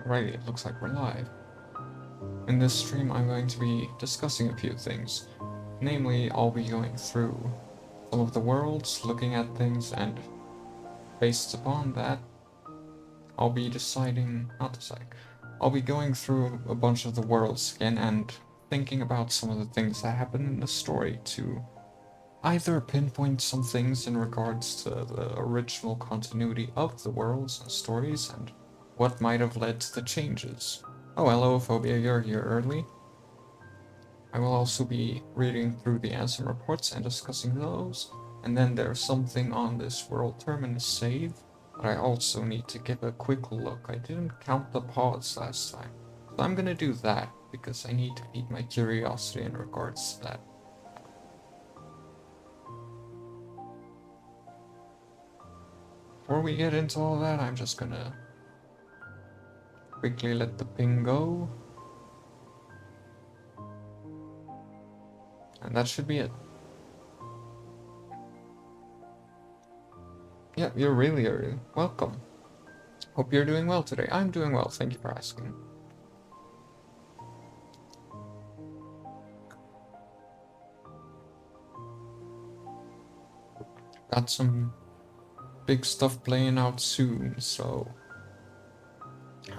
Right, it looks like we're live. In this stream, I'm going to be discussing a few things. Namely, I'll be going through some of the worlds, looking at things, and based upon that, I'll be I'll be going through a bunch of the worlds again and thinking about some of the things that happen in the story to either pinpoint some things in regards to the original continuity of the worlds and stories and what might have led to the changes. Oh, hello, Phobia, you're here early. I will also be reading through the Ansem reports and discussing those, and then there's something on this world terminus save that I also need to give a quick look. I didn't count the pause last time, so I'm gonna do that because I need to feed my curiosity in regards to that. Before we get into all that, I'm just gonna quickly let the ping go. And that should be it. Yeah, you're really early. Welcome. Hope you're doing well today. I'm doing well, thank you for asking. Got some big stuff playing out soon, so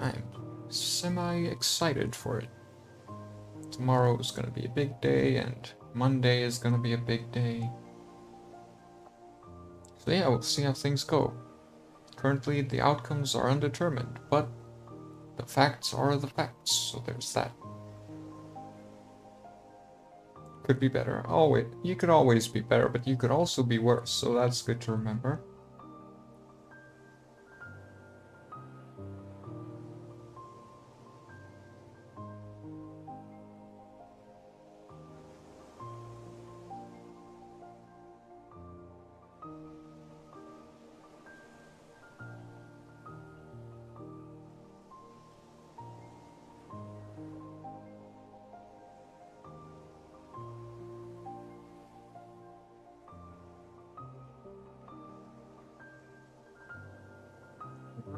I'm semi-excited for it. Tomorrow is gonna be a big day, and Monday is gonna be a big day. So yeah, we'll see how things go. Currently, the outcomes are undetermined, but the facts are the facts, so there's that. Could be better. Always, you could always be better, but you could also be worse, so that's good to remember.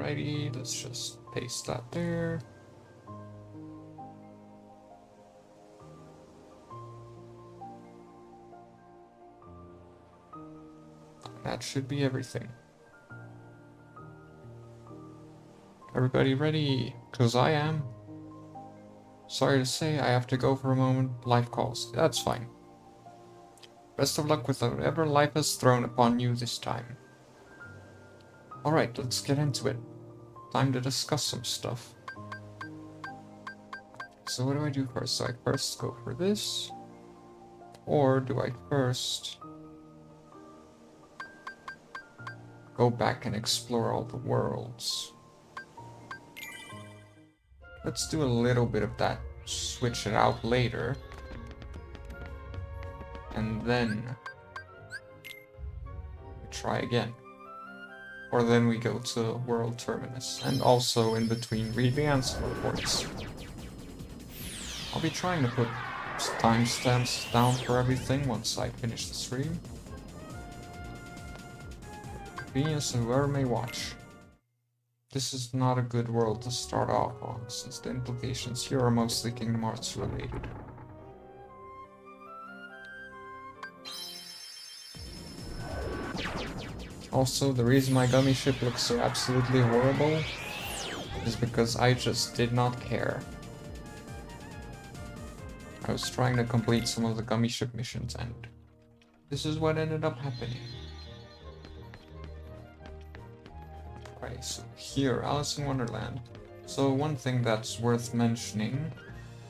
Alrighty, let's just paste that there. That should be everything. Everybody ready? Cause I am. Sorry to say, I have to go for a moment. Life calls. That's fine. Best of luck with whatever life has thrown upon you this time. Alright, let's get into it. Time to discuss some stuff. So what do I do first? Do I first go for this? Or do I first go back and explore all the worlds? Let's do a little bit of that. Switch it out later. And then we try again. Or then we go to World Terminus. And also in between read the answer reports. I'll be trying to put timestamps down for everything once I finish the stream. Convenience of whoever may watch. This is not a good world to start off on, since the implications here are mostly Kingdom Hearts related. Also, the reason my gummy ship looks so absolutely horrible is because I just did not care. I was trying to complete some of the gummy ship missions and this is what ended up happening. Okay, so here, Alice in Wonderland. So one thing that's worth mentioning,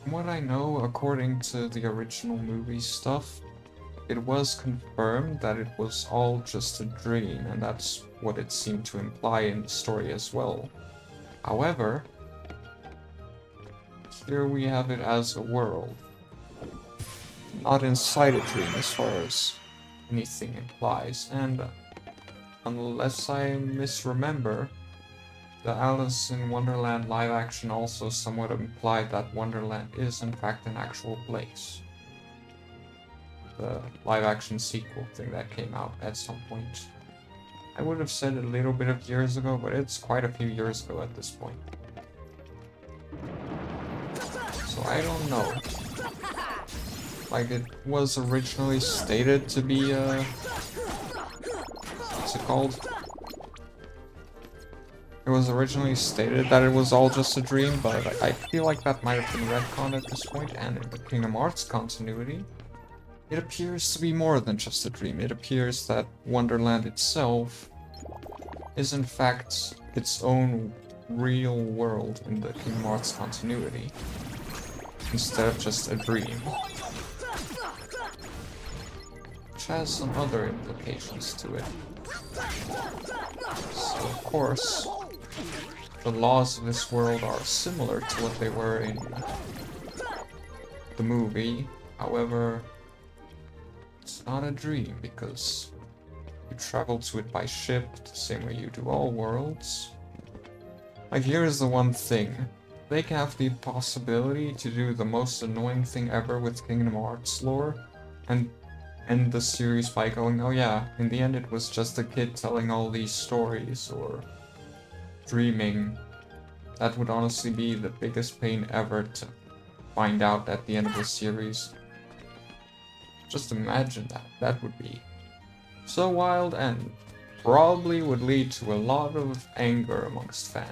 from what I know, according to the original movie stuff, it was confirmed that it was all just a dream, and that's what it seemed to imply in the story as well. However, here we have it as a world, not inside a dream as far as anything implies, and unless I misremember, the Alice in Wonderland live action also somewhat implied that Wonderland is in fact an actual place. The live action sequel thing that came out at some point. I would have said a little bit of years ago, but it's quite a few years ago at this point. So I don't know. Like, it was originally stated to be, what's it called? It was originally stated that it was all just a dream, but I feel like that might have been retconned at this point, and in the Kingdom Hearts continuity, it appears to be more than just a dream. It appears that Wonderland itself is in fact its own real world in the Kingdom Hearts continuity, instead of just a dream. Which has some other implications to it. So, of course, the laws of this world are similar to what they were in the movie. However, it's not a dream because you travel to it by ship the same way you do all worlds. Like, here's the one thing. They have the possibility to do the most annoying thing ever with Kingdom Hearts lore and end the series by going, oh yeah, in the end it was just a kid telling all these stories or dreaming. That would honestly be the biggest pain ever to find out at the end of the series. Just imagine that. That would be so wild and probably would lead to a lot of anger amongst fans.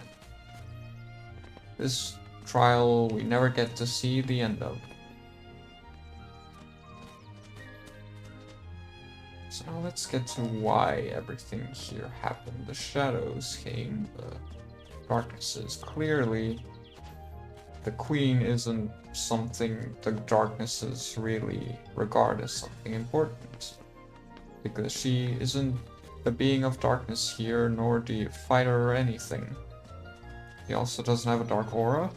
This trial we never get to see the end of. So now let's get to why everything here happened. The shadows came, the darknesses. Clearly, the queen isn't something the darknesses really regard as something important. Because she isn't the being of darkness here, nor the fighter or anything. He also doesn't have a dark aura,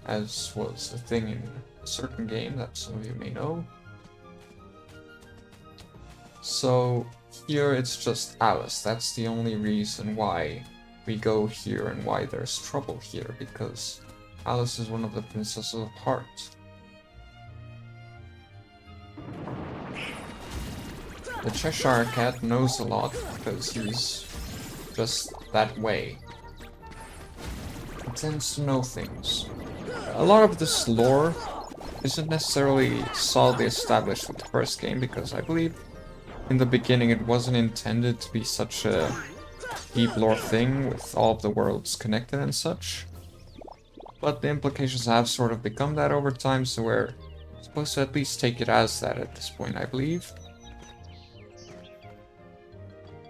as was a thing in a certain game that some of you may know. So here it's just Alice. That's the only reason why we go here and why there's trouble here, because Alice is one of the princesses of heart. The Cheshire Cat knows a lot because he's just that way. He tends to know things. A lot of this lore isn't necessarily solidly established with the first game, because I believe in the beginning it wasn't intended to be such a deep lore thing with all of the worlds connected and such. But the implications have sort of become that over time, so we're supposed to at least take it as that at this point, I believe.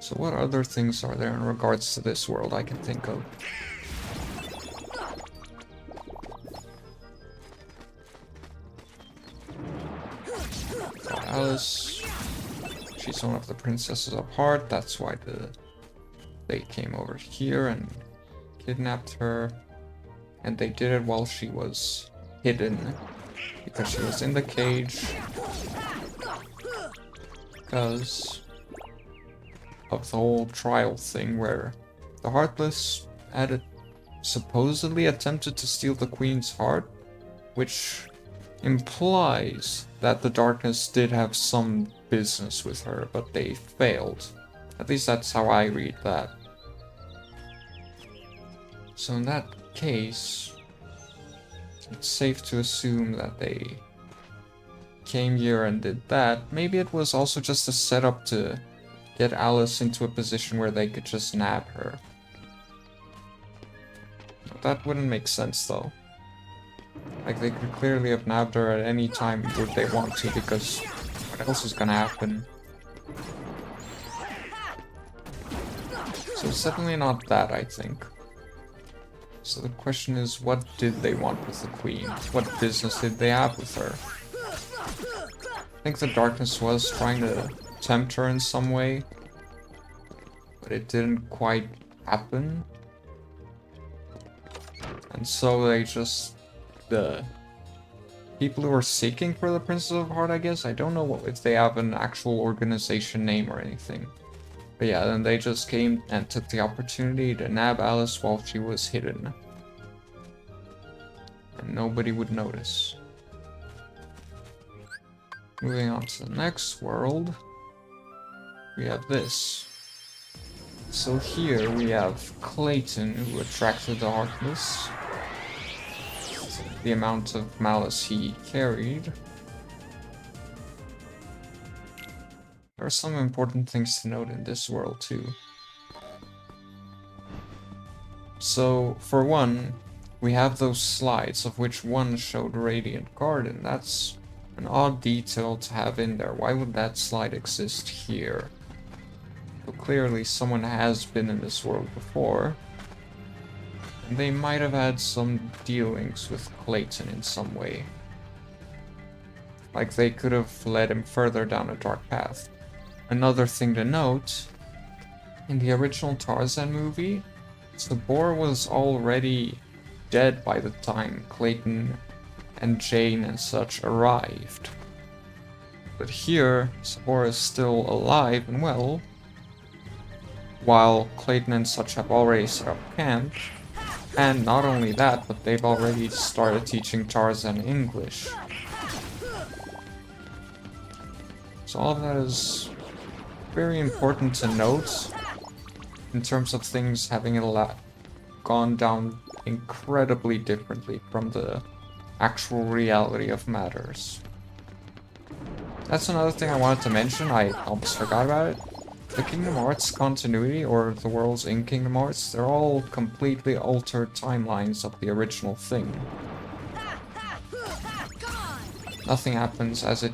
So what other things are there in regards to this world I can think of? Alice, she's one of the princesses of heart, that's why they came over here and kidnapped her. And they did it while she was hidden, because she was in the cage. Because of the whole trial thing where the Heartless had supposedly attempted to steal the Queen's heart, which implies that the Darkness did have some business with her, but they failed. At least that's how I read that. So in that case, it's safe to assume that they came here and did that. Maybe it was also just a setup to get Alice into a position where they could just nab her. That wouldn't make sense though. Like, they could clearly have nabbed her at any time would they want to, because what else is gonna happen? So it's definitely not that, I think. So the question is, what did they want with the Queen? What business did they have with her? I think the Darkness was trying to tempt her in some way, but it didn't quite happen. And so they just... the people who are seeking for the Princess of Heart, I guess? I don't know if they have an actual organization name or anything. But yeah, then they just came and took the opportunity to nab Alice while she was hidden. And nobody would notice. Moving on to the next world, we have this. So here we have Clayton, who attracted the Heartless. the amount of malice he carried. There are some important things to note in this world too. So, for one, we have those slides, of which one showed Radiant Garden. That's an odd detail to have in there. Why would that slide exist here? So clearly someone has been in this world before. And they might have had some dealings with Clayton in some way. Like they could have led him further down a dark path. Another thing to note, in the original Tarzan movie, Sabor was already dead by the time Clayton and Jane and such arrived. But here, Sabor is still alive and well, while Clayton and such have already set up camp. And not only that, but they've already started teaching Tarzan English. So all of that is very important to note in terms of things having gone down incredibly differently from the actual reality of matters. That's another thing I wanted to mention, I almost forgot about it. The Kingdom Hearts continuity, or the worlds in Kingdom Hearts, they're all completely altered timelines of the original thing. Nothing happens as it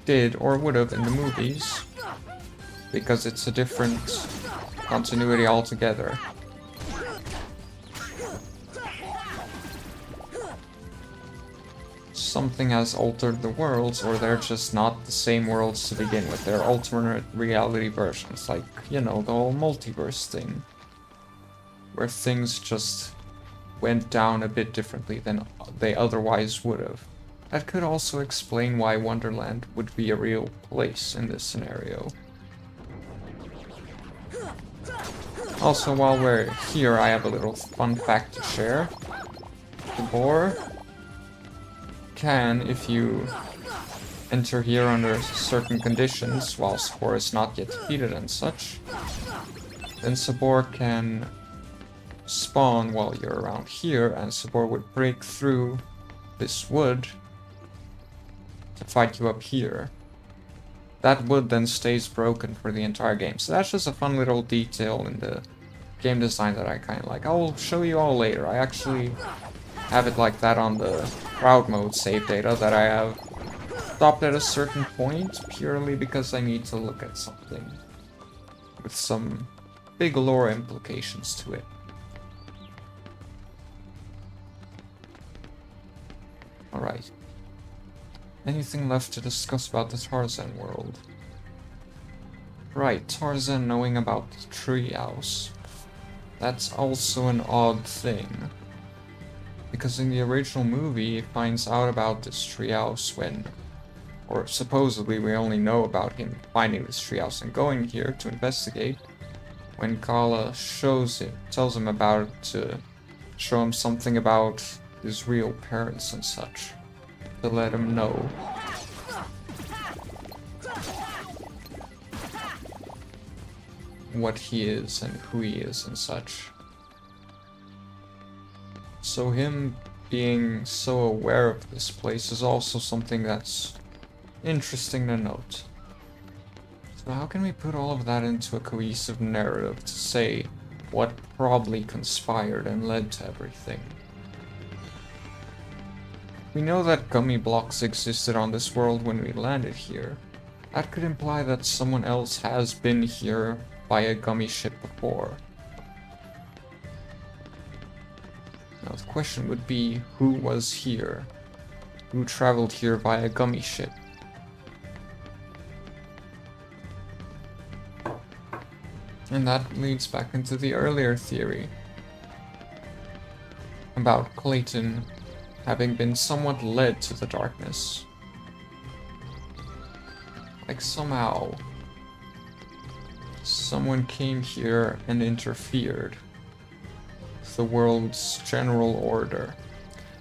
did or would have in the movies, because it's a different continuity altogether. Something has altered the worlds, or they're just not the same worlds to begin with. They're alternate reality versions, like, you know, the whole multiverse thing, where things just went down a bit differently than they otherwise would have. That could also explain why Wonderland would be a real place in this scenario. Also, while we're here, I have a little fun fact to share. The boar can, if you enter here under certain conditions, while Sabor is not yet defeated and such, then Sabor can spawn while you're around here, and Sabor would break through this wood to fight you up here. That wood then stays broken for the entire game. So that's just a fun little detail in the game design that I kind of like. I'll show you all later. I actually have it like that on the crowd mode save data that I have stopped at a certain point purely because I need to look at something with some big lore implications to it. Alright. Anything left to discuss about the Tarzan world? Right, Tarzan knowing about the treehouse. That's also an odd thing. Because in the original movie, he finds out about this treehouse when, or supposedly we only know about him finding this treehouse and going here to investigate, when Kala tells him about it to show him something about his real parents and such, to let him know. What he is and who he is and such. So him being so aware of this place is also something that's interesting to note. So how can we put all of that into a cohesive narrative to say what probably conspired and led to everything? We know that gummy blocks existed on this world when we landed here. That could imply that someone else has been here by a gummy ship before. Now the question would be, who was here? Who traveled here by a gummy ship? And that leads back into the earlier theory about Clayton having been somewhat led to the darkness. Like somehow someone came here and interfered with the world's general order.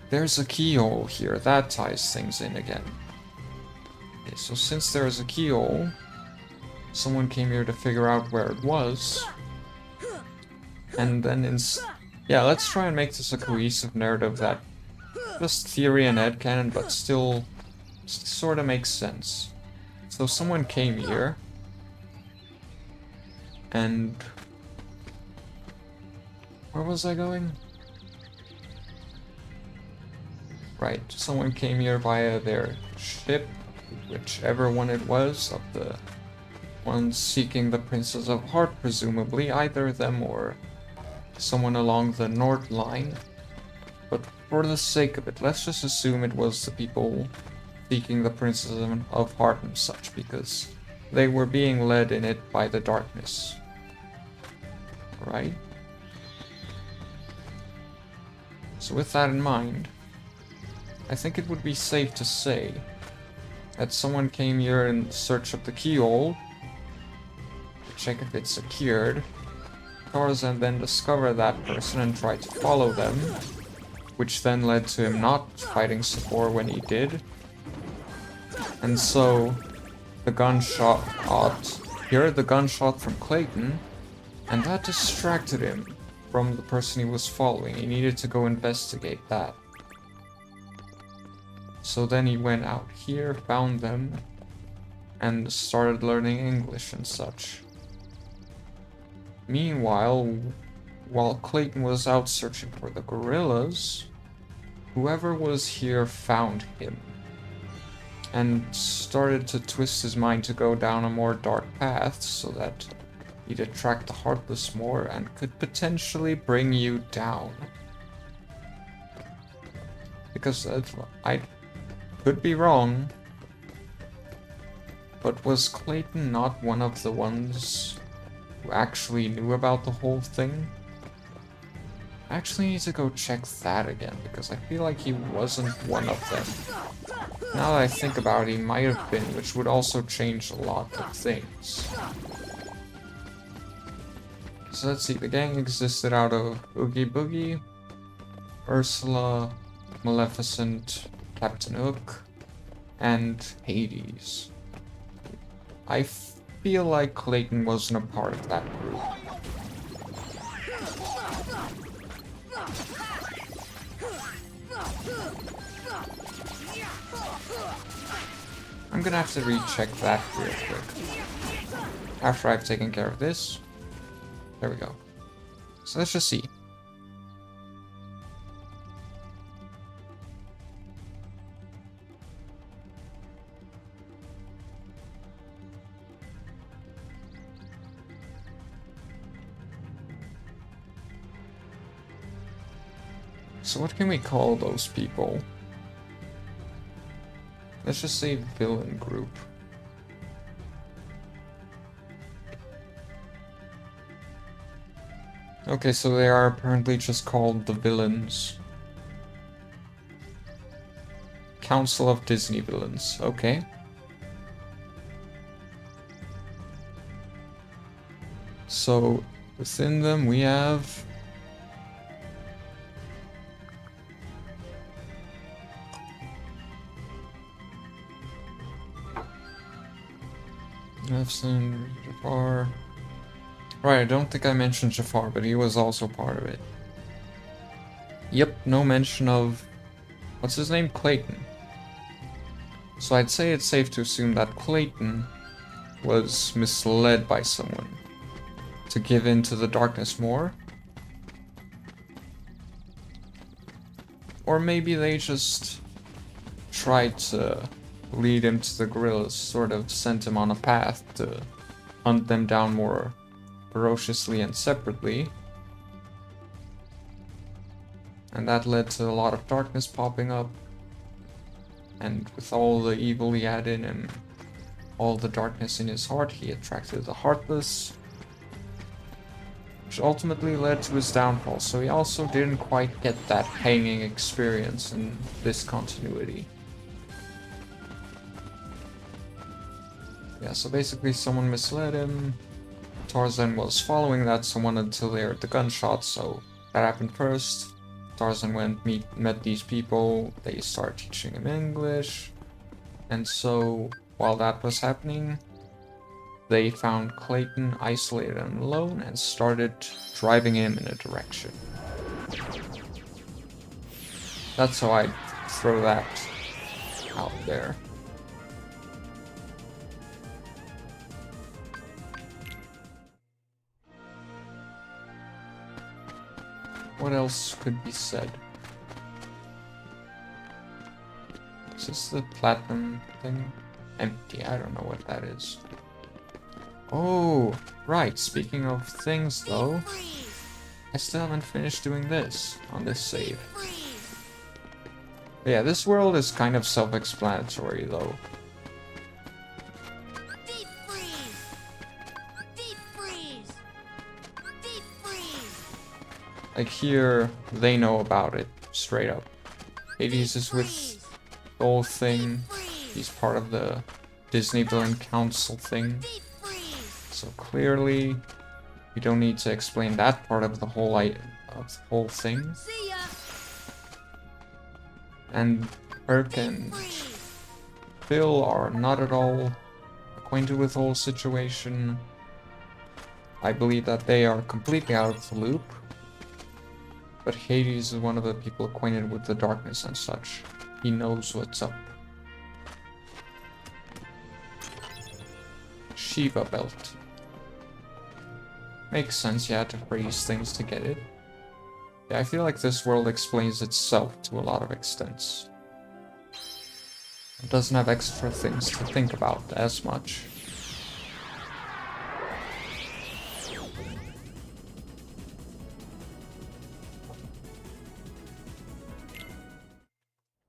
There's a keyhole here, that ties things in again. Okay, so since there's a keyhole, someone came here to figure out where it was, and then yeah, let's try and make this a cohesive narrative that just theory and headcanon, but still sort of makes sense. So someone came here, and where was I going? Right, someone came here via their ship, whichever one it was, of the ones seeking the Princess of Heart, presumably, either them or someone along the North Line. But for the sake of it, let's just assume it was the people seeking the Princess of Heart and such, because they were being led in it by the darkness. Right? So with that in mind, I think it would be safe to say that someone came here in search of the keyhole to check if it's secured. Tarzan then discovered that person and tried to follow them, which then led to him not fighting Sapor when he did. And so the gunshot he heard the gunshot from Clayton, and that distracted him from the person he was following. He needed to go investigate that. So then he went out here, found them, and started learning English and such. Meanwhile, while Clayton was out searching for the gorillas, whoever was here found him and started to twist his mind to go down a more dark path so that he'd attract the Heartless more and could potentially bring you down. Because I could be wrong, but was Clayton not one of the ones who actually knew about the whole thing? I actually need to go check that again, because I feel like he wasn't one of them. Now that I think about it, he might have been, which would also change a lot of things. So let's see, the gang existed out of Oogie Boogie, Ursula, Maleficent, Captain Hook, and Hades. I feel like Clayton wasn't a part of that group. I'm gonna have to recheck that real quick. After I've taken care of this. There we go. So let's just see. So what can we call those people? Let's just say villain group. Okay, so they are apparently just called the villains. Council of Disney Villains, okay. So within them we have Ansem, Jafar. Right, I don't think I mentioned Jafar, but he was also part of it. Yep, no mention of... what's his name? Clayton. So I'd say it's safe to assume that Clayton was misled by someone to give in to the darkness more. Or maybe they just tried to lead him to the gorillas, sort of sent him on a path to hunt them down more ferociously and separately. And that led to a lot of darkness popping up. And with all the evil he had in him, all the darkness in his heart, he attracted the Heartless, which ultimately led to his downfall. So he also didn't quite get that hanging experience in this continuity. Yeah, so basically someone misled him. Tarzan was following that someone until they heard the gunshots, so that happened first. Tarzan met these people, they started teaching him English, and so while that was happening, they found Clayton isolated and alone and started driving him in a direction. That's how I throw that out there. What else could be said? Is this the platinum thing? Empty, I don't know what that is. Oh, right, speaking of things though, I still haven't finished doing this on this save. Yeah, this world is kind of self-explanatory though. Like here, they know about it, straight up. Hades is with the whole thing. He's part of the Disney Villain Council thing. So clearly, you don't need to explain that part of the whole thing. And Herc and Phil are not at all acquainted with the whole situation. I believe that they are completely out of the loop. But Hades is one of the people acquainted with the darkness and such. He knows what's up. Shiva belt. Makes sense, you had to freeze things to get it. Yeah, I feel like this world explains itself to a lot of extents. It doesn't have extra things to think about as much.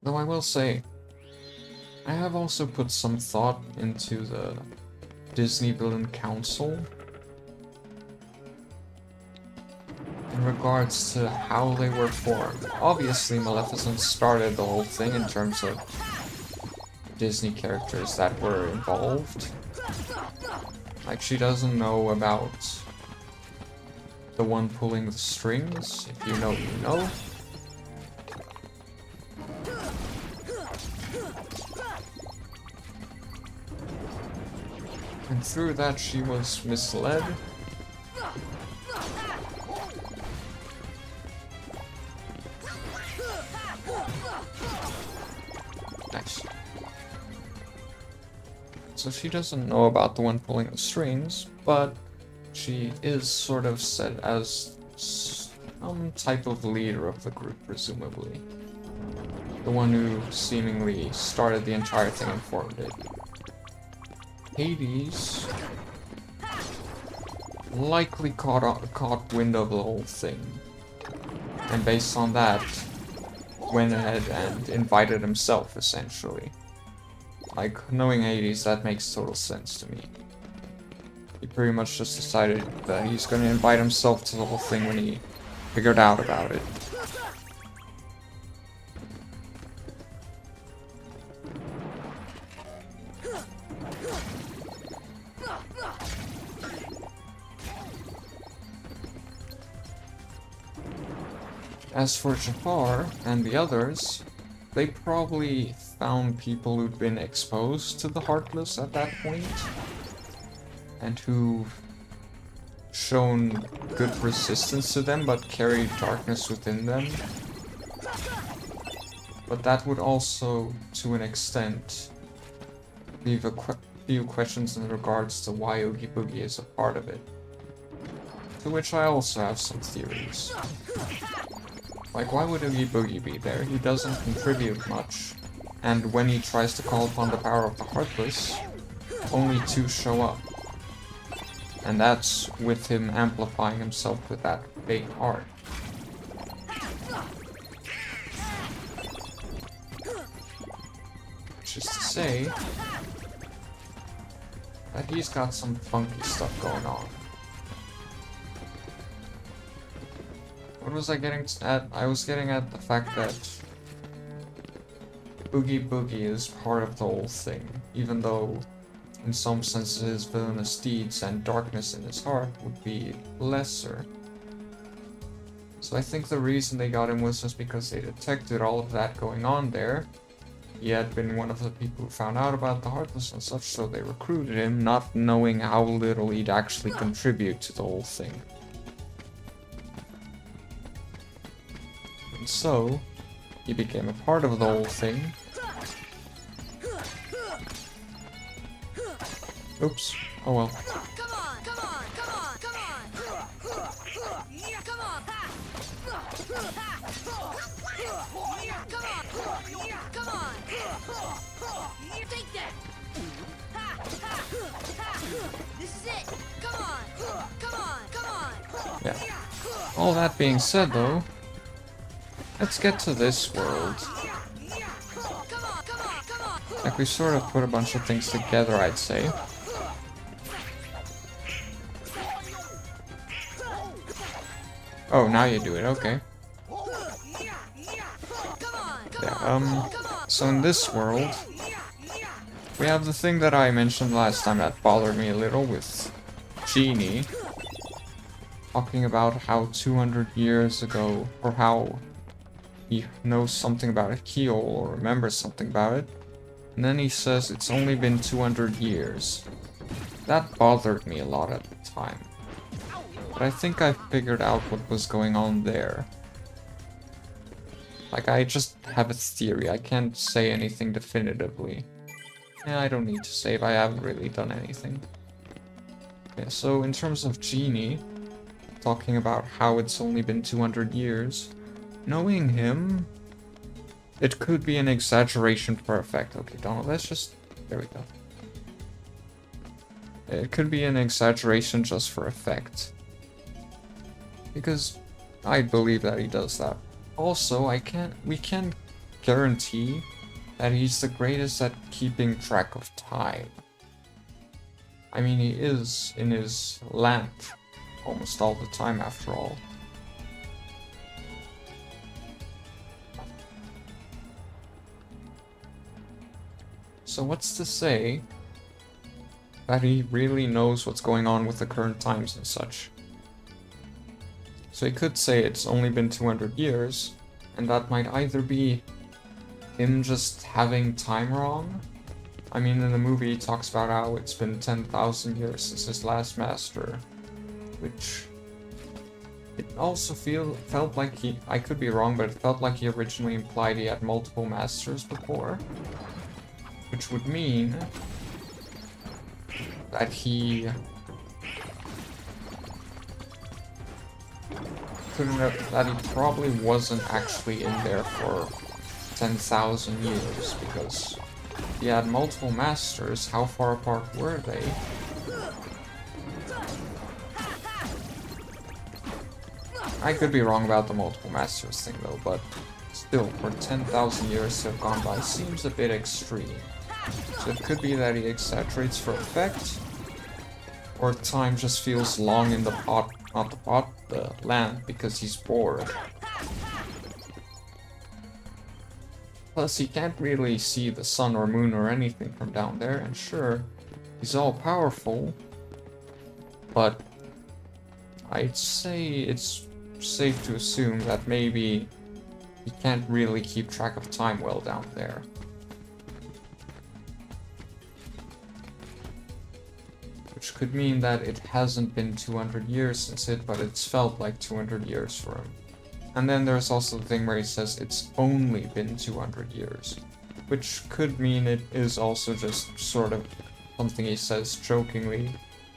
Though I will say, I have also put some thought into the Disney Villain Council in regards to how they were formed. Obviously, Maleficent started the whole thing in terms of Disney characters that were involved. Like, she doesn't know about the one pulling the strings. If you know, you know. And through that, she was misled. Nice. So she doesn't know about the one pulling the strings, but she is sort of set as some type of leader of the group, presumably. The one who seemingly started the entire thing and formed it. Hades likely caught wind of the whole thing, and based on that, went ahead and invited himself, essentially. Like, knowing Hades, that makes total sense to me. He pretty much just decided that he's gonna invite himself to the whole thing when he figured out about it. As for Jafar and the others, they probably found people who'd been exposed to the Heartless at that point, and who've shown good resistance to them but carried darkness within them. But that would also, to an extent, leave a few questions in regards to why Oogie Boogie is a part of it. To which I also have some theories. Like, why would Oogie Boogie be there? He doesn't contribute much. And when he tries to call upon the power of the Heartless, only 2 show up. And that's with him amplifying himself with that big heart. Which is to say that he's got some funky stuff going on. What was I getting at? I was getting at the fact that Oogie Boogie is part of the whole thing, even though in some senses his villainous deeds and darkness in his heart would be lesser. So I think the reason they got him was just because they detected all of that going on there. He had been one of the people who found out about the Heartless and such, so they recruited him, not knowing how little he'd actually contribute to the whole thing. So, he became a part of the whole thing. Oops. Oh well. Come on, come on, come on, come on. Yeah, come on. Yeah, come on. Yeah, come on. Yeah, take that. This is it. Come on. Come on, come on. Yeah. All that being said, though, let's get to this world. Come on, come on, come on. Like, we sort of put a bunch of things together, I'd say. Oh, now you do it, okay. Yeah, so in this world, we have the thing that I mentioned last time that bothered me a little with Genie. Talking about how 200 years ago, or how he knows something about a keyhole or remembers something about it. And then he says it's only been 200 years. That bothered me a lot at the time. But I think I figured out what was going on there. Like, I just have a theory. I can't say anything definitively. Yeah, I don't need to save. I haven't really done anything. Yeah, so in terms of Genie, talking about how it's only been 200 years, knowing him, it could be an exaggeration for effect. Okay, Donald, let's just... There we go. It could be an exaggeration just for effect. Because I believe that he does that. Also, we can't guarantee that he's the greatest at keeping track of time. I mean, he is in his lamp almost all the time after all. So what's to say that he really knows what's going on with the current times and such? So he could say it's only been 200 years, and that might either be him just having time wrong. I mean, in the movie he talks about how it's been 10,000 years since his last master, which it also felt like I could be wrong, but it felt like he originally implied he had multiple masters before, which would mean that he that he probably wasn't actually in there for 10,000 years, because he had multiple masters. How far apart were they? I could be wrong about the multiple masters thing though, but still, for 10,000 years to have gone by seems a bit extreme. So it could be that he exaggerates for effect, or time just feels long in the pot, not the pot, the lamp, because he's bored. Plus, he can't really see the sun or moon or anything from down there, and sure, he's all powerful, but I'd say it's safe to assume that maybe he can't really keep track of time well down there. Which could mean that it hasn't been 200 years since it, but it's felt like 200 years for him. And then there's also the thing where he says it's only been 200 years, which could mean it is also just sort of something he says jokingly,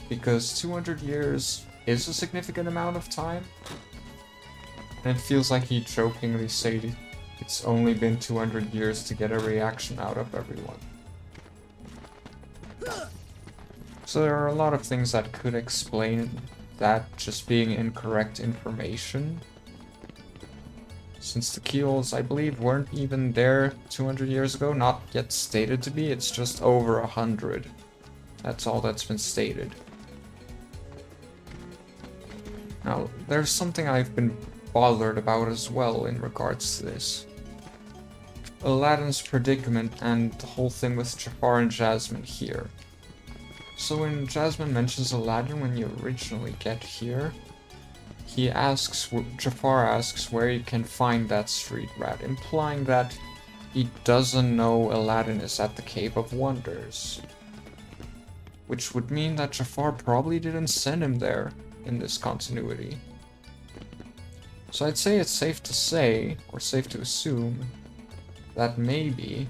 because 200 years is a significant amount of time, and it feels like he jokingly said it's only been 200 years to get a reaction out of everyone. So there are a lot of things that could explain that just being incorrect information. Since the keyholes, I believe, weren't even there 200 years ago, not yet stated to be, it's just over 100. That's all that's been stated. Now, there's something I've been bothered about as well in regards to this. Aladdin's predicament and the whole thing with Jafar and Jasmine here. So when Jasmine mentions Aladdin when you originally get here, Jafar asks where you can find that street rat, implying that he doesn't know Aladdin is at the Cave of Wonders. Which would mean that Jafar probably didn't send him there in this continuity. So I'd say it's safe to say, or safe to assume, that maybe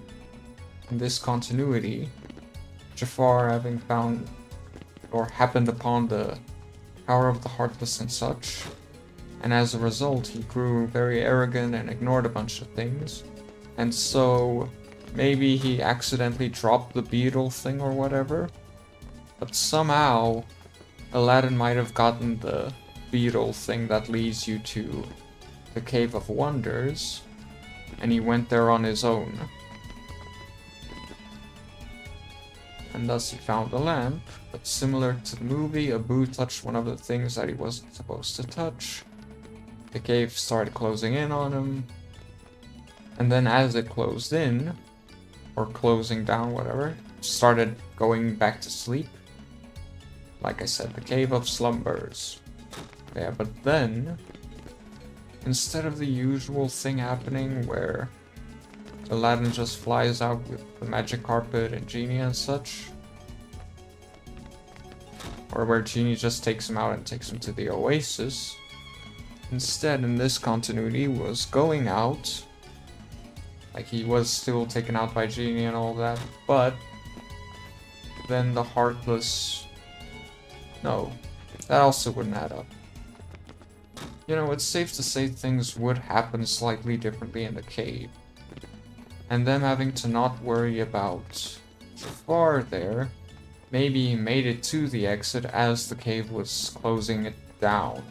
in this continuity, Jafar having found or happened upon the power of the Heartless and such, and as a result he grew very arrogant and ignored a bunch of things, and so maybe he accidentally dropped the beetle thing or whatever, but somehow Aladdin might have gotten the beetle thing that leads you to the Cave of Wonders, and he went there on his own. And thus he found the lamp, but similar to the movie, Abu touched one of the things that he wasn't supposed to touch. The cave started closing in on him, and then as it closed in, or closing down, whatever, started going back to sleep. Like I said, the Cave of Slumbers. Yeah, but then, instead of the usual thing happening where Aladdin just flies out with the magic carpet and Genie and such, or where Genie just takes him out and takes him to the oasis, instead in this continuity was going out, like he was still taken out by Genie and all that, but then the Heartless... No, that also wouldn't add up. You know, it's safe to say things would happen slightly differently in the cave. And them having to not worry about Jafar there, maybe he made it to the exit as the cave was closing it down.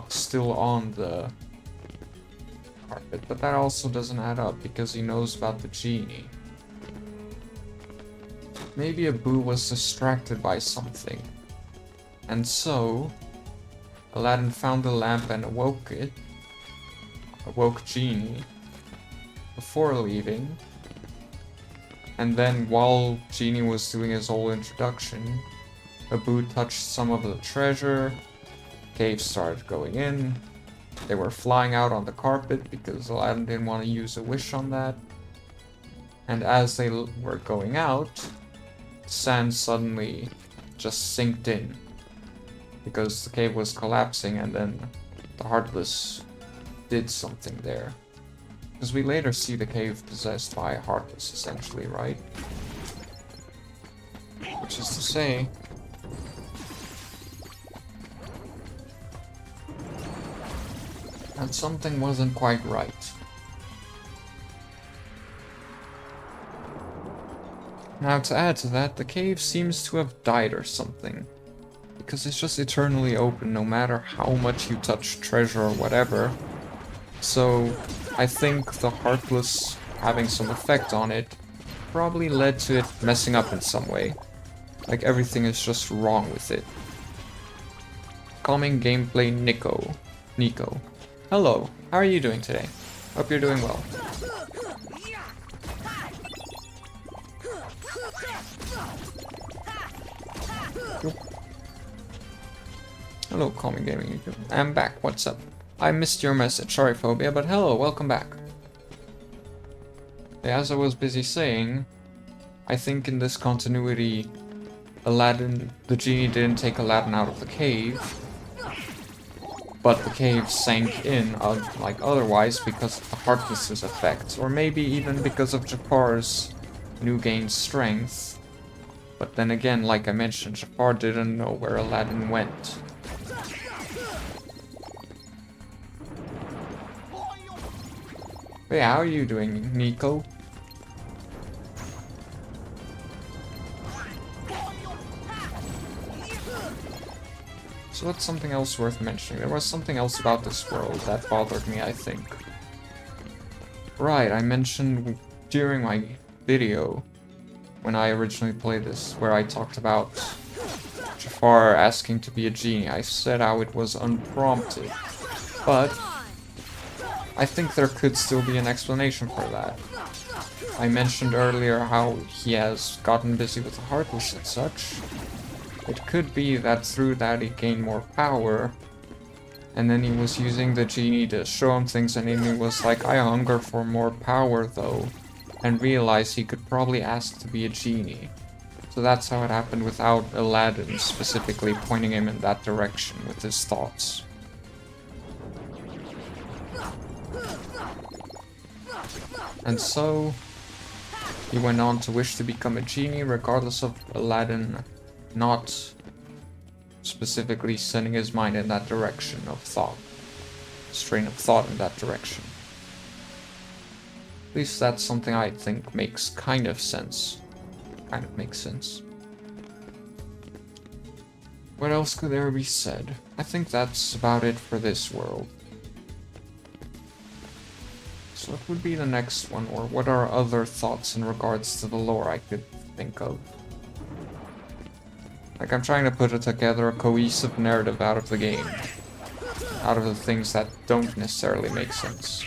Still on the carpet, but that also doesn't add up because he knows about the Genie. Maybe Abu was distracted by something. And so, Aladdin found the lamp and awoke Genie, before leaving. And then while Genie was doing his whole introduction, Abu touched some of the treasure, cave started going in, they were flying out on the carpet because Aladdin didn't want to use a wish on that. And as they were going out, sand suddenly just sinked in, because the cave was collapsing and then the Heartless did something there. Because we later see the cave possessed by a Heartless, essentially, right? Which is to say... that something wasn't quite right. Now to add to that, the cave seems to have died or something. Because it's just eternally open no matter how much you touch treasure or whatever. So I think the Heartless having some effect on it probably led to it messing up in some way. Like everything is just wrong with it. Calming gameplay Nico. Hello, how are you doing today? Hope you're doing well. Hello, Calming Gaming. I'm back. What's up? I missed your message. Sorry, Phobia, but hello, welcome back. As I was busy saying, I think in this continuity, the Genie didn't take Aladdin out of the cave, but the cave sank in, like otherwise, because of the Heartless's effect, or maybe even because of Jafar's new gained strength. But then again, like I mentioned, Jafar didn't know where Aladdin went. Hey, how are you doing, Nico? So that's something else worth mentioning. There was something else about this world that bothered me, I think. Right, I mentioned during my video, when I originally played this, where I talked about Jafar asking to be a genie, I said how it was unprompted. But I think there could still be an explanation for that. I mentioned earlier how he has gotten busy with the Heartless and such. It could be that through that he gained more power, and then he was using the Genie to show him things, and then he was like, I hunger for more power though, and realized he could probably ask to be a genie. So that's how it happened without Aladdin specifically pointing him in that direction with his thoughts. And so he went on to wish to become a genie, regardless of Aladdin not specifically sending his mind in that direction of thought, strain of thought in that direction. At least that's something I think makes kind of sense. Kind of makes sense. What else could there be said? I think that's about it for this world. So what would be the next one, or what are other thoughts in regards to the lore I could think of? Like, I'm trying to put together a cohesive narrative out of the game. Out of the things that don't necessarily make sense.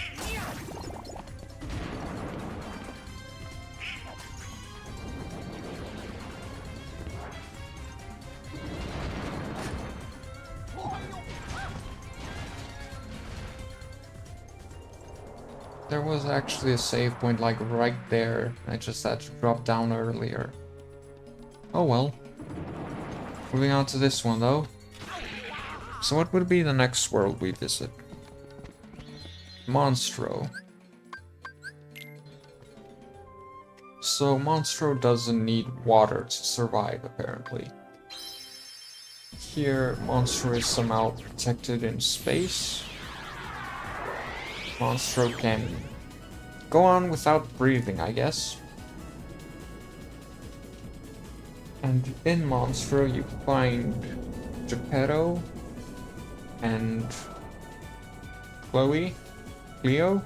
There was actually a save point like right there. I just had to drop down earlier. Oh well. Moving on to this one though. So what would be the next world we visit? Monstro. So Monstro doesn't need water to survive apparently. Here Monstro is somehow protected in space. Monstro can go on without breathing, I guess. And in Monstro you find Geppetto and Cleo?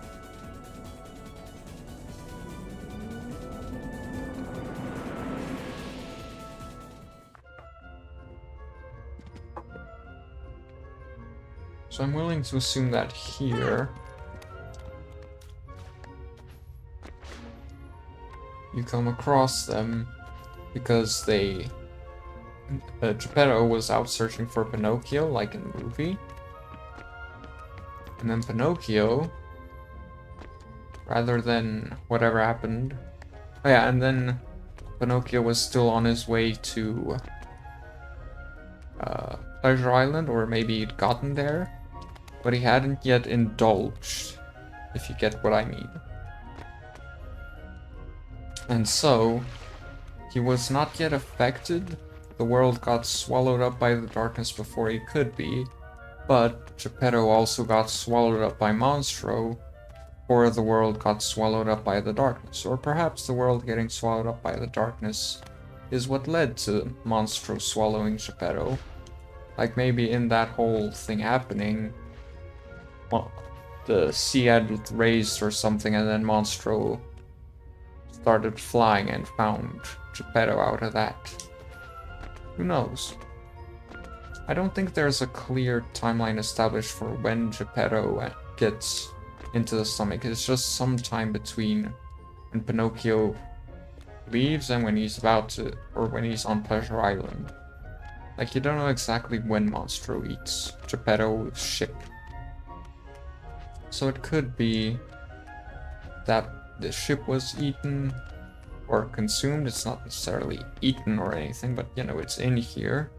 So I'm willing to assume that here you come across them because Geppetto was out searching for Pinocchio, like in the movie. And then Pinocchio, rather than whatever happened... Oh yeah, and then Pinocchio was still on his way to Pleasure Island, or maybe he'd gotten there, but he hadn't yet indulged, if you get what I mean. And so, he was not yet affected. The world got swallowed up by the darkness before he could be, but Geppetto also got swallowed up by Monstro, or the world got swallowed up by the darkness. Or perhaps the world getting swallowed up by the darkness is what led to Monstro swallowing Geppetto. Like maybe in that whole thing happening, well, the sea had raised or something, and then Monstro started flying and found Geppetto out of that. Who knows? I don't think there's a clear timeline established for when Geppetto gets into the stomach. It's just sometime between when Pinocchio leaves and when he's about to, or when he's on Pleasure Island. Like, you don't know exactly when Monstro eats Geppetto's ship. So it could be that the ship was eaten or consumed. It's not necessarily eaten or anything, but you know, it's in here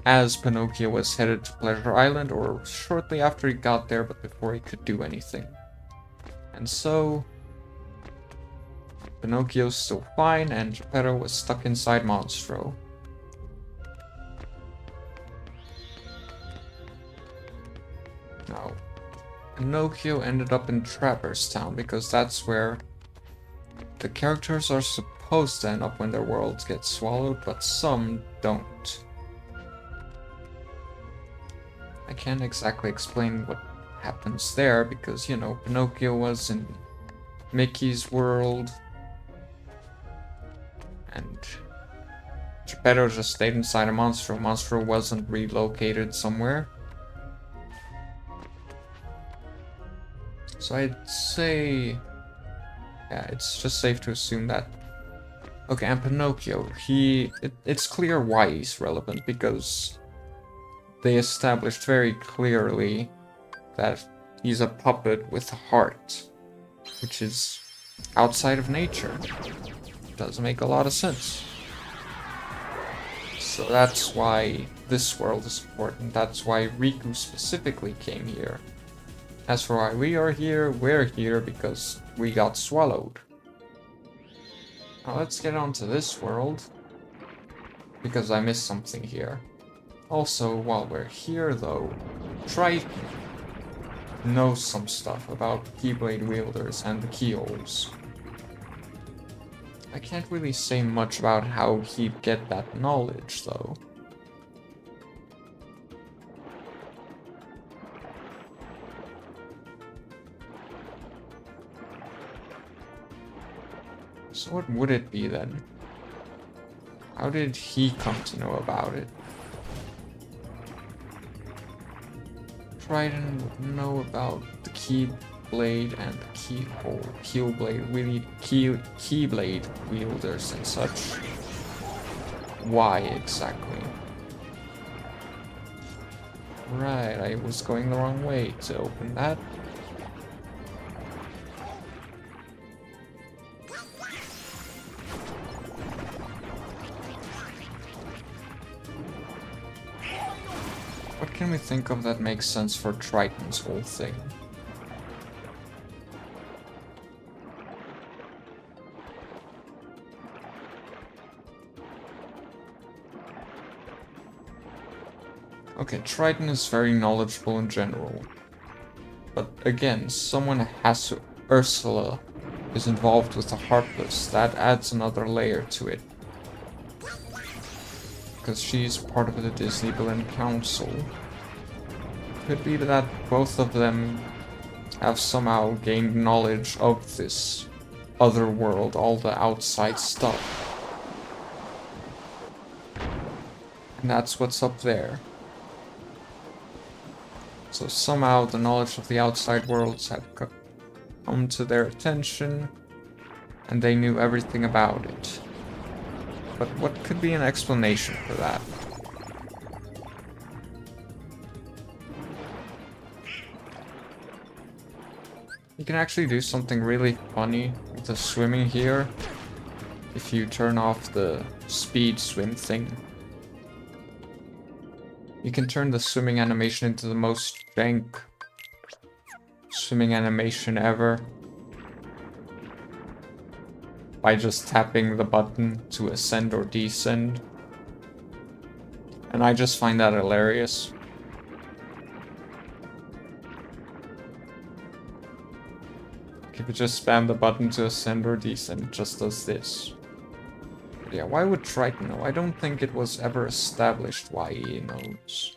as Pinocchio was headed to Pleasure Island, or shortly after he got there, but before he could do anything. And so Pinocchio's still fine, and Geppetto was stuck inside Monstro. Now, Pinocchio ended up in Traverse Town because that's where the characters are supposed to end up when their worlds get swallowed, but some don't. I can't exactly explain what happens there because, you know, Pinocchio was in Mickey's world and Geppetto just stayed inside a Monstro. Monstro wasn't relocated somewhere. So I'd say, yeah, it's just safe to assume that. Okay, and Pinocchio, it's clear why he's relevant, because they established very clearly that he's a puppet with a heart, which is outside of nature. Doesn't make a lot of sense. So that's why this world is important. That's why Riku specifically came here. As for why we are here, we're here because we got swallowed. Now let's get on to this world, because I missed something here. Also, while we're here though, Triton knows some stuff about Keyblade wielders and the keyholes. I can't really say much about how he'd get that knowledge though. So what would it be then? How did he come to know about it? Triton would know about the Keyblade and the Keyhole. Keyblade wielders and such. Why exactly? Right, I was going the wrong way to open that. What can we think of that makes sense for Triton's whole thing? Okay, Triton is very knowledgeable in general. But again, someone has to... Ursula is involved with the Heartless. That adds another layer to it. Because she's part of the Disney Villain Council. Could be that both of them have somehow gained knowledge of this other world, all the outside stuff. And that's what's up there. So somehow the knowledge of the outside worlds had come to their attention, and they knew everything about it. But what could be an explanation for that? You can actually do something really funny with the swimming here if you turn off the speed swim thing. You can turn the swimming animation into the most jank swimming animation ever by just tapping the button to ascend or descend. And I just find that hilarious. If you just spam the button to ascend or descend, it just does this. But yeah, why would Triton know? I don't think it was ever established why he knows.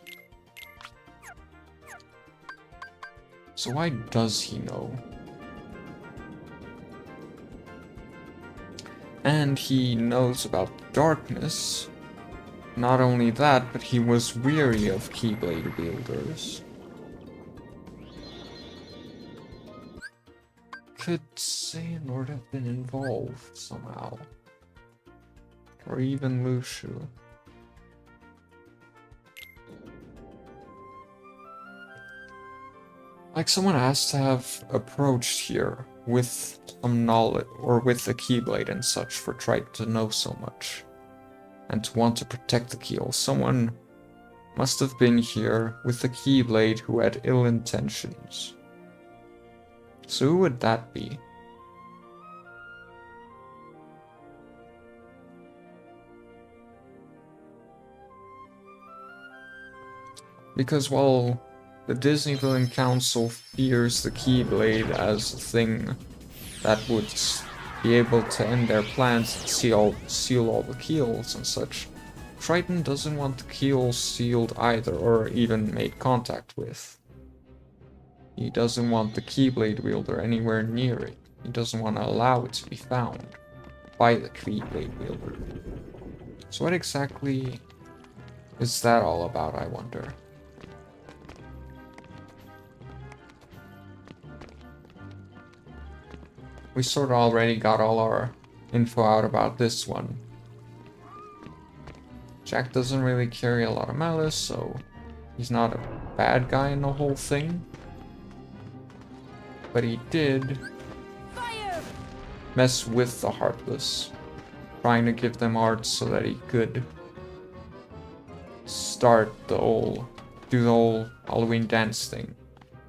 So why does he know? And he knows about darkness. Not only that, but he was weary of Keyblade wielders. Could Xehanort have been involved somehow? Or even Lucio. Like someone has to have approached here with some knowledge, or with the Keyblade and such, for Triton to know so much. And to want to protect the keyhole. Someone must have been here with the Keyblade who had ill intentions. So who would that be? Because while the Disney Villain Council fears the Keyblade as a thing that would be able to end their plans and seal all the keyholes and such, Triton doesn't want the keyholes sealed either, or even made contact with. He doesn't want the Keyblade wielder anywhere near it. He doesn't want to allow it to be found by the Keyblade wielder. So what exactly is that all about, I wonder? We sort of already got all our info out about this one. Jack doesn't really carry a lot of malice, so he's not a bad guy in the whole thing. But he did mess with the Heartless, trying to give them hearts so that he could do the whole Halloween dance thing.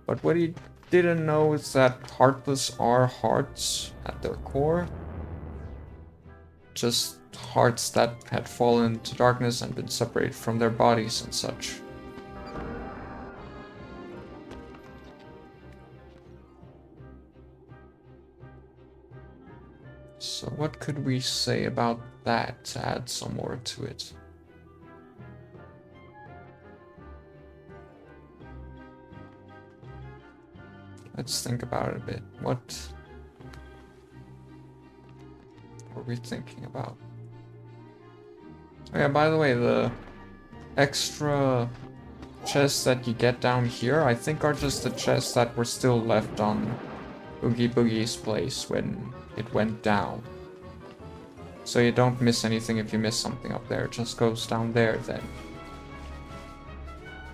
But what he didn't know is that Heartless are hearts at their core. Just hearts that had fallen into darkness and been separated from their bodies and such. So what could we say about that to add some more to it? Let's think about it a bit. What were we thinking about? Oh yeah, by the way, the extra chests that you get down here, I think are just the chests that were still left on Oogie Boogie's place when it went down. So you don't miss anything if you miss something up there, it just goes down there then.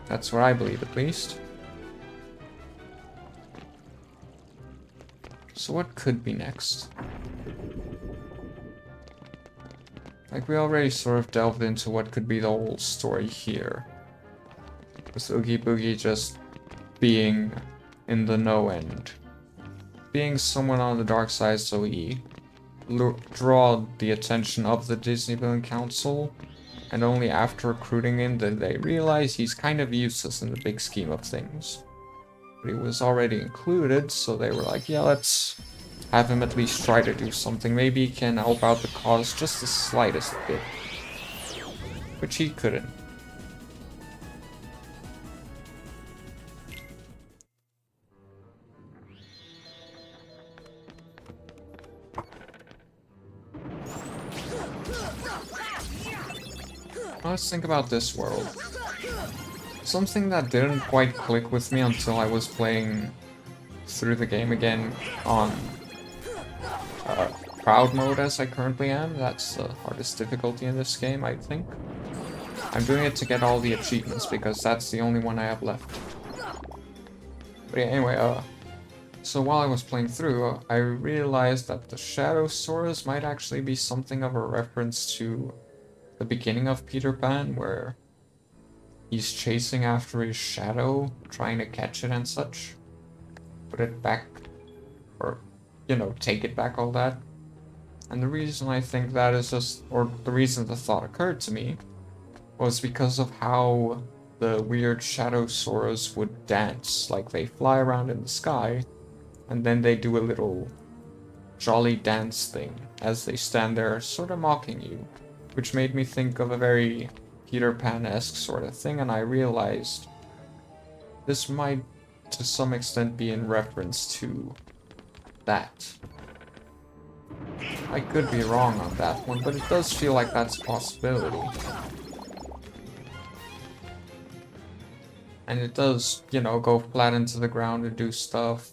That's what I believe, at least. So what could be next? Like, we already sort of delved into what could be the whole story here. With Oogie Boogie just being in the know and being someone on the dark side, so he draw the attention of the Disney Villain Council, and only after recruiting him did they realize he's kind of useless in the big scheme of things. But he was already included, so they were like, yeah, let's have him at least try to do something. Maybe he can help out the cause just the slightest bit. Which he couldn't. Let's think about this world. Something that didn't quite click with me until I was playing through the game again on proud mode as I currently am. That's the hardest difficulty in this game, I think. I'm doing it to get all the achievements because that's the only one I have left. But yeah, anyway, so while I was playing through, I realized that the Shadow Soras might actually be something of a reference to the beginning of Peter Pan, where he's chasing after his shadow, trying to catch it and such. Put it back, or, you know, take it back, all that. And the reason I think that is just, or the reason the thought occurred to me, was because of how the weird Shadow Soras would dance. Like, they fly around in the sky, and then they do a little jolly dance thing as they stand there sort of mocking you, which made me think of a very Peter Pan-esque sort of thing, and I realized this might to some extent be in reference to that. I could be wrong on that one, but it does feel like that's a possibility. And it does, you know, go flat into the ground and do stuff.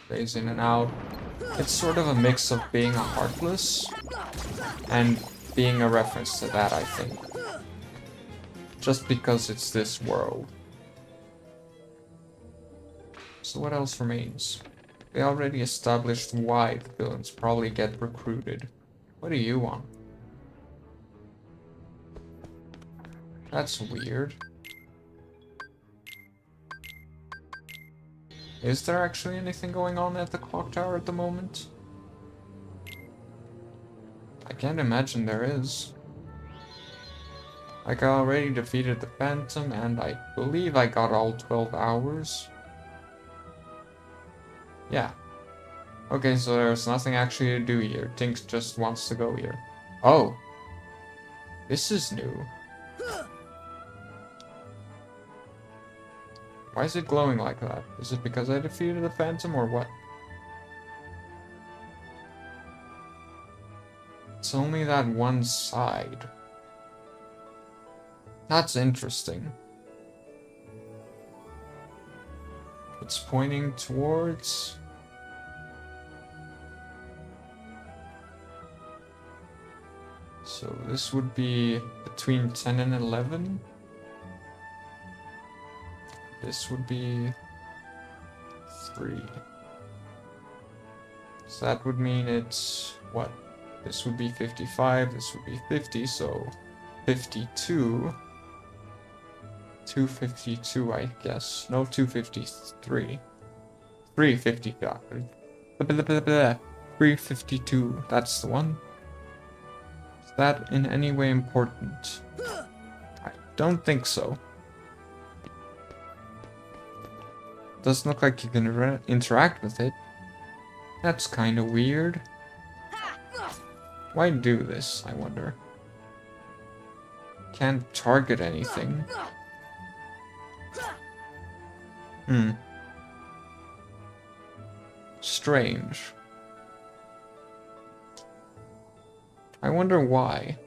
Phase in and out. It's sort of a mix of being a Heartless and being a reference to that, I think. Just because it's this world. So what else remains? They already established why the villains probably get recruited. What do you want? That's weird. Is there actually anything going on at the clock tower at the moment? I can't imagine there is. Like, I already defeated the Phantom, and I believe I got all 12 hours. Yeah. Okay, so there's nothing actually to do here. Tinks just wants to go here. Oh. This is new. Why is it glowing like that? Is it because I defeated the Phantom, or what? It's only that one side. That's interesting. It's pointing towards... So this would be between 10 and 11. This would be 3. So that would mean it's, what? This would be 55, this would be 50, so 52. 252, I guess. No, 253. 355. 352. That's the one. Is that in any way important? I don't think so. Doesn't look like you can interact with it. That's kind of weird. Why do this, I wonder? Can't target anything. Strange. I wonder why.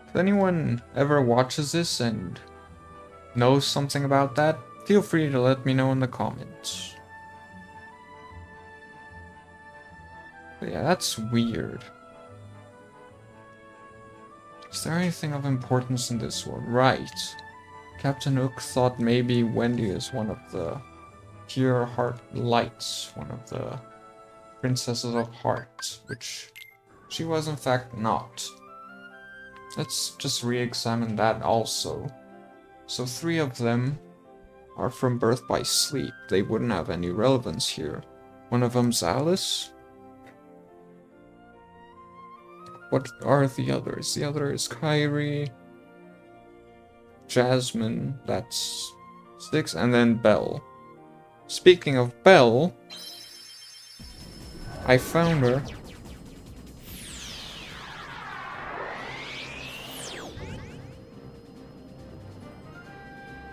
If anyone ever watches this and knows something about that, feel free to let me know in the comments. But yeah, that's weird. Is there anything of importance in this world? Right. Captain Hook thought maybe Wendy is one of the Pure Heart Lights, one of the Princesses of Heart, which she was in fact not. Let's just re-examine that also. So 3 of them are from Birth by Sleep. They wouldn't have any relevance here. One of them's Alice. What are the others? The other is Kyrie, Jasmine, that's 6, and then Belle. Speaking of Belle, I found her.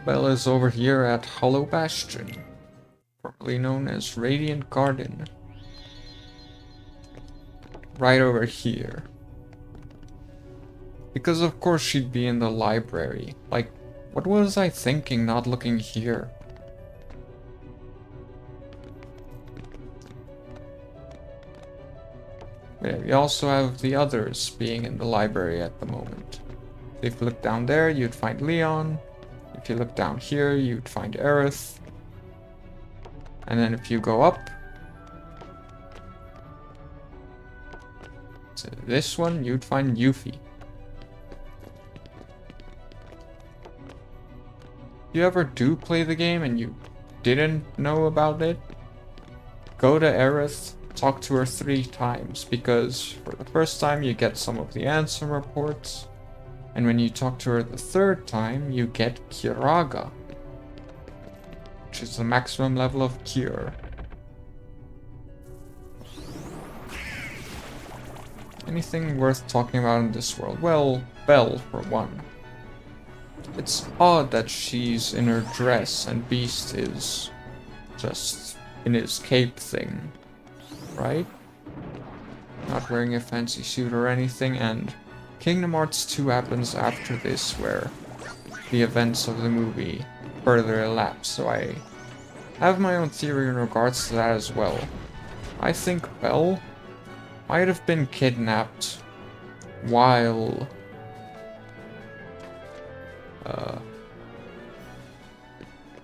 Belle is over here at Hollow Bastion, formerly known as Radiant Garden. Right over here. Because of course she'd be in the library. Like, what was I thinking not looking here? Yeah, we also have the others being in the library at the moment. If you look down there, you'd find Leon. If you look down here, you'd find Aerith. And then if you go up to this one, you'd find Yuffie. If you ever do play the game and you didn't know about it, go to Aerith, talk to her 3 times, because for the first time you get some of the Ansem reports, and when you talk to her the 3rd time, you get Kiraga, which is the maximum level of Cure. Anything worth talking about in this world? Well, Belle, for one. It's odd that she's in her dress and Beast is just in his cape thing, right? Not wearing a fancy suit or anything, and Kingdom Hearts 2 happens after this, where the events of the movie further elapse, so I have my own theory in regards to that as well. I think Belle might have been kidnapped while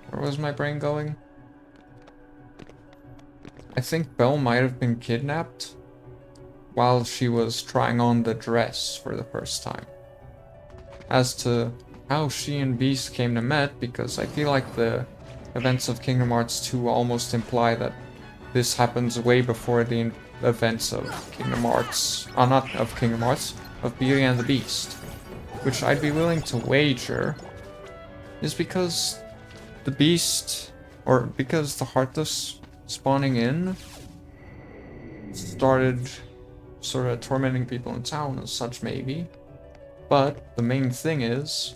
where was my brain going? I think Belle might have been kidnapped while she was trying on the dress for the first time. As to how she and Beast came to meet, because I feel like the events of Kingdom Hearts 2 almost imply that this happens way before the events of Kingdom Hearts, not of Kingdom Hearts, of Beauty and the Beast. Which I'd be willing to wager is because the Beast, or because the Heartless spawning in started sort of tormenting people in town and such, maybe. But the main thing is,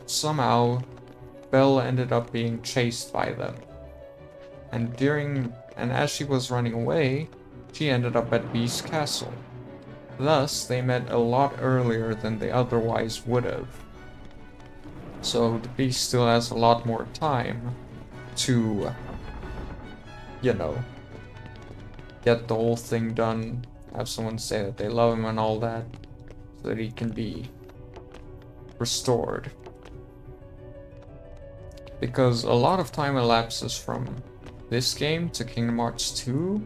somehow Belle ended up being chased by them. And as she was running away, she ended up at Beast's castle. Thus, they met a lot earlier than they otherwise would have. So the Beast still has a lot more time to, you know, get the whole thing done, have someone say that they love him and all that, so that he can be restored. Because a lot of time elapses from this game to Kingdom Hearts 2,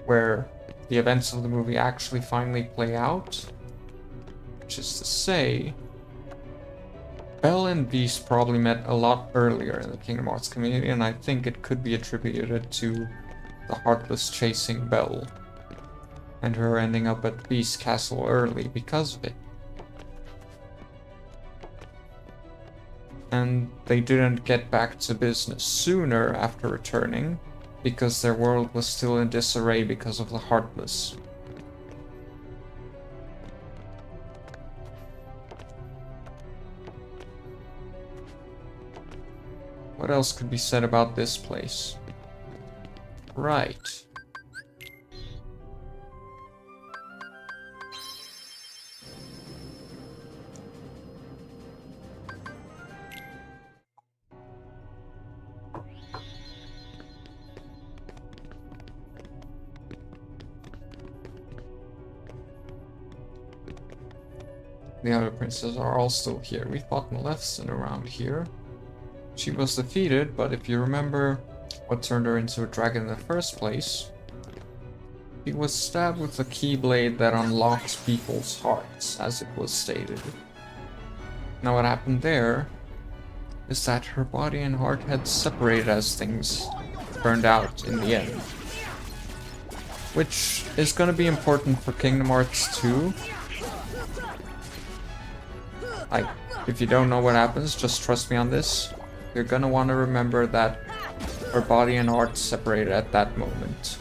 where the events of the movie actually finally play out. Which is to say, Belle and Beast probably met a lot earlier in the Kingdom Hearts community, and I think it could be attributed to the Heartless chasing Belle, and her ending up at Beast Castle early because of it. And they didn't get back to business sooner after returning, because their world was still in disarray because of the Heartless. What else could be said about this place? Right. The other princes are all still here. We fought Maleficent around here. She was defeated, but if you remember what turned her into a dragon in the first place, she was stabbed with a keyblade that unlocks people's hearts, as it was stated. Now what happened there is that her body and heart had separated as things turned out in the end. Which is going to be important for Kingdom Hearts 2. Like, if you don't know what happens, just trust me on this. You're gonna want to remember that her body and heart separated at that moment.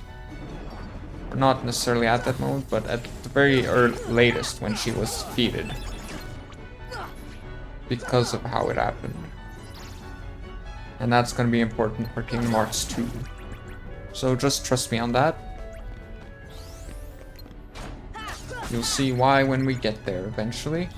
Or not necessarily at that moment, but at the very latest when she was defeated. Because of how it happened. And that's gonna be important for Kingdom Hearts 2. So just trust me on that. You'll see why when we get there eventually.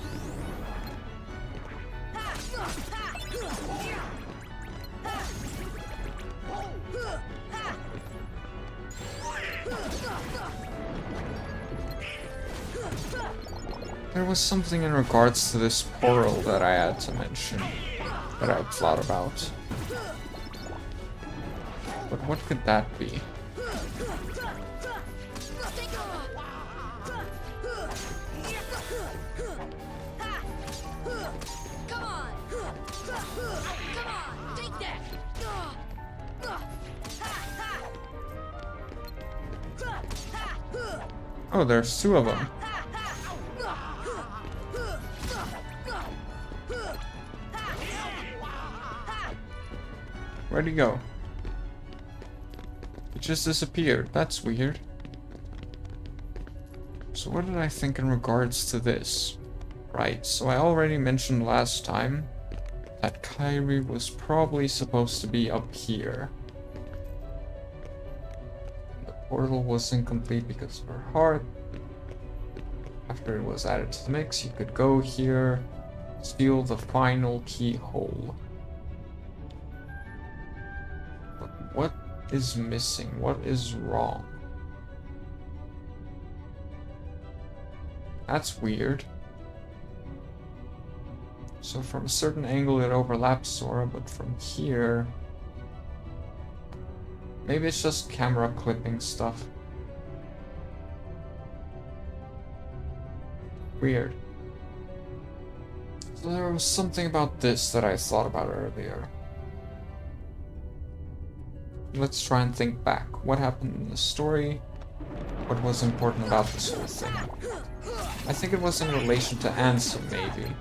There was something in regards to this portal that I had to mention, that I've thought about. But what could that be? Oh, there's two of them. Where'd he go? It just disappeared. That's weird. So what did I think in regards to this? Right, so I already mentioned last time that Kairi was probably supposed to be up here. The portal was incomplete because of her heart. After it was added to the mix, you could go here, steal the final keyhole. What is missing? What is wrong? That's weird. So from a certain angle it overlaps Sora, but from here... Maybe it's just camera clipping stuff. Weird. So there was something about this that I thought about earlier. Let's try and think back. What happened in the story? What was important about this whole thing? I think it was in relation to Ansem, maybe.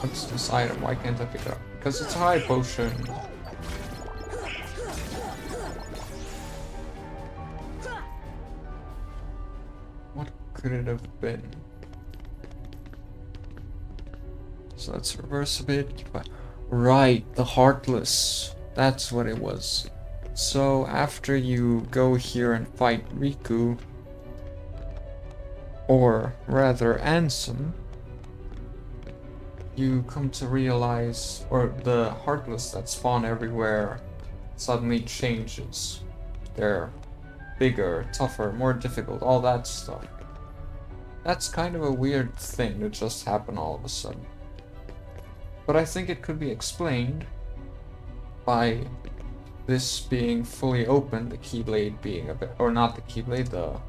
What's this item? Why can't I pick it up? Because it's a high potion. What could it have been? So let's reverse a bit. Right, the Heartless. That's what it was. So after you go here and fight Riku, or rather Ansem, you come to realize, or the Heartless that spawn everywhere suddenly changes their bigger, tougher, more difficult, all that stuff. That's kind of a weird thing to just happen all of a sudden. But I think it could be explained by this being fully open, the Keyblade being or not the Keyblade, the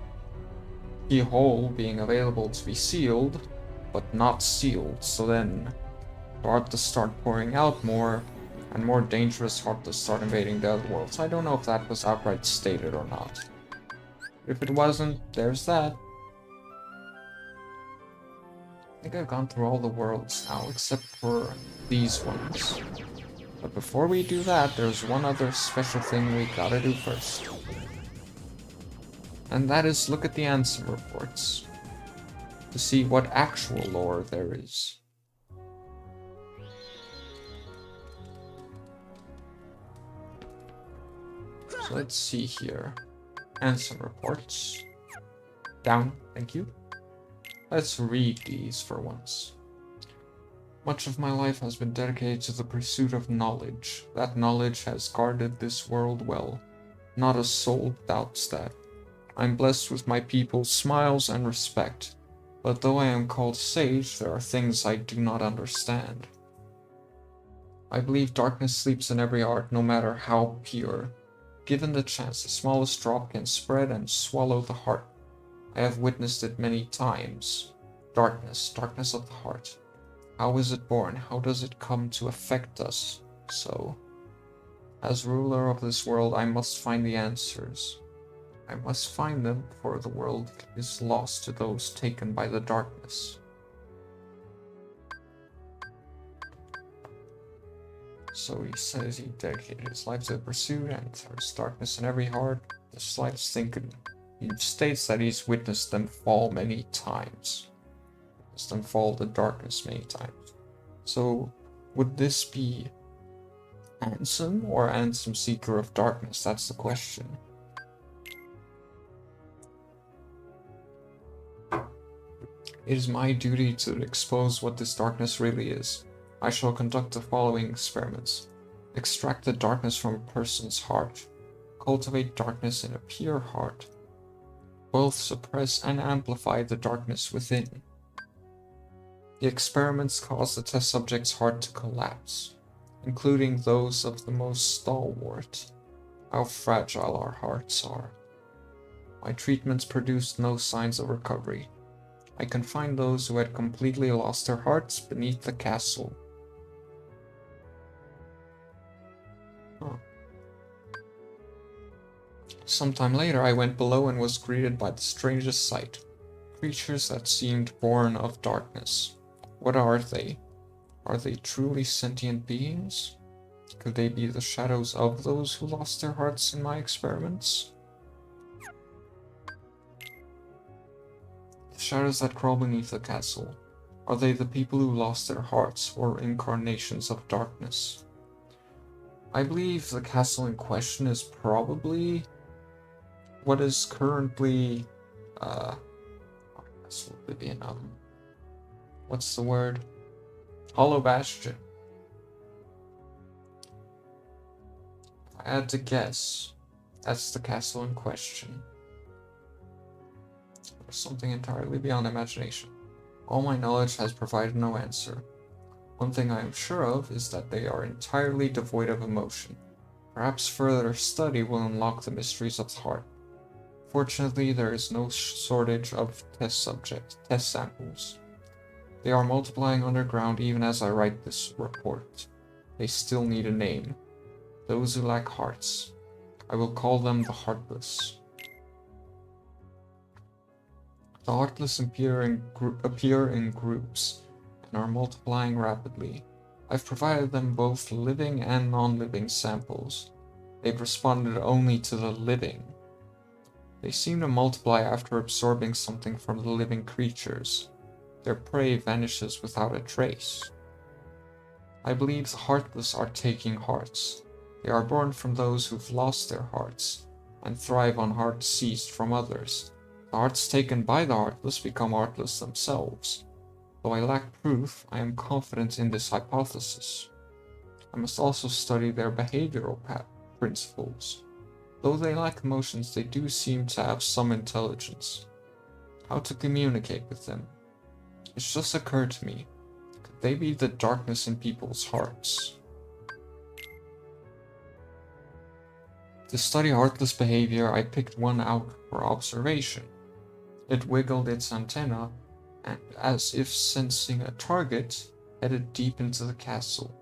Keyhole being available to be sealed, but not sealed. So then Heartless start pouring out more, and more dangerous Heartless start invading the other worlds. I don't know if that was outright stated or not. If it wasn't, there's that. I think I've gone through all the worlds now, except for these ones. But before we do that, there's one other special thing we gotta do first. And that is look at the Ansem reports to see what actual lore there is. So let's see here. Ansem reports. Down, thank you. Let's read these for once. Much of my life has been dedicated to the pursuit of knowledge. That knowledge has guarded this world well. Not a soul doubts that. I'm blessed with my people's smiles and respect. But though I am called sage, there are things I do not understand. I believe darkness sleeps in every art, no matter how pure. Given the chance, the smallest drop can spread and swallow the heart. I have witnessed it many times. Darkness, darkness of the heart. How is it born? How does it come to affect us so? As ruler of this world, I must find the answers. I must find them, for the world is lost to those taken by the darkness. So he says he dedicated his life to the pursuit, and there's darkness in every heart. The slightest thing could... He states that he's witnessed them fall many times. Witnessed them fall to darkness many times. So, would this be Ansem or Ansem Seeker of Darkness? That's the question. It is my duty to expose what this darkness really is. I shall conduct the following experiments. Extract the darkness from a person's heart. Cultivate darkness in a pure heart. Both suppress and amplify the darkness within. The experiments cause the test subject's heart to collapse, including those of the most stalwart. How fragile our hearts are. My treatments produced no signs of recovery. I confined those who had completely lost their hearts beneath the castle. Sometime later, I went below and was greeted by the strangest sight. Creatures that seemed born of darkness. What are they? Are they truly sentient beings? Could they be the shadows of those who lost their hearts in my experiments? The shadows that crawl beneath the castle. Are they the people who lost their hearts, or incarnations of darkness? I believe the castle in question is probably what is currently, what's the word? Hollow Bastion. If I had to guess, that's the castle in question. Or something entirely beyond imagination. All my knowledge has provided no answer. One thing I am sure of is that they are entirely devoid of emotion. Perhaps further study will unlock the mysteries of the heart. Fortunately, there is no shortage of test samples. They are multiplying underground even as I write this report. They still need a name. Those who lack hearts. I will call them the Heartless. The Heartless appear in groups and are multiplying rapidly. I've provided them both living and non-living samples. They've responded only to the living. They seem to multiply after absorbing something from the living creatures. Their prey vanishes without a trace. I believe the Heartless are taking hearts. They are born from those who've lost their hearts, and thrive on hearts seized from others. The hearts taken by the Heartless become heartless themselves. Though I lack proof, I am confident in this hypothesis. I must also study their behavioral principles. Though they lack emotions, they do seem to have some intelligence. How to communicate with them? It's just occurred to me. Could they be the darkness in people's hearts? To study heartless behavior, I picked one out for observation. It wiggled its antenna, and as if sensing a target, headed deep into the castle.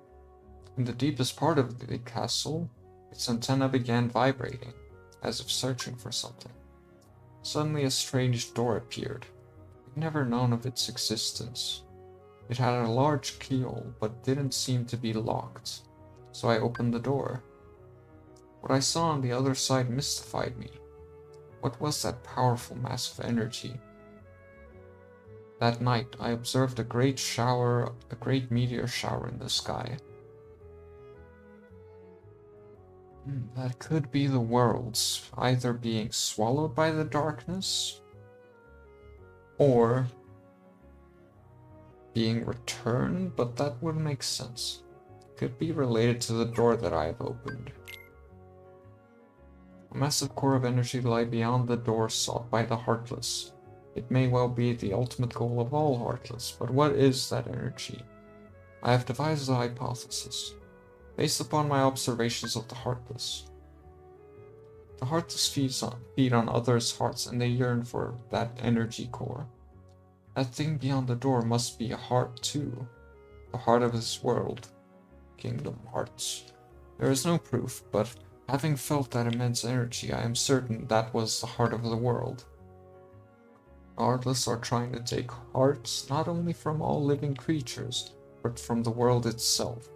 In the deepest part of the castle, its antenna began vibrating, as if searching for something. Suddenly a strange door appeared. I'd never known of its existence. It had a large keyhole, but didn't seem to be locked, so I opened the door. What I saw on the other side mystified me. What was that powerful mass of energy? That night, I observed a great meteor shower in the sky. That could be the worlds, either being swallowed by the darkness, or being returned, but that would make sense. Could be related to the door that I have opened. A massive core of energy lie beyond the door sought by the Heartless. It may well be the ultimate goal of all Heartless, but what is that energy? I have devised a hypothesis, based upon my observations of the Heartless. The Heartless feed on others' hearts, and they yearn for that energy core. That thing beyond the door must be a heart too, the heart of this world, Kingdom Hearts. There is no proof, but having felt that immense energy, I am certain that was the heart of the world. The Heartless are trying to take hearts not only from all living creatures, but from the world itself.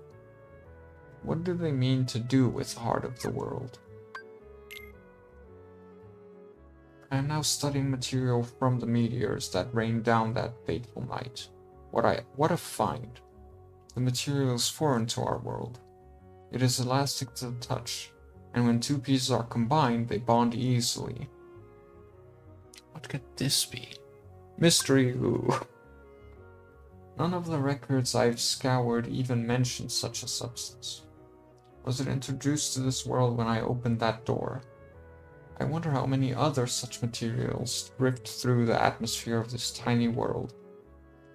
What do they mean to do with the heart of the world? I am now studying material from the meteors that rained down that fateful night. What a find! The material is foreign to our world. It is elastic to the touch, and when two pieces are combined, they bond easily. What could this be? Mystery Ooh. None of the records I've scoured even mention such a substance. Was it introduced to this world when I opened that door? I wonder how many other such materials drift through the atmosphere of this tiny world.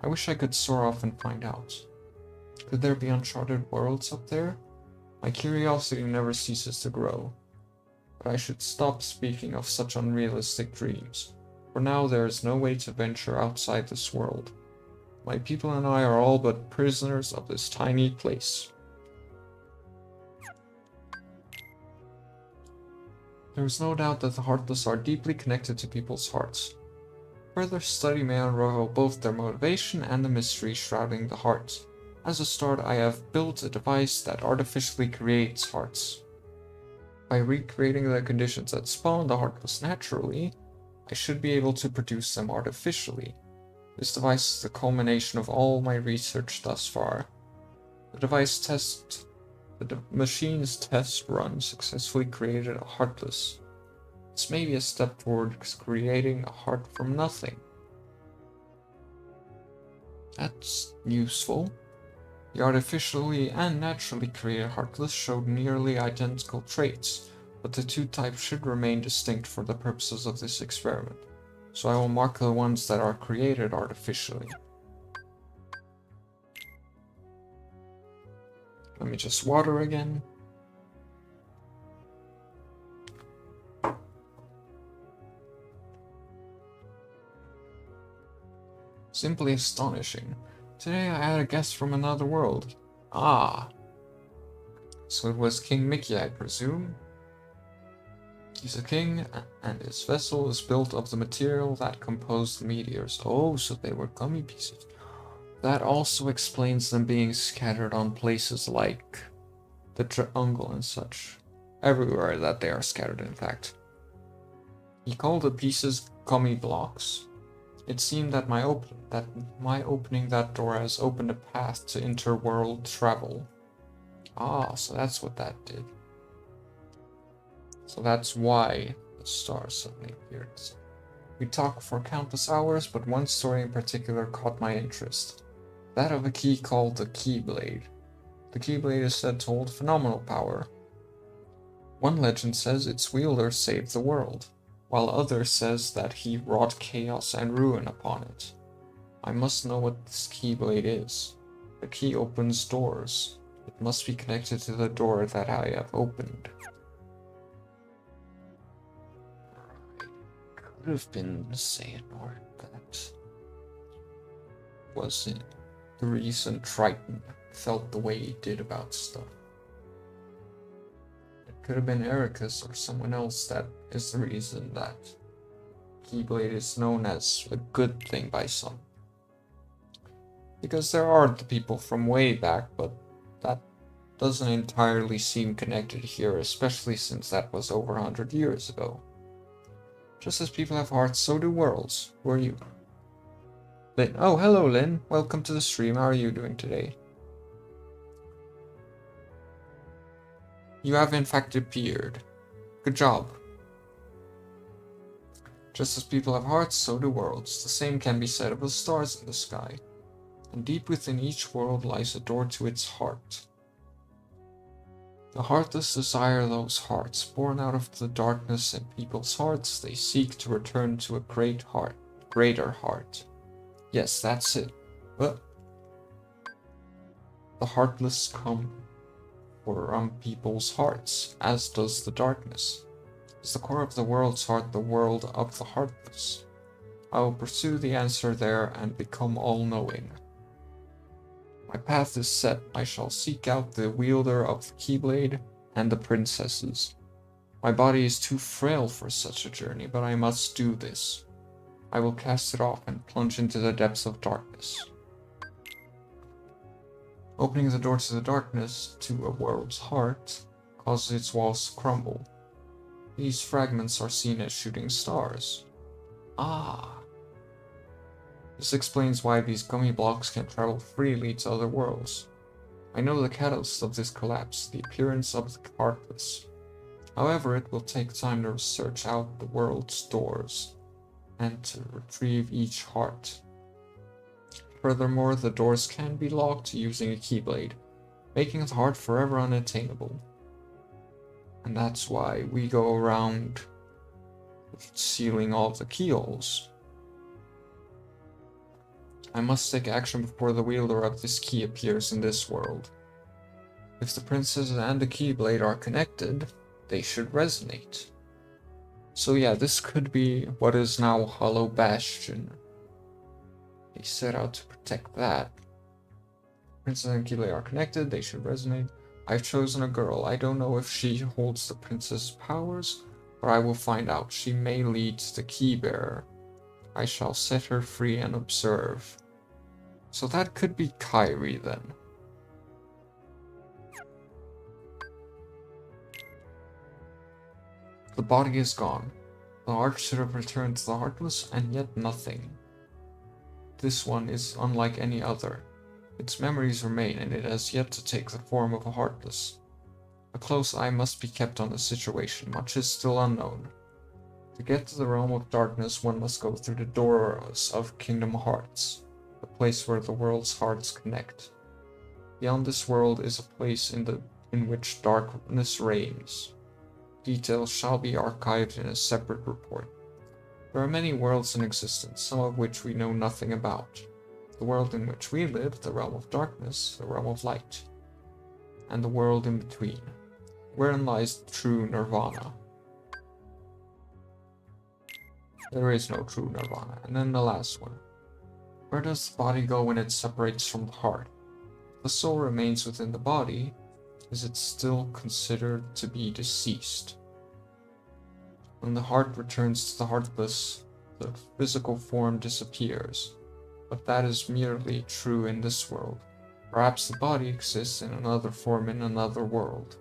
I wish I could soar off and find out. Could there be uncharted worlds up there? My curiosity never ceases to grow. But I should stop speaking of such unrealistic dreams. For now there is no way to venture outside this world. My people and I are all but prisoners of this tiny place. There is no doubt that the Heartless are deeply connected to people's hearts. Further study may unravel both their motivation and the mystery shrouding the heart. As a start, I have built a device that artificially creates hearts. By recreating the conditions that spawn the Heartless naturally, I should be able to produce them artificially. This device is the culmination of all my research thus far. The machine's test run successfully created a Heartless. This may be a step towards creating a heart from nothing. That's useful. The artificially and naturally created Heartless showed nearly identical traits, but the two types should remain distinct for the purposes of this experiment, so I will mark the ones that are created artificially. Let me just water again. Simply astonishing. Today I had a guest from another world. Ah. So it was King Mickey, I presume? He's a king, and his vessel is built of the material that composed the meteors. Oh, so they were gummy pieces. That also explains them being scattered on places like the triangle and such. Everywhere that they are scattered, in fact. He called the pieces gummy blocks. It seemed that my opening that door has opened a path to interworld travel. Ah, so that's what that did. So that's why the stars suddenly appeared. We talked for countless hours, but one story in particular caught my interest. That of a key called the Keyblade. The Keyblade is said to hold phenomenal power. One legend says its wielder saved the world, while others says that he wrought chaos and ruin upon it. I must know what this keyblade is. The key opens doors. It must be connected to the door that I have opened. Could have been Xehanort that was it. The reason Triton felt the way he did about stuff. It could have been Ericus or someone else that is the reason that Keyblade is known as a good thing by some. Because there are the people from way back, but that doesn't entirely seem connected here, especially since that was over 100 years ago. Just as people have hearts, so do worlds. Who are you? Lynn. Oh, hello, Lynn. Welcome to the stream. How are you doing today? You have in fact appeared. Good job. Just as people have hearts, so do worlds. The same can be said of the stars in the sky. And deep within each world lies a door to its heart. The heartless desire those hearts. Born out of the darkness in people's hearts, they seek to return to a greater heart. Yes, that's it. But the heartless come from people's hearts, as does the darkness. Is the core of the world's heart the world of the heartless? I will pursue the answer there and become all-knowing. My path is set. I shall seek out the wielder of the Keyblade and the princesses. My body is too frail for such a journey, but I must do this. I will cast it off and plunge into the depths of darkness. Opening the door to the darkness, to a world's heart, causes its walls to crumble. These fragments are seen as shooting stars. Ah. This explains why these gummy blocks can travel freely to other worlds. I know the catalyst of this collapse, the appearance of the heartless. However, it will take time to search out the world's doors and to retrieve each heart. Furthermore, the doors can be locked using a keyblade, making the heart forever unattainable. And that's why we go around sealing all the keyholes. I must take action before the wielder of this key appears in this world. If the princess and the keyblade are connected, they should resonate. So yeah, this could be what is now Hollow Bastion. They set out to protect that. Princess and keyblade are connected, they should resonate. I've chosen a girl. I don't know if she holds the princess' powers, but I will find out. She may lead the key bearer. I shall set her free and observe. So that could be Kyrie then. The body is gone. The heart should have returned to the heartless, and yet nothing. This one is unlike any other. Its memories remain, and it has yet to take the form of a heartless. A close eye must be kept on the situation. Much is still unknown. To get to the realm of darkness, one must go through the doors of Kingdom Hearts, the place where the world's hearts connect. Beyond this world is a place in which darkness reigns. Details shall be archived in a separate report. There are many worlds in existence, some of which we know nothing about. The world in which we live, the realm of darkness, the realm of light, and the world in between, wherein lies true nirvana. There is no true nirvana. And then the last one. Where does the body go when it separates from the heart? If the soul remains within the body, is it still considered to be deceased? When the heart returns to the heartless, the physical form disappears. But that is merely true in this world. Perhaps the body exists in another form in another world.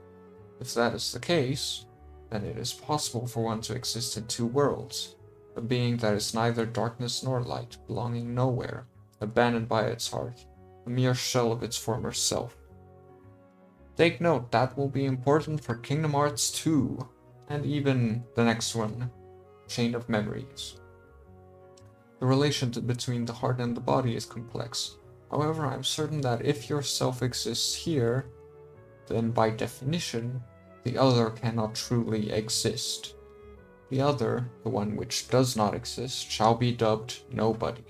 If that is the case, then it is possible for one to exist in two worlds. A being that is neither darkness nor light, belonging nowhere, abandoned by its heart, a mere shell of its former self. Take note, that will be important for Kingdom Hearts 2, and even the next one, Chain of Memories. The relation between the heart and the body is complex. However, I am certain that if your self exists here, then by definition, the other cannot truly exist. The other, the one which does not exist, shall be dubbed nobody.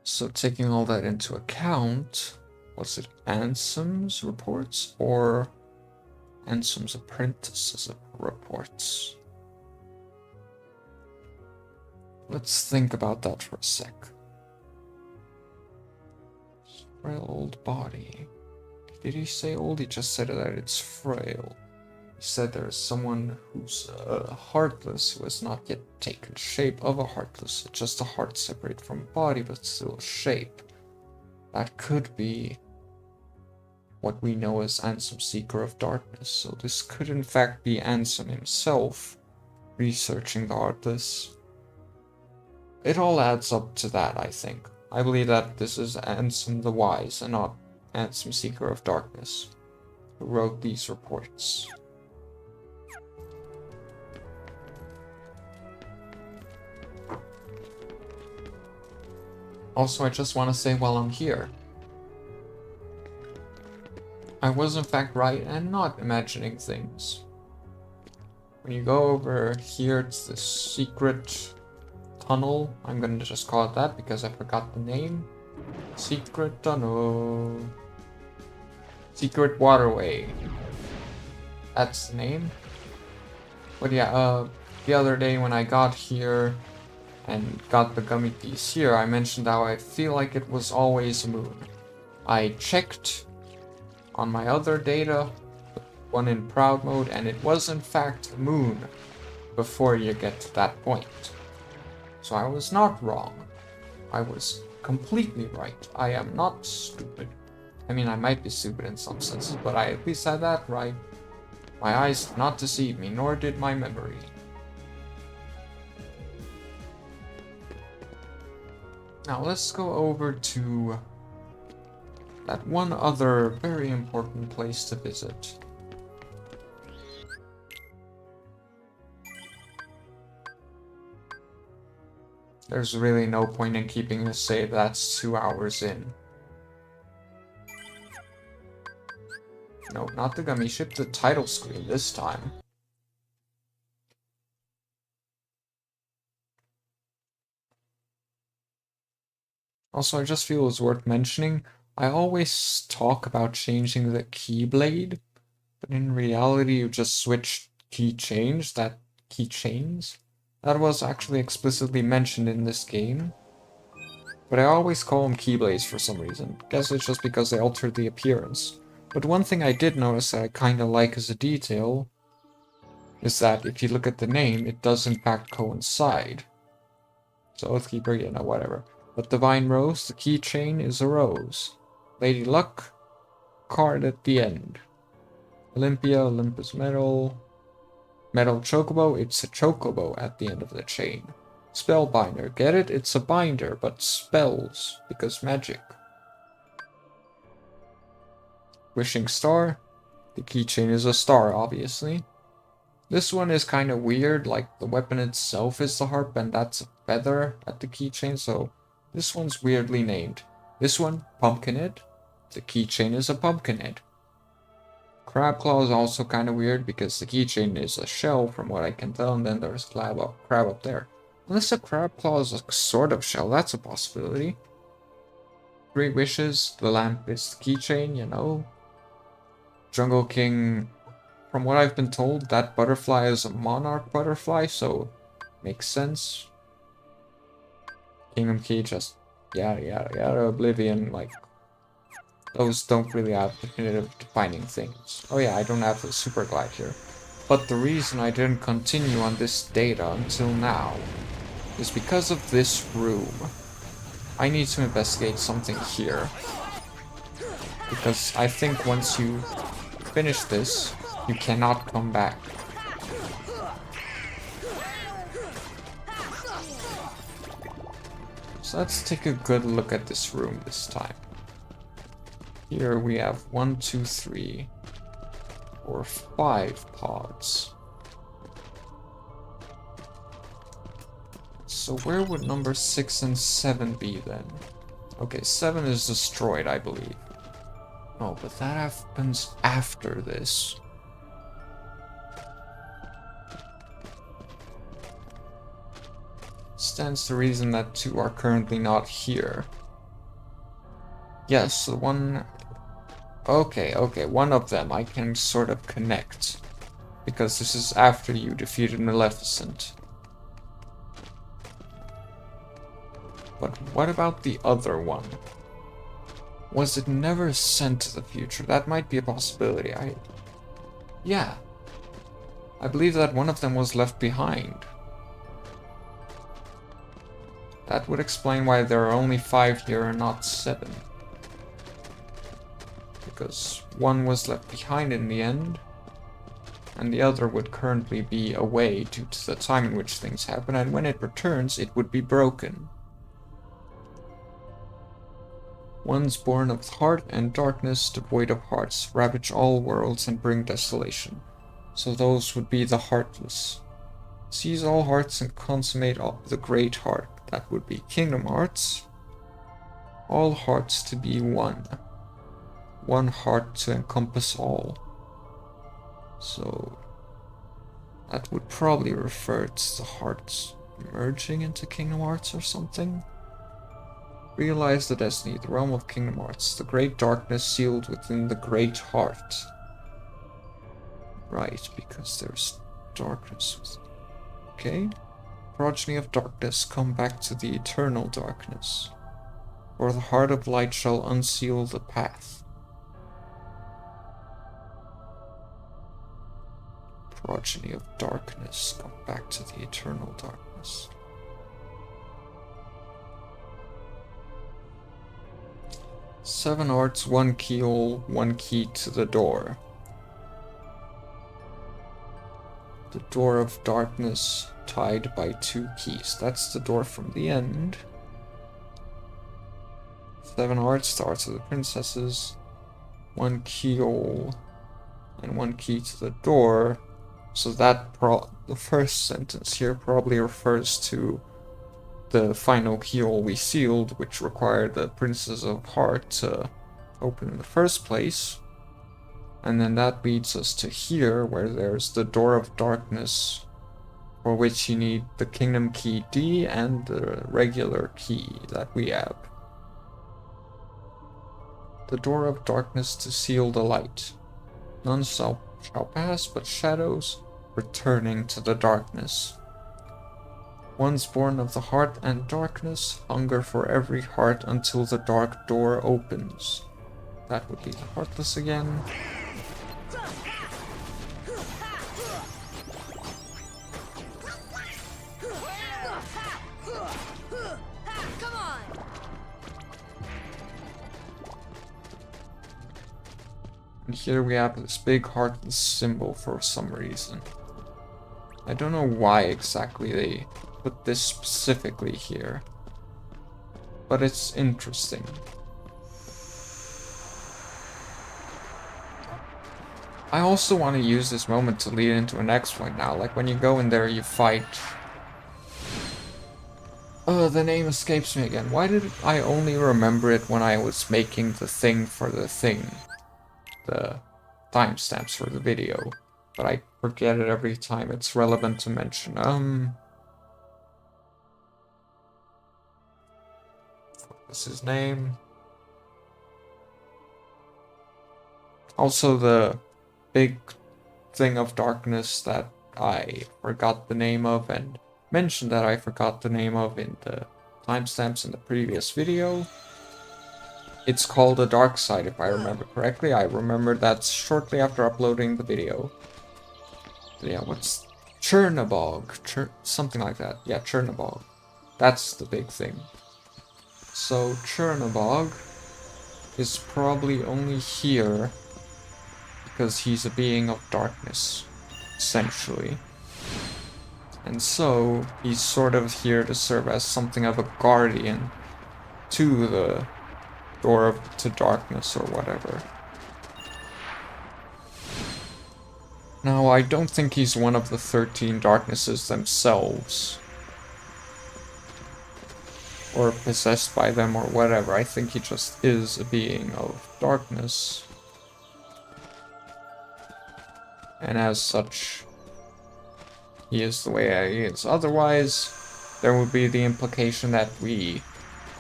So taking all that into account, was it Ansem's reports or Ansem's apprentice's reports? Let's think about that for a sec. Frail old body. Did he say old? He just said that it's frail. He said there is someone who's heartless, who has not yet taken shape of a heartless. It's just a heart separate from body, but still shape. That could be what we know as Ansem, Seeker of Darkness. So this could in fact be Ansem himself researching the heartless. It all adds up to that, I think. I believe that this is Ansem the Wise and not Ansem, Seeker of Darkness, who wrote these reports. Also, I just want to say while I'm here, I was in fact right and not imagining things. When you go over here, it's the secret tunnel. I'm gonna just call it that because I forgot the name. Secret tunnel. Secret waterway. That's the name. But yeah, the other day when I got here and got the gummy piece here, I mentioned how I feel like it was always a moon. I checked on my other data, the one in proud mode, and it was in fact a moon before you get to that point. So I was not wrong. I was completely right. I am not stupid. I mean, I might be stupid in some senses, but I at least had that right. My eyes did not deceive me, nor did my memory. Now let's go over to that one other very important place to visit. There's really no point in keeping a save that's 2 hours in. No, not the gummy ship, the title screen this time. Also, I just feel it's worth mentioning, I always talk about changing the keyblade, but in reality you just switch keychains. That was actually explicitly mentioned in this game. But I always call them keyblades for some reason. Guess it's just because they altered the appearance. But one thing I did notice that I kinda like as a detail is that if you look at the name, it does in fact coincide. So Oathkeeper, you know, whatever. But Divine Rose, the keychain is a rose. Lady Luck, card at the end. Olympia, Olympus Medal. Metal Chocobo, it's a Chocobo at the end of the chain. Spellbinder, get it? It's a binder, but spells, because magic. Wishing Star, the keychain is a star, obviously. This one is kind of weird, like the weapon itself is the harp and that's a feather at the keychain, so this one's weirdly named. This one, Pumpkinhead, the keychain is a pumpkinhead. Crab Claw is also kind of weird because the keychain is a shell from what I can tell, and then there's crab up there. Unless a Crab Claw is a sort of shell, that's a possibility. 3 Wishes, the lamp is the keychain, you know. Jungle King, from what I've been told, that butterfly is a monarch butterfly, so makes sense. Kingdom Key, just yada yada yada. Oblivion, like, those don't really have definitive defining things. Oh yeah, I don't have the super glide here. But the reason I didn't continue on this data until now is because of this room. I need to investigate something here. Because I think once you finish this, you cannot come back. So let's take a good look at this room this time. Here we have 1, 2, 3, 4, 5 pods. So where would number 6 and 7 be then? Okay, 7 is destroyed, I believe. Oh, but that happens after this. Stands to reason that 2 are currently not here. Yes, the one... Okay, one of them I can sort of connect. Because this is after you defeated Maleficent. But what about the other one? Was it never sent to the future? That might be a possibility. Yeah. I believe that one of them was left behind. That would explain why there are only 5 here and not 7. Because one was left behind in the end, and the other would currently be away due to the time in which things happen, and when it returns, it would be broken. Ones born of heart and darkness, devoid of hearts, ravage all worlds and bring desolation. So those would be the heartless. Seize all hearts and consummate the great heart. That would be Kingdom Hearts. All hearts to be one. One heart to encompass all. So that would probably refer to the hearts merging into Kingdom Hearts or something. Realize the destiny, the realm of Kingdom Hearts, the great darkness sealed within the great heart. Right, because there's darkness. Okay. Progeny of darkness, come back to the eternal darkness. Or the heart of light shall unseal the path. Progeny of darkness, come back to the eternal darkness. Seven hearts, one keyhole, one key to the door. The door of darkness tied by 2 keys. That's the door from the end. 7 hearts, the hearts of the princesses. 1 keyhole and 1 key to the door. So that the first sentence here probably refers to the final keyhole we sealed, which required the Princess of Heart to open in the first place. And then that leads us to here, where there's the Door of Darkness, for which you need the Kingdom Key D and the regular key that we have. The Door of Darkness to seal the light. None shall pass but shadows, returning to the darkness. Ones born of the heart and darkness, hunger for every heart until the dark door opens. That would be the Heartless again. And here we have this big heartless symbol for some reason. I don't know why exactly they put this specifically here, but it's interesting. I also want to use this moment to lead into a next point now. Like when you go in there, you fight. The name escapes me again. Why did I only remember it when I was making the thing for the thing? The timestamps for the video. But I forget it every time it's relevant to mention. What's his name? Also the big thing of darkness that I forgot the name of and mentioned that I forgot the name of in the timestamps in the previous video. It's called the Dark Side, if I remember correctly. I remembered that shortly after uploading the video. But yeah, what's... Chernobog. Something like that. Yeah, Chernobog. That's the big thing. So, Chernobog is probably only here because he's a being of darkness, essentially. And so, he's sort of here to serve as something of a guardian to the door to darkness or whatever. Now, I don't think he's one of the 13 darknesses themselves. or possessed by them or whatever. I think he just is a being of darkness. And as such, he is the way he is. Otherwise, there would be the implication that we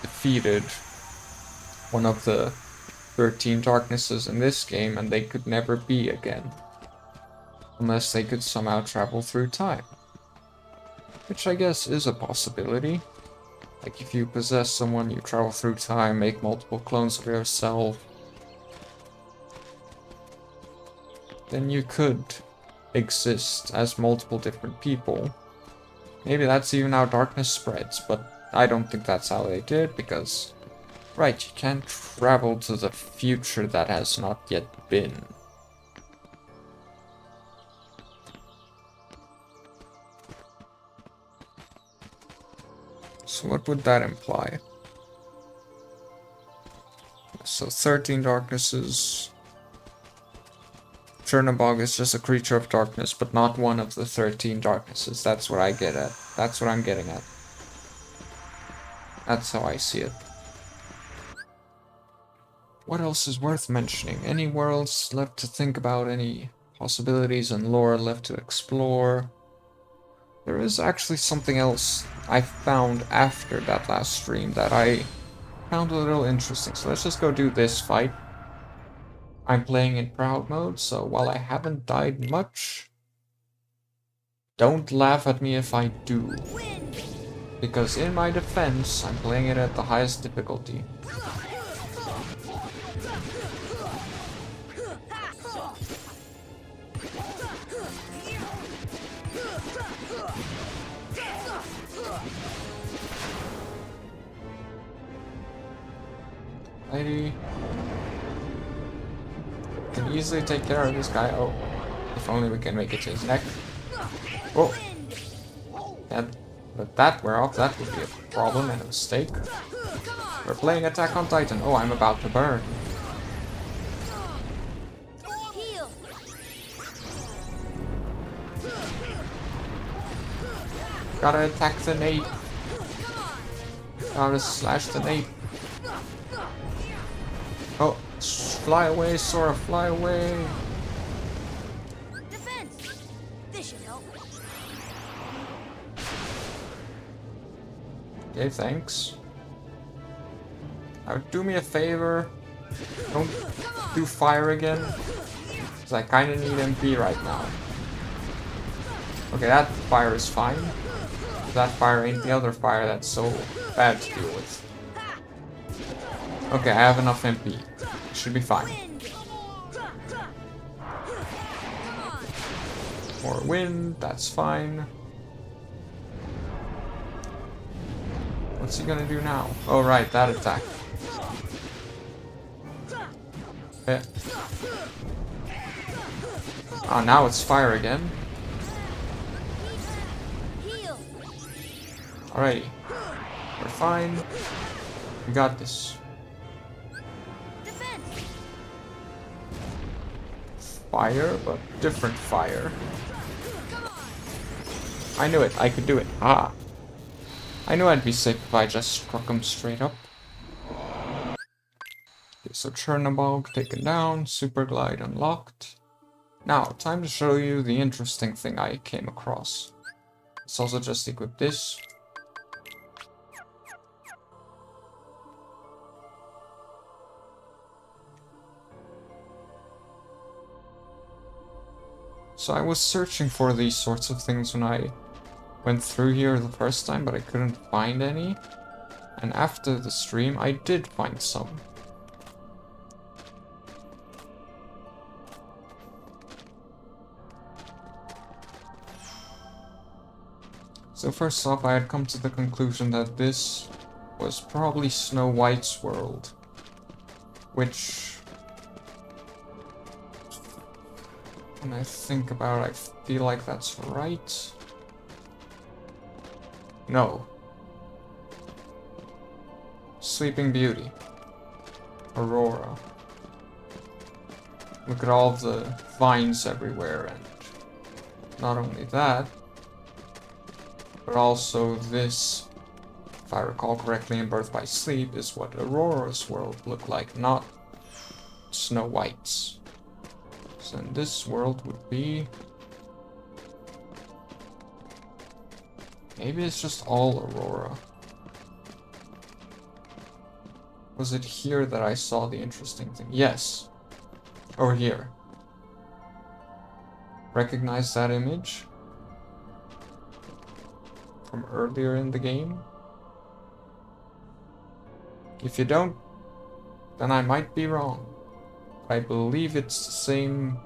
defeated one of the 13 darknesses in this game and they could never be again. Unless they could somehow travel through time. Which I guess is a possibility. Like if you possess someone, you travel through time, make multiple clones of yourself. Then you could exist as multiple different people. Maybe that's even how darkness spreads, but I don't think that's how they did, because... Right, you can't travel to the future that has not yet been. So what would that imply? So 13 darknesses... Chernobog is just a creature of darkness, but not one of the 13 darknesses. That's what I get at. That's what I'm getting at. That's how I see it. What else is worth mentioning? Any worlds left to think about? Any possibilities and lore left to explore? There is actually something else I found after that last stream that I found a little interesting. So let's just go do this fight. I'm playing in proud mode, so while I haven't died much, don't laugh at me if I do. Because in my defense, I'm playing it at the highest difficulty. Lady. Can easily take care of this guy. Oh, if only we can make it to his neck. Oh, and let that wear off. That would be a problem and a mistake. We're playing Attack on Titan. Oh, I'm about to burn. Gotta attack the nape. Gotta slash the nape. Oh, fly away, Sora, fly away. Defense. This should help. Okay, thanks. Now do me a favor. Don't do fire again. Because I kinda need MP right now. Okay, that fire is fine. That fire ain't the other fire that's so bad to deal with. Okay, I have enough MP. Should be fine. More wind, that's fine. What's he gonna do now? Oh right, that attack. Yeah. Oh, now it's fire again. Alrighty. We're fine. We got this. Fire, but different fire. I knew it. I could do it. Ah. I knew I'd be safe if I just struck him straight up. Okay, so Chernobog taken down. Super Glide unlocked. Now, time to show you the interesting thing I came across. Let's also just equip this. So I was searching for these sorts of things when I went through here the first time, but I couldn't find any. And after the stream, I did find some. So first off, I had come to the conclusion that this was probably Snow White's world. Which... when I think about it, I feel like that's right. No. Sleeping Beauty. Aurora. Look at all the vines everywhere, and not only that, but also this if I recall correctly in Birth by Sleep, is what Aurora's world looked like, not Snow White's. So in this world would be... maybe it's just all Aurora. Was it here that I saw the interesting thing? Yes. Over here. Recognize that image? From earlier in the game? If you don't, then I might be wrong. I believe it's the same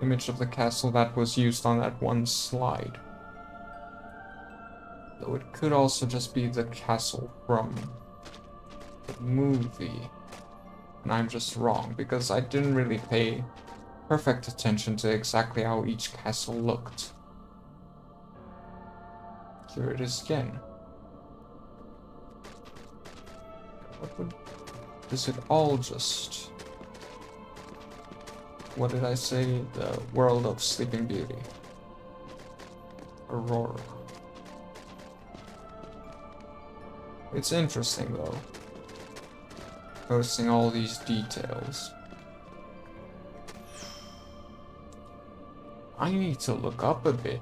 image of the castle that was used on that one slide. Though it could also just be the castle from the movie. And I'm just wrong, because I didn't really pay perfect attention to exactly how each castle looked. Here it is again. What would... is it all just... what did I say? The world of Sleeping Beauty. Aurora. It's interesting though. Noticing all these details. I need to look up a bit.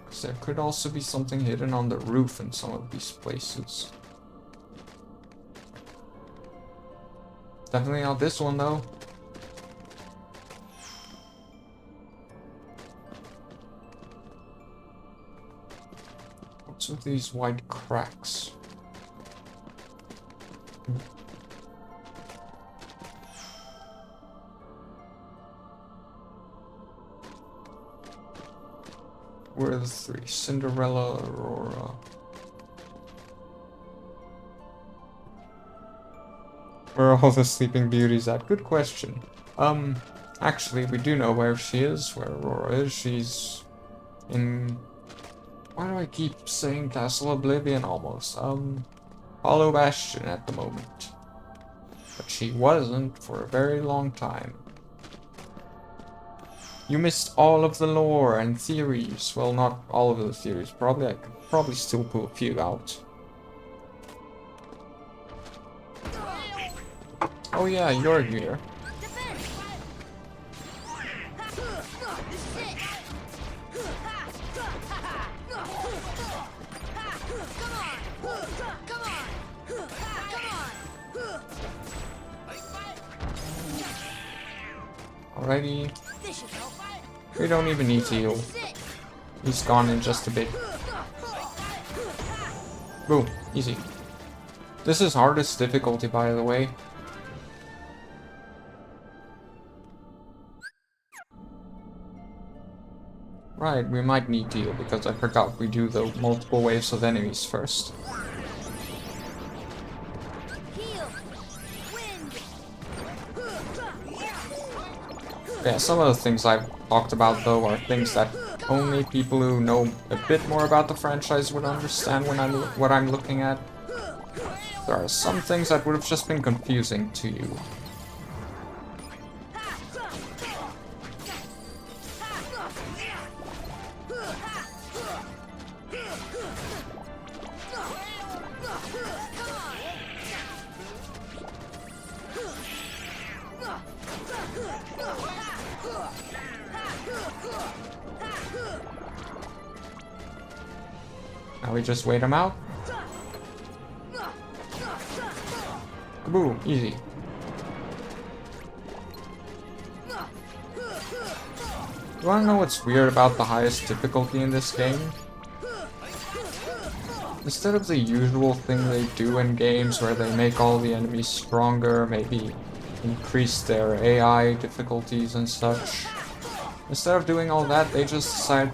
Because there could also be something hidden on the roof in some of these places. Definitely not this one though. What's with these white cracks? Where are the three? Cinderella, Aurora. Where are all the Sleeping Beauties at? Good question. Actually, we do know where she is, where Aurora is. She's in... why do I keep saying Castle Oblivion almost? Hollow Bastion at the moment. But she wasn't for a very long time. You missed all of the lore and theories. Well, not all of the theories. Probably I could probably still pull a few out. Oh yeah, you're here. Alrighty. We don't even need to heal. He's gone in just a bit. Boom. Easy. This is hardest difficulty, by the way. Right, we might need to heal because I forgot we do the multiple waves of enemies first. Yeah, some of the things I've talked about though are things that only people who know a bit more about the franchise would understand when what I'm looking at. There are some things that would have just been confusing to you. Now we just wait him out. Boom, easy. You wanna know what's weird about the highest difficulty in this game? Instead of the usual thing they do in games where they make all the enemies stronger, maybe increase their AI difficulties and such, instead of doing all that, they just decide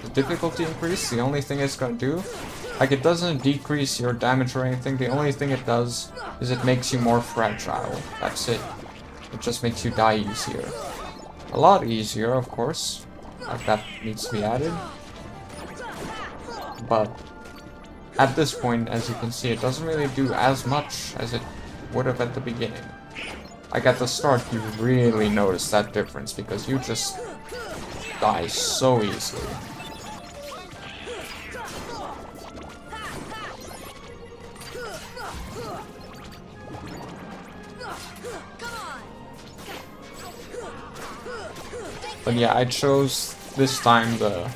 the difficulty increase, the only thing it's gonna do, like it doesn't decrease your damage or anything, the only thing it does is it makes you more fragile. That's it. It just makes you die easier. A lot easier, of course. Like that needs to be added. But at this point, as you can see, it doesn't really do as much as it would have at the beginning. Like at the start, you really notice that difference because you just die so easily. But yeah, I chose this time the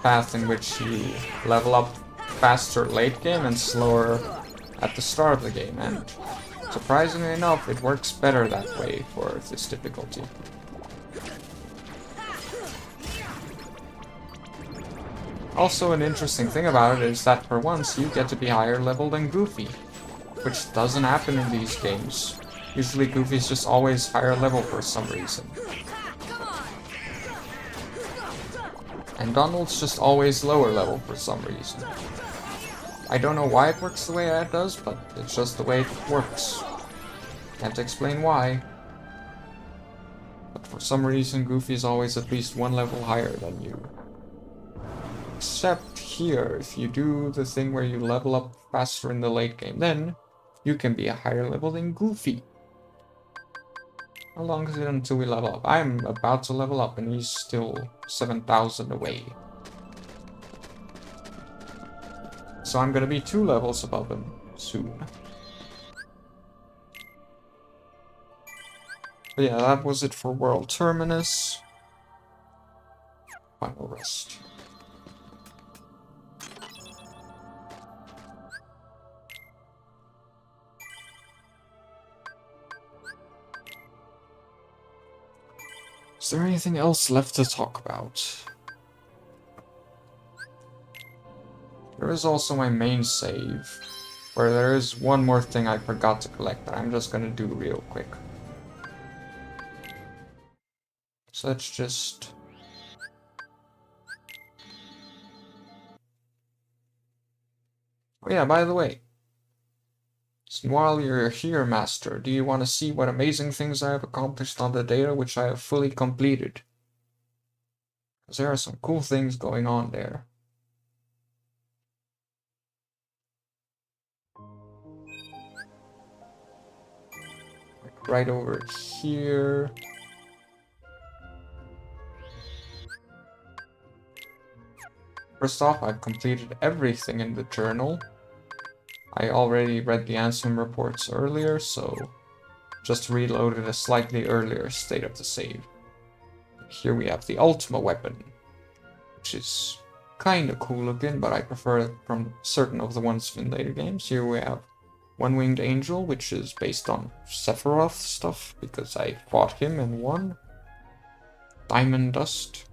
path in which you level up faster late game and slower at the start of the game, and surprisingly enough, it works better that way for this difficulty. Also, an interesting thing about it is that for once you get to be higher level than Goofy, which doesn't happen in these games. Usually Goofy's just always higher level for some reason. And Donald's just always lower level for some reason. I don't know why it works the way it does, but it's just the way it works. Can't explain why. But for some reason Goofy's always at least one level higher than you. Except here, if you do the thing where you level up faster in the late game, then you can be a higher level than Goofy. How long is it until we level up? I'm about to level up and he's still 7,000 away. So I'm gonna be 2 levels above him soon. But yeah, that was it for World Terminus. Final rest. Is there anything else left to talk about? There is also my main save, where there is one more thing I forgot to collect that I'm just gonna do real quick. So let's just... Oh yeah, by the way, so while you're here, Master, do you want to see what amazing things I have accomplished on the data which I have fully completed? Because there are some cool things going on there. Like right over here. First off, I've completed everything in the journal. I already read the Ansem reports earlier, so just reloaded a slightly earlier state of the save. Here we have the Ultima weapon, which is kinda cool looking, but I prefer it from certain of the ones in later games. Here we have One-Winged Angel, which is based on Sephiroth stuff, because I fought him and won. Diamond Dust.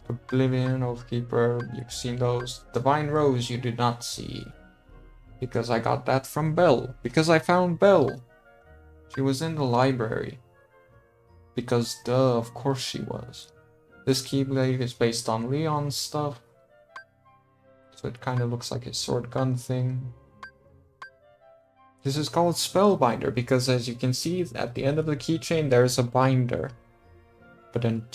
Oblivion, Oathkeeper, you've seen those. Divine Rose you did not see. Because I got that from Belle. Because I found Belle. She was in the library. Because duh, of course she was. This Keyblade is based on Leon's stuff. So it kind of looks like a sword gun thing. This is called Spellbinder because as you can see at the end of the keychain there's a binder. But then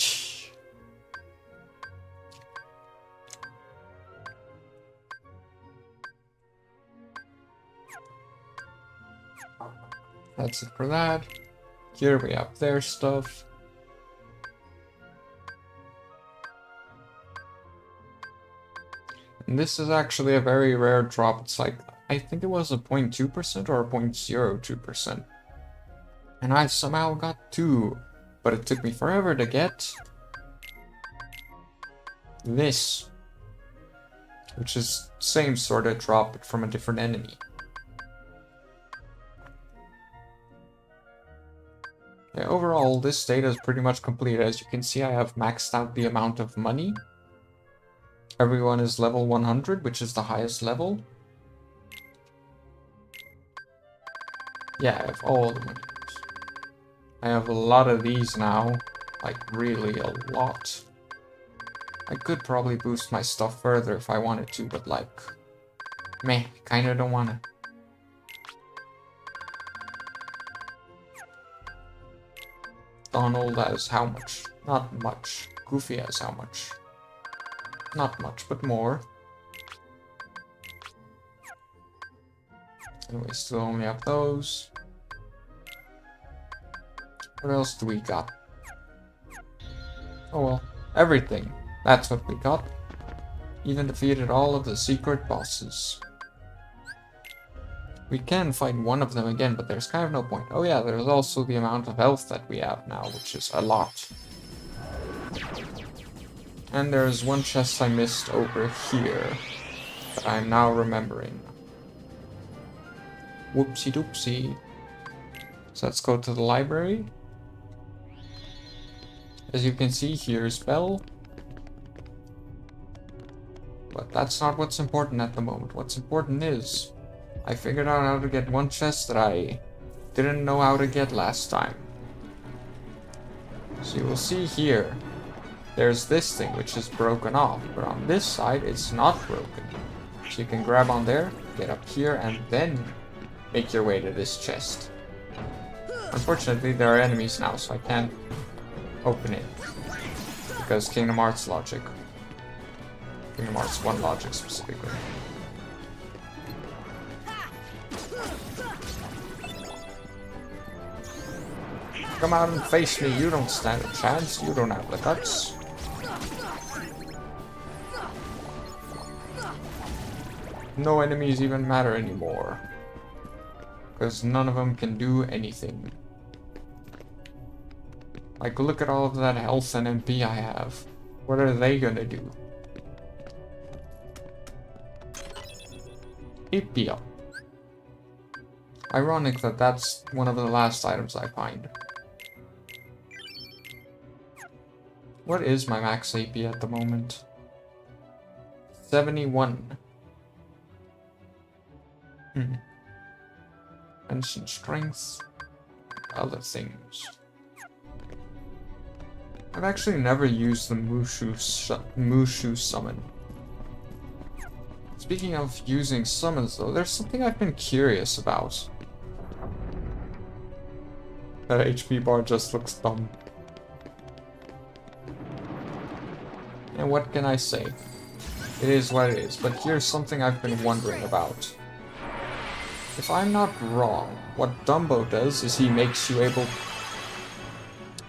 that's it for that. Here we have their stuff. And this is actually a very rare drop. It's like, I think it was a 0.2% or a 0.02%. And I somehow got 2. But it took me forever to get this. Which is same sort of drop, but from a different enemy. Yeah, overall, this data is pretty much complete. As you can see, I have maxed out the amount of money. Everyone is level 100, which is the highest level. Yeah, I have all the money. I have a lot of these now. Like, really a lot. I could probably boost my stuff further if I wanted to, but like... meh, kinda don't wanna. Donald has how much? Not much. Goofy has how much? Not much, but more. And we still only have those. What else do we got? Oh well, everything. That's what we got. Even defeated all of the secret bosses. We can fight one of them again, but there's kind of no point. Oh yeah, there's also the amount of health that we have now, which is a lot. And there's one chest I missed over here that I'm now remembering. Whoopsie doopsie. So let's go to the library. As you can see, here's Bell. But that's not what's important at the moment. What's important is I figured out how to get one chest that I didn't know how to get last time. So you will see here, there's this thing which is broken off, but on this side it's not broken. So you can grab on there, get up here, and then make your way to this chest. Unfortunately, there are enemies now, so I can't open it. Because Kingdom Hearts logic. Kingdom Hearts 1 logic specifically. Come out and face me, you don't stand a chance, you don't have the guts. No enemies even matter anymore. Because none of them can do anything. Like, look at all of that health and MP I have. What are they gonna do? Ipia. Ironic that that's one of the last items I find. What is my max AP at the moment? 71. Mention strength. Other things. I've actually never used the Mushu summon. Speaking of using summons though, there's something I've been curious about. That HP bar just looks dumb. And what can I say? It is what it is, but here's something I've been wondering about. If I'm not wrong, what Dumbo does is he makes you able...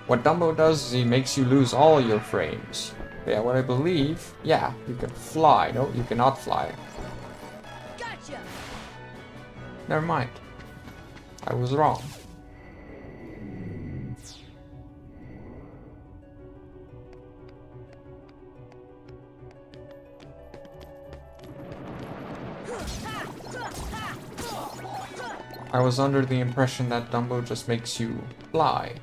What Dumbo does is he makes you lose all your frames. Yeah, what I believe... Yeah, you can fly. No, you cannot fly. Gotcha. Never mind. I was wrong. I was under the impression that Dumbo just makes you fly.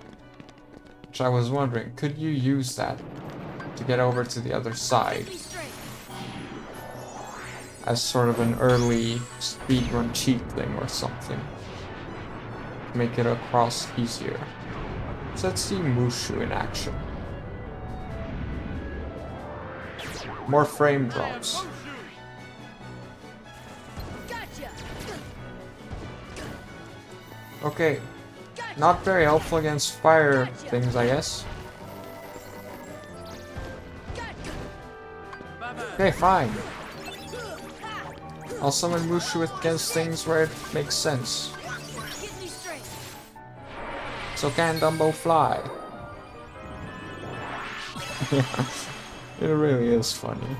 Which I was wondering, could you use that to get over to the other side? As sort of an early speedrun cheat thing or something. Make it across easier. So let's see Mushu in action. More frame drops. Okay. Not very helpful against fire things, I guess. Okay, fine. I'll summon Mushu against things where it makes sense. So can Dumbo fly? It really is funny.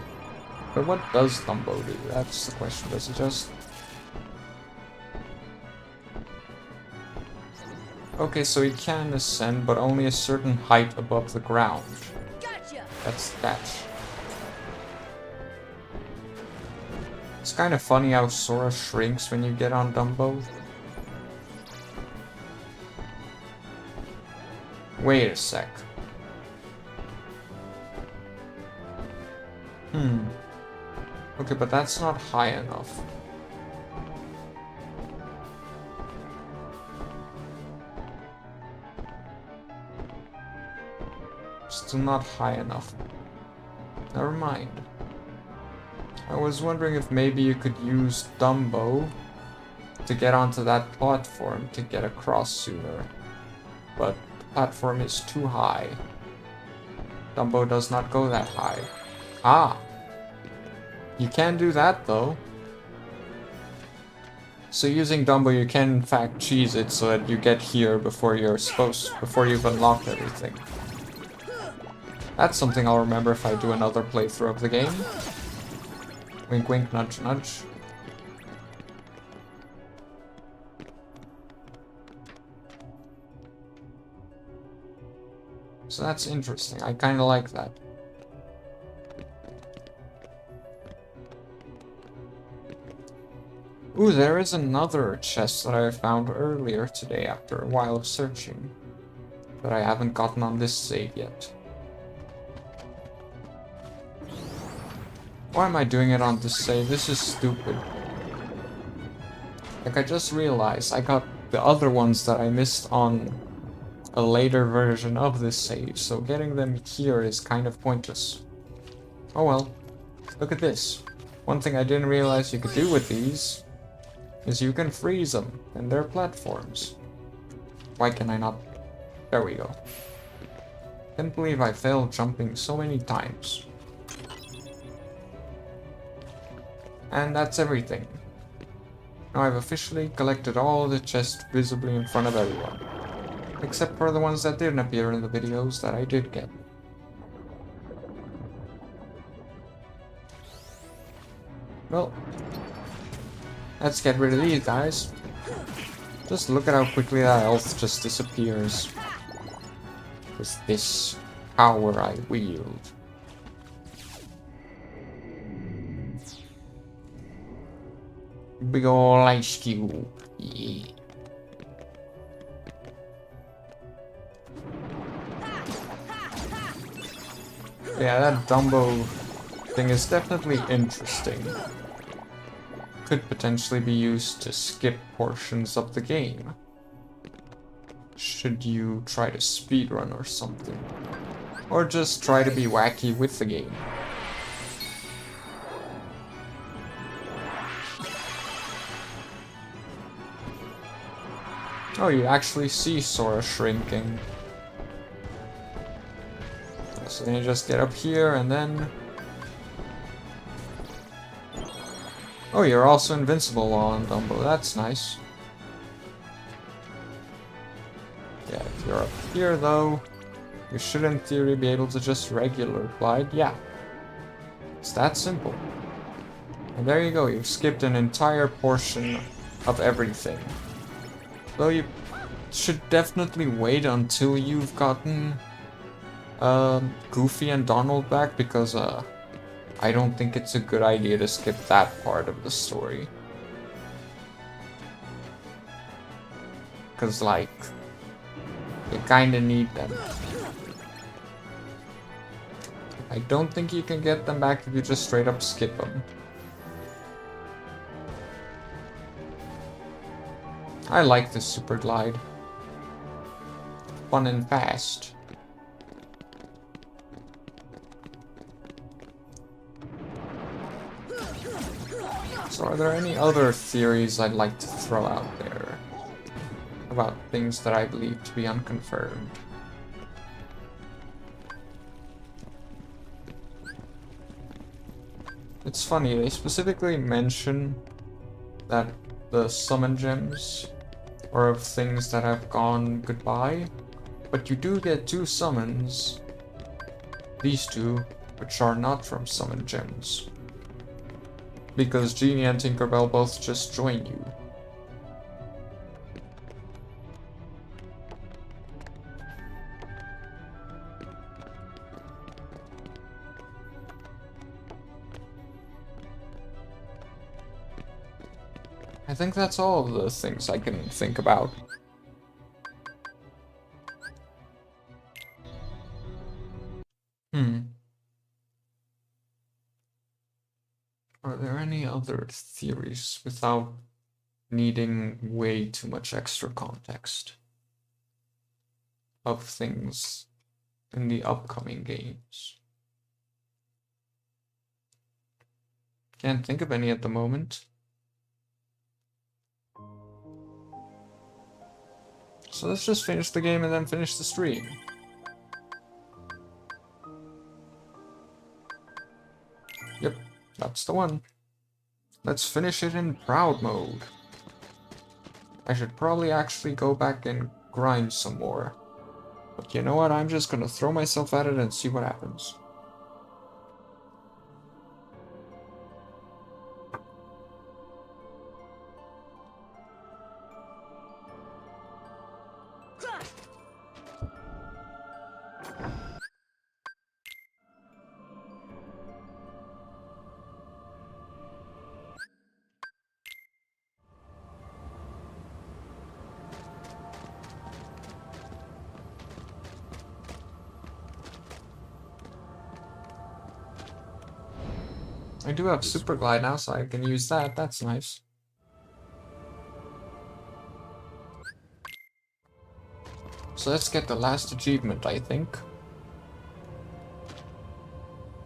But what does Dumbo do? That's the question. Does it just... Okay, so he can ascend, but only a certain height above the ground. That's the catch. It's kind of funny how Sora shrinks when you get on Dumbo. Wait a sec. Okay, but that's not high enough. Still not high enough. Never mind. I was wondering if maybe you could use Dumbo to get onto that platform to get across sooner. But the platform is too high. Dumbo does not go that high. Ah! You can do that though. So using Dumbo you can in fact cheese it so that you get here before you've unlocked everything. That's something I'll remember if I do another playthrough of the game. Wink wink, nudge nudge. So that's interesting. I kind of like that. Ooh, there is another chest that I found earlier today after a while of searching. But I haven't gotten on this save yet. Why am I doing it on this save? This is stupid. Like, I just realized I got the other ones that I missed on a later version of this save, so getting them here is kind of pointless. Oh well. Look at this. One thing I didn't realize you could do with these is you can freeze them, and they're platforms. Why can I not? There we go. Can't believe I failed jumping so many times. And that's everything. Now I've officially collected all the chests visibly in front of everyone. Except for the ones that didn't appear in the videos that I did get. Well, let's get rid of these guys. Just look at how quickly that health just disappears. With this power I wield. Big ol' ice cube. Yeah. Yeah, that Dumbo thing is definitely interesting. Could potentially be used to skip portions of the game. Should you try to speedrun or something. Or just try to be wacky with the game. Oh, you actually see Sora shrinking. So then you just get up here and then... Oh, you're also invincible on Dumbo, that's nice. Yeah, if you're up here though, you should in theory be able to just regular glide, yeah. It's that simple. And there you go, you've skipped an entire portion of everything. Though you should definitely wait until you've gotten Goofy and Donald back, because I don't think it's a good idea to skip that part of the story. Because, like, you kinda need them. I don't think you can get them back if you just straight up skip them. I like this super glide. Fun and fast. So are there any other theories I'd like to throw out there about things that I believe to be unconfirmed? It's funny, they specifically mention that the summon gems are of things that have gone goodbye, but you do get 2 summons, these 2, which are not from summon gems. Because Genie and Tinkerbell both just join you. I think that's all of the things I can think about. Are there any other theories without needing way too much extra context of things in the upcoming games? Can't think of any at the moment. So let's just finish the game and then finish the stream. Yep, that's the one. Let's finish it in proud mode. I should probably actually go back and grind some more. But you know what, I'm just gonna throw myself at it and see what happens. I do have Super Glide now, so I can use that. That's nice. So let's get the last achievement, I think.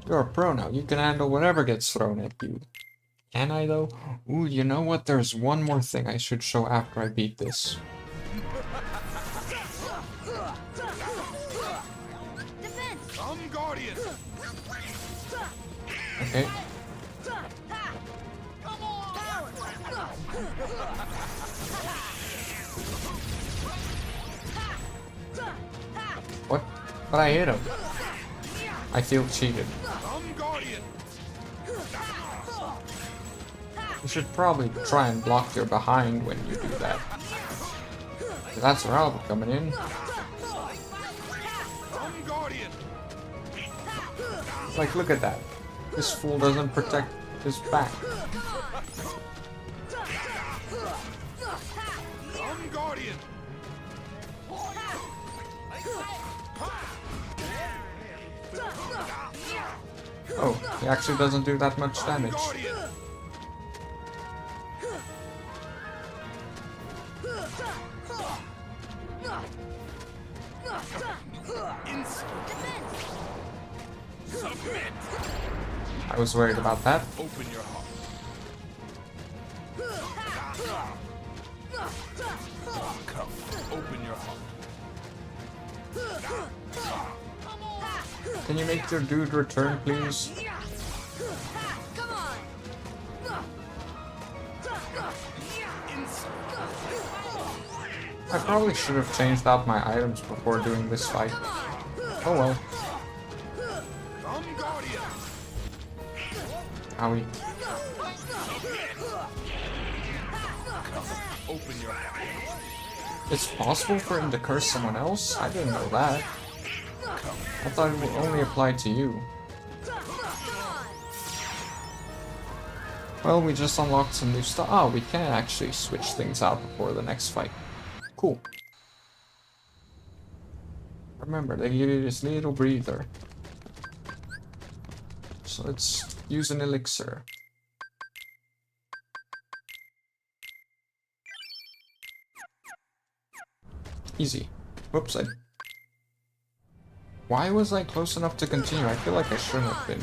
You're a pro now. You can handle whatever gets thrown at you. Can I, though? Ooh, you know what? There's one more thing I should show after I beat this. I'm Guardian. Okay. What? But I hit him. I feel cheated. I'm Guardian. You should probably try and block your behind when you do that. That's where I'll be coming in. I'm Guardian. Like, look at that. This fool doesn't protect his back. I'm Guardian. Oh, he actually doesn't do that much damage. Guardian. Submit. I was worried about that. Open your heart. Come. Open your heart. Can you make your dude return, please? Come on. I probably should have changed out my items before doing this fight. Oh well. I'm Guardian. Owie. Open your heart. It's possible for him to curse someone else? I didn't know that. I thought it would only apply to you. Well, we just unlocked some new stuff. Oh, we can actually switch things out before the next fight. Cool. Remember, they give you this little breather. So let's use an elixir. Easy. Whoops, Why was I close enough to continue? I feel like I shouldn't have been.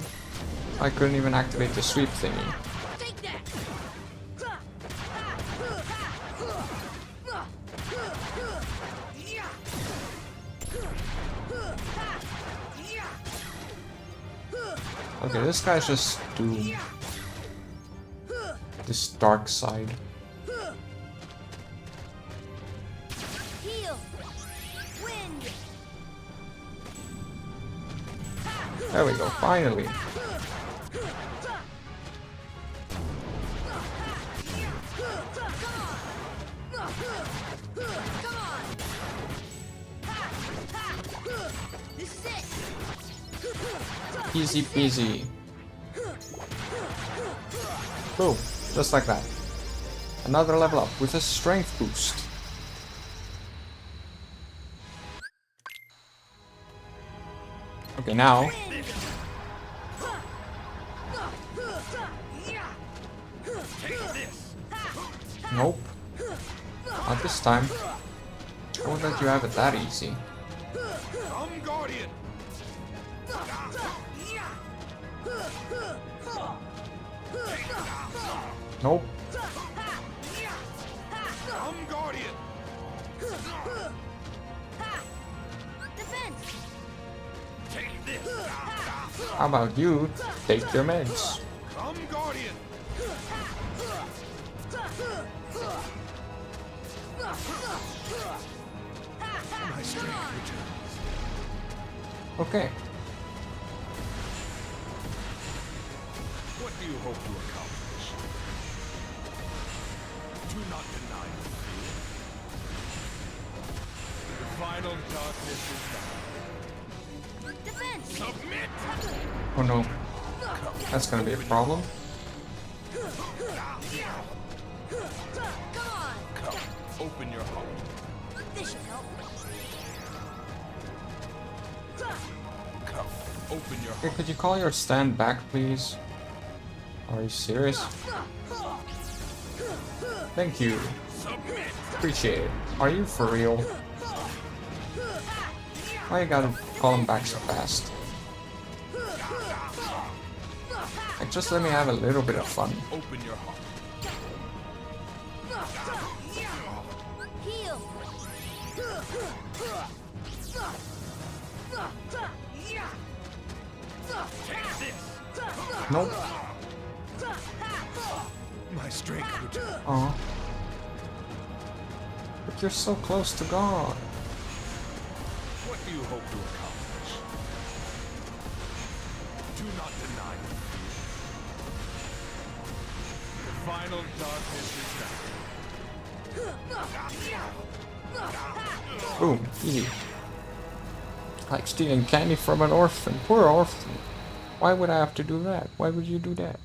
I couldn't even activate the sweep thingy. Take that. Okay, this guy's just doomed. This dark side. Heal. Wind. There we go, finally. Come on. This is it. Easy peasy. Boom, just like that. Another level up with a strength boost. Okay, now. Nope. Not this time. I won't let you have it that easy. I'm Guardian. Nope. I'm Guardian. Defense. Take this. How about you take your meds? I'm Guardian. My strength returns. Okay. What do you hope to accomplish? Do not deny the fear. The final darkness is done. Defense. Submit! Oh no. That's gonna be a problem. Come on. Come, open your heart. This should help. Come, open your Okay, heart. could you call your stand back, please? Are you serious? Thank you. Appreciate it. Are you for real? Why you gotta call him back so fast? Like, just let me have a little bit of fun. Open your heart. Heal. Take this. Nope. My strength returns. Aw. But you're so close to God. What do you hope to accomplish? Do not deny your fear. The final darkness is now. Boom. Easy. Like stealing candy from an orphan. Poor orphan. Why would I have to do that? Why would you do that?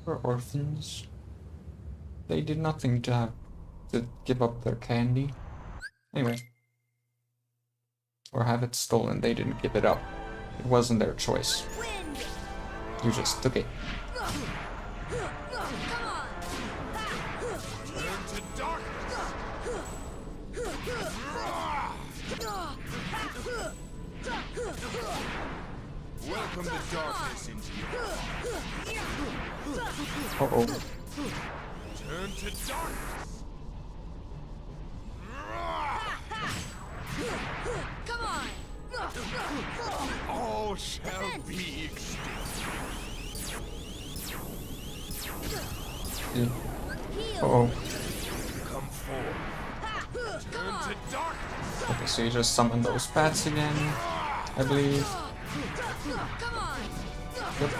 Poor orphans. They did nothing to have to give up their candy. Anyway. Or have it stolen. They didn't give it up. It wasn't their choice. Wind. You just took it. Come on. Turn to darkness. Welcome the darkness into your heart. Uh-oh. Turn to darkness. Come on. All shall be extinct. Yeah. Heal. Uh-oh. Come forth. Turn to darkness. Okay, so you just summon those bats again, I believe. Come on. Yep.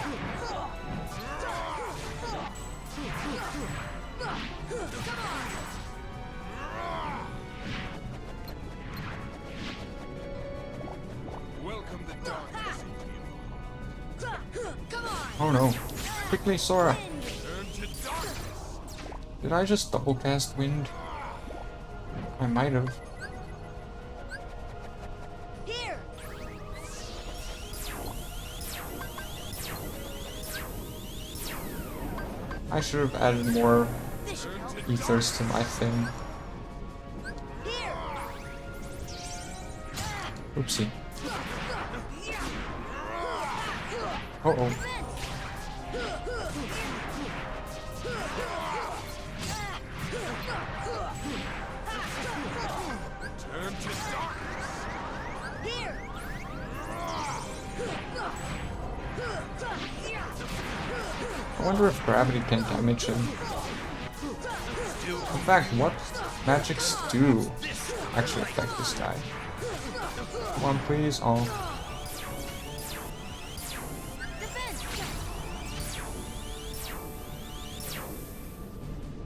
Welcome the darkness into your heart. Come on. Oh no. Quickly, Sora. Turn to darkness. Did I just double cast wind? I might have. Here. I should have added more This should help. ethers to my thing. Here. Oopsie. Uh-oh. Turn to darkness. Here. I wonder if gravity can damage him. In fact, what magics do actually affect this guy? Come on, please. Oh. Defense.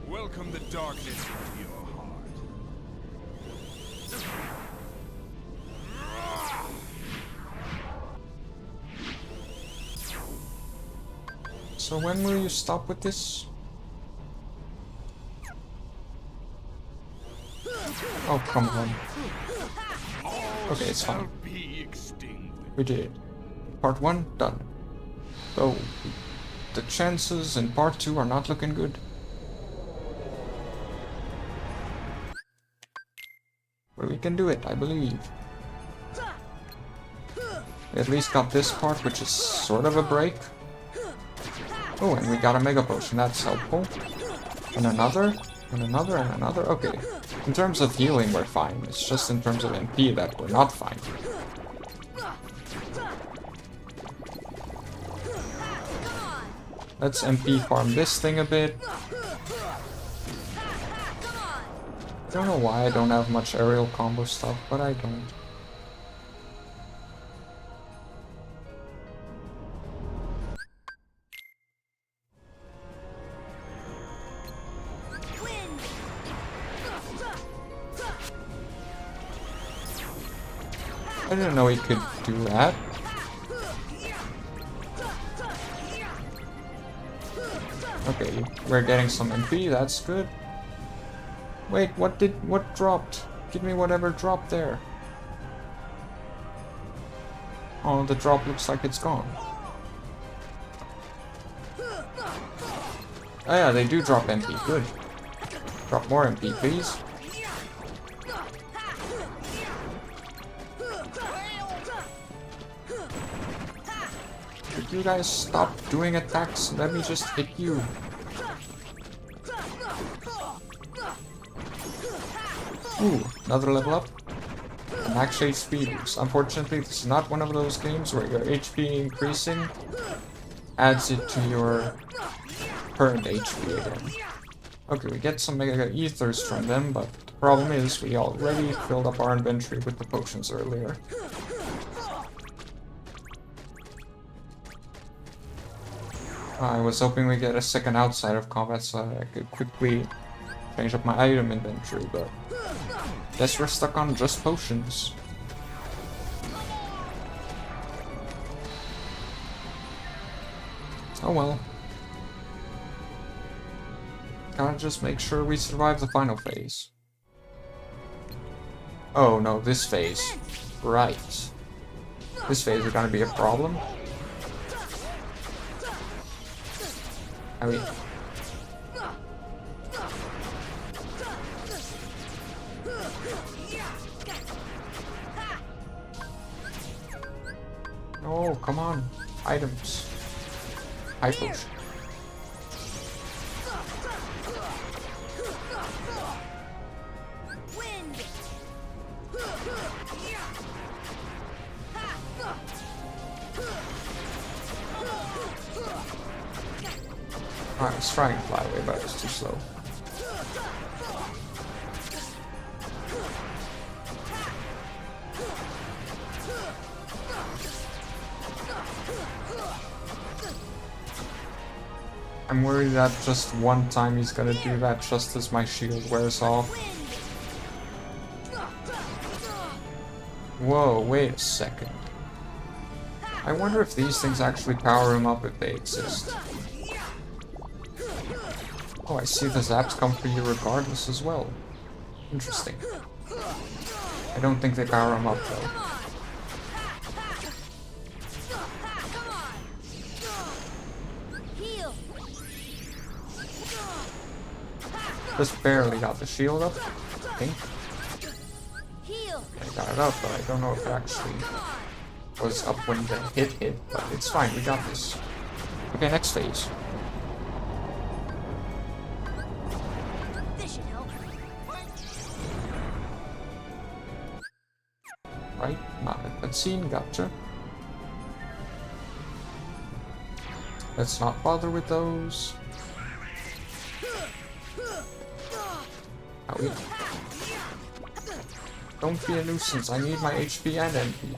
Welcome the darkness into your heart. So when will you stop with this? Oh, come on. Okay, it's fine. Be extinguished. We did it. Part 1, done. So, the chances in part 2 are not looking good. But we can do it, I believe. We at least got this part, which is sort of a break. Oh, and we got a Mega Potion, that's helpful. And another, and another, and another. Okay. In terms of healing, we're fine. It's just in terms of MP that we're not fine. Let's MP farm this thing a bit. I don't know why I don't have much aerial combo stuff, but I don't. Wind. I didn't know he could do that. Okay, we're getting some MP, that's good. Wait, what dropped? Give me whatever dropped there. Oh, the drop looks like it's gone. Oh yeah, they do drop MP. Good. Drop more MP, please. Could you guys stop doing attacks? Let me just hit you. Ooh, another level up. A max HP boost. Unfortunately, this is not one of those games where your HP increasing adds it to your current HP again. Okay, we get some Mega Ethers from them, but the problem is we already filled up our inventory with the potions earlier. I was hoping we get a second outside of combat so I could quickly change up my item inventory, but guess we're stuck on just potions. Oh well. Gotta just make sure we survive the final phase. Oh no, this phase. Right. This phase is gonna be a problem. I mean... Oh, come on. Items. High potion. I was trying to fly away, but it was too slow. I'm worried that just one time he's gonna do that just as my shield wears off. Whoa, wait a second. I wonder if these things actually power him up if they exist. Oh, I see the zaps come for you regardless as well. Interesting. I don't think they power him up though. Just barely got the shield up, I think. I got it up, but I don't know if it actually was up when the hit, but it's fine, we got this. Okay, next phase. Right, not a cutscene, gotcha. Let's not bother with those. Owie. Don't be a nuisance, I need my HP and MP.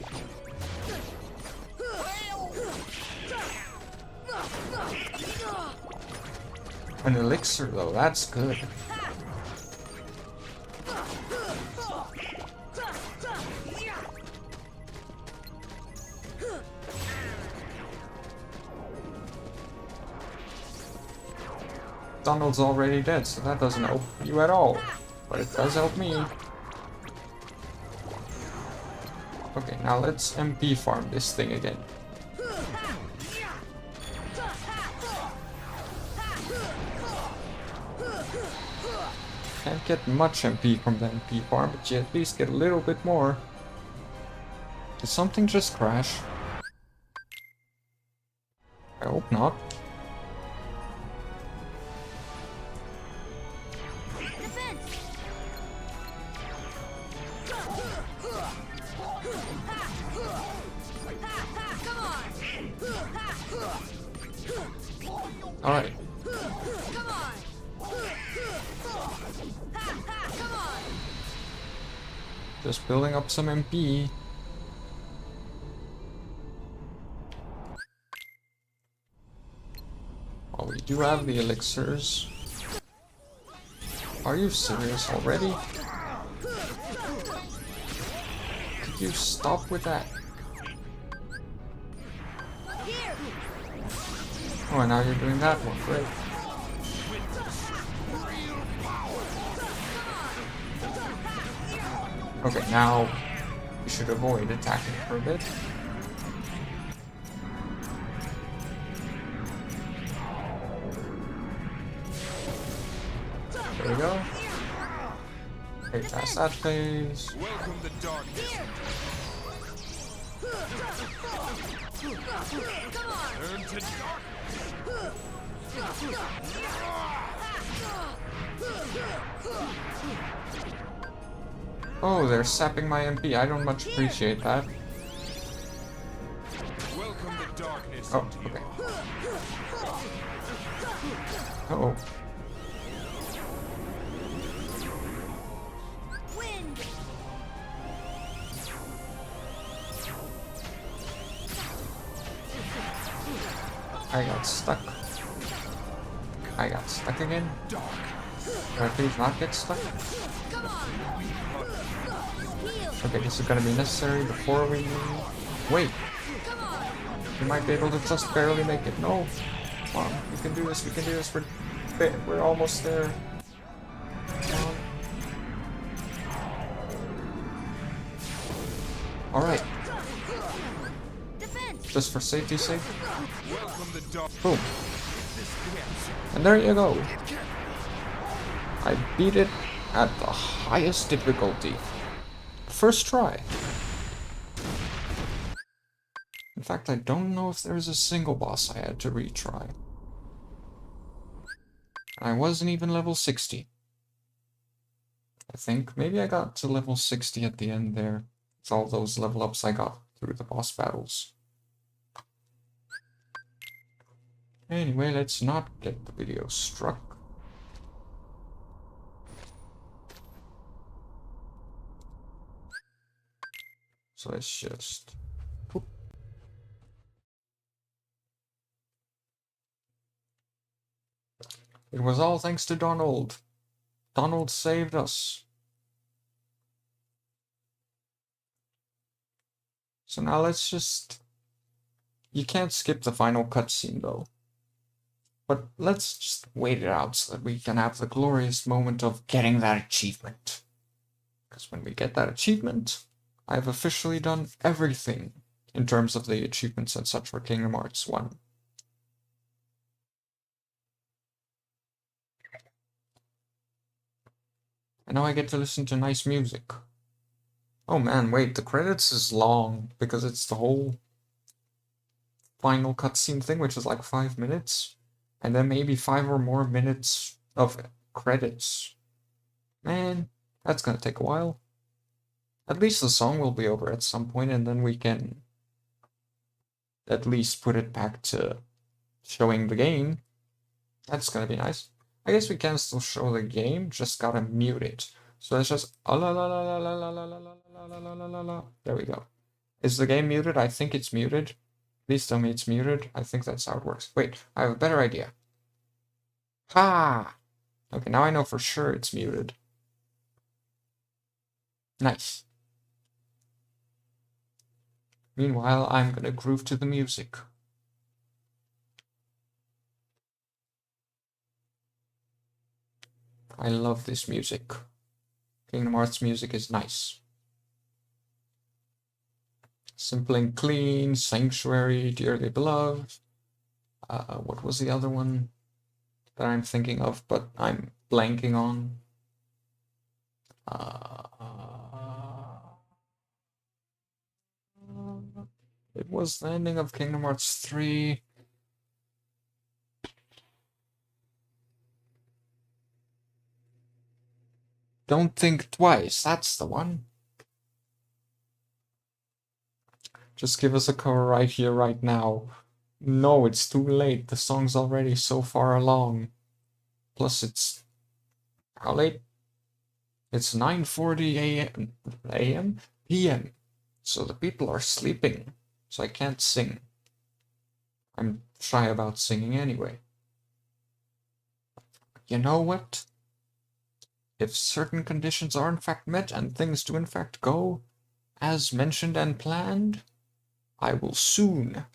An elixir though, that's good. Donald's already dead, so that doesn't help you at all. But it does help me. Okay, now let's MP farm this thing again. Can't get much MP from the MP farm, but you at least get a little bit more. Did something just crash? I hope not. Alright. Just building up some MP. Oh, we do have the elixirs. Are you serious already? Could you stop with that? Oh, and now you're doing that one, great. Okay, now we should avoid attacking for a bit. Very fast that phase. Welcome the darkness. Turn to darkness. Oh, they're sapping my MP. I don't much appreciate that. Welcome the darkness. Oh, okay. Uh-oh. Wind. I got stuck. I got stuck again. Can I please not get stuck? Come on. Heal. Okay, this is gonna be necessary before we move. Wait, Come on. we might be able to just barely make it. No, come on, we can do this. We can do this. We're almost there. Come on. All right, Defense. just for safety's sake. Welcome the dark. Boom. And there you go. I beat it at the highest difficulty. First try. In fact, I don't know if there's a single boss I had to retry. I wasn't even level 60. I think maybe I got to level 60 at the end there. It's all those level ups I got through the boss battles. Anyway, let's not get the video struck. So let's just... Whoop. It was all thanks to Donald. Donald saved us. So now let's just... You can't skip the final cutscene though. But let's just wait it out so that we can have the glorious moment of getting that achievement. Because when we get that achievement, I've officially done everything in terms of the achievements and such for Kingdom Hearts 1. And now I get to listen to nice music. Oh man, wait, the credits is long because it's the whole final cutscene thing, which is like 5 minutes. And then maybe 5 or more minutes of credits. Man, that's gonna take a while. At least the song will be over at some point, and then we can at least put it back to showing the game. That's gonna be nice. I guess we can still show the game, just gotta mute it. So let's just la la la la la la la la la la la la la. There we go. Is the game muted? I think it's muted. Please tell me it's muted. I think that's how it works. Wait, I have a better idea. Ha! Okay, now I know for sure it's muted. Nice. Meanwhile, I'm gonna groove to the music. I love this music. Kingdom Hearts music is nice. Simple and clean, Sanctuary, Dearly Beloved. What was the other one that I'm thinking of, but I'm blanking on? It was the ending of Kingdom Hearts 3. Don't Think Twice, that's the one. Just give us a cover right here, right now. No, it's too late. The song's already so far along. Plus, it's... How late? It's 9:40 a.m. p.m. So the people are sleeping. So I can't sing. I'm shy about singing anyway. You know what? If certain conditions are in fact met and things do in fact go as mentioned and planned, I will soon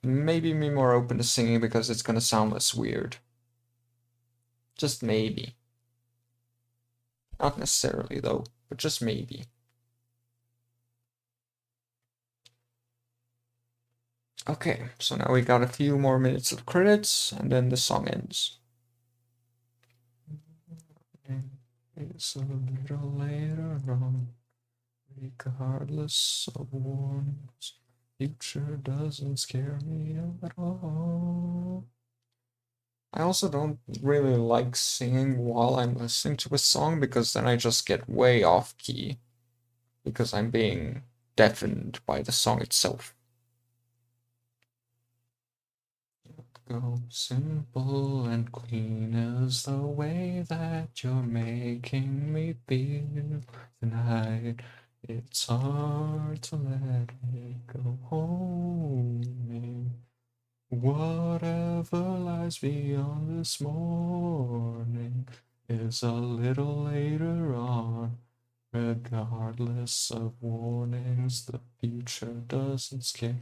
maybe be more open to singing because it's gonna sound less weird. Just maybe. Not necessarily though, but just maybe. Okay, so now we got a few more minutes of credits and then the song ends. It's a little later on, regardless of warnings. Future doesn't scare me at all. I also don't really like singing while I'm listening to a song because then I just get way off key because I'm being deafened by the song itself. Go simple and clean is the way that you're making me feel tonight. It's hard to let it go home. Whatever lies beyond this morning is a little later on. Regardless of warnings, the future doesn't scare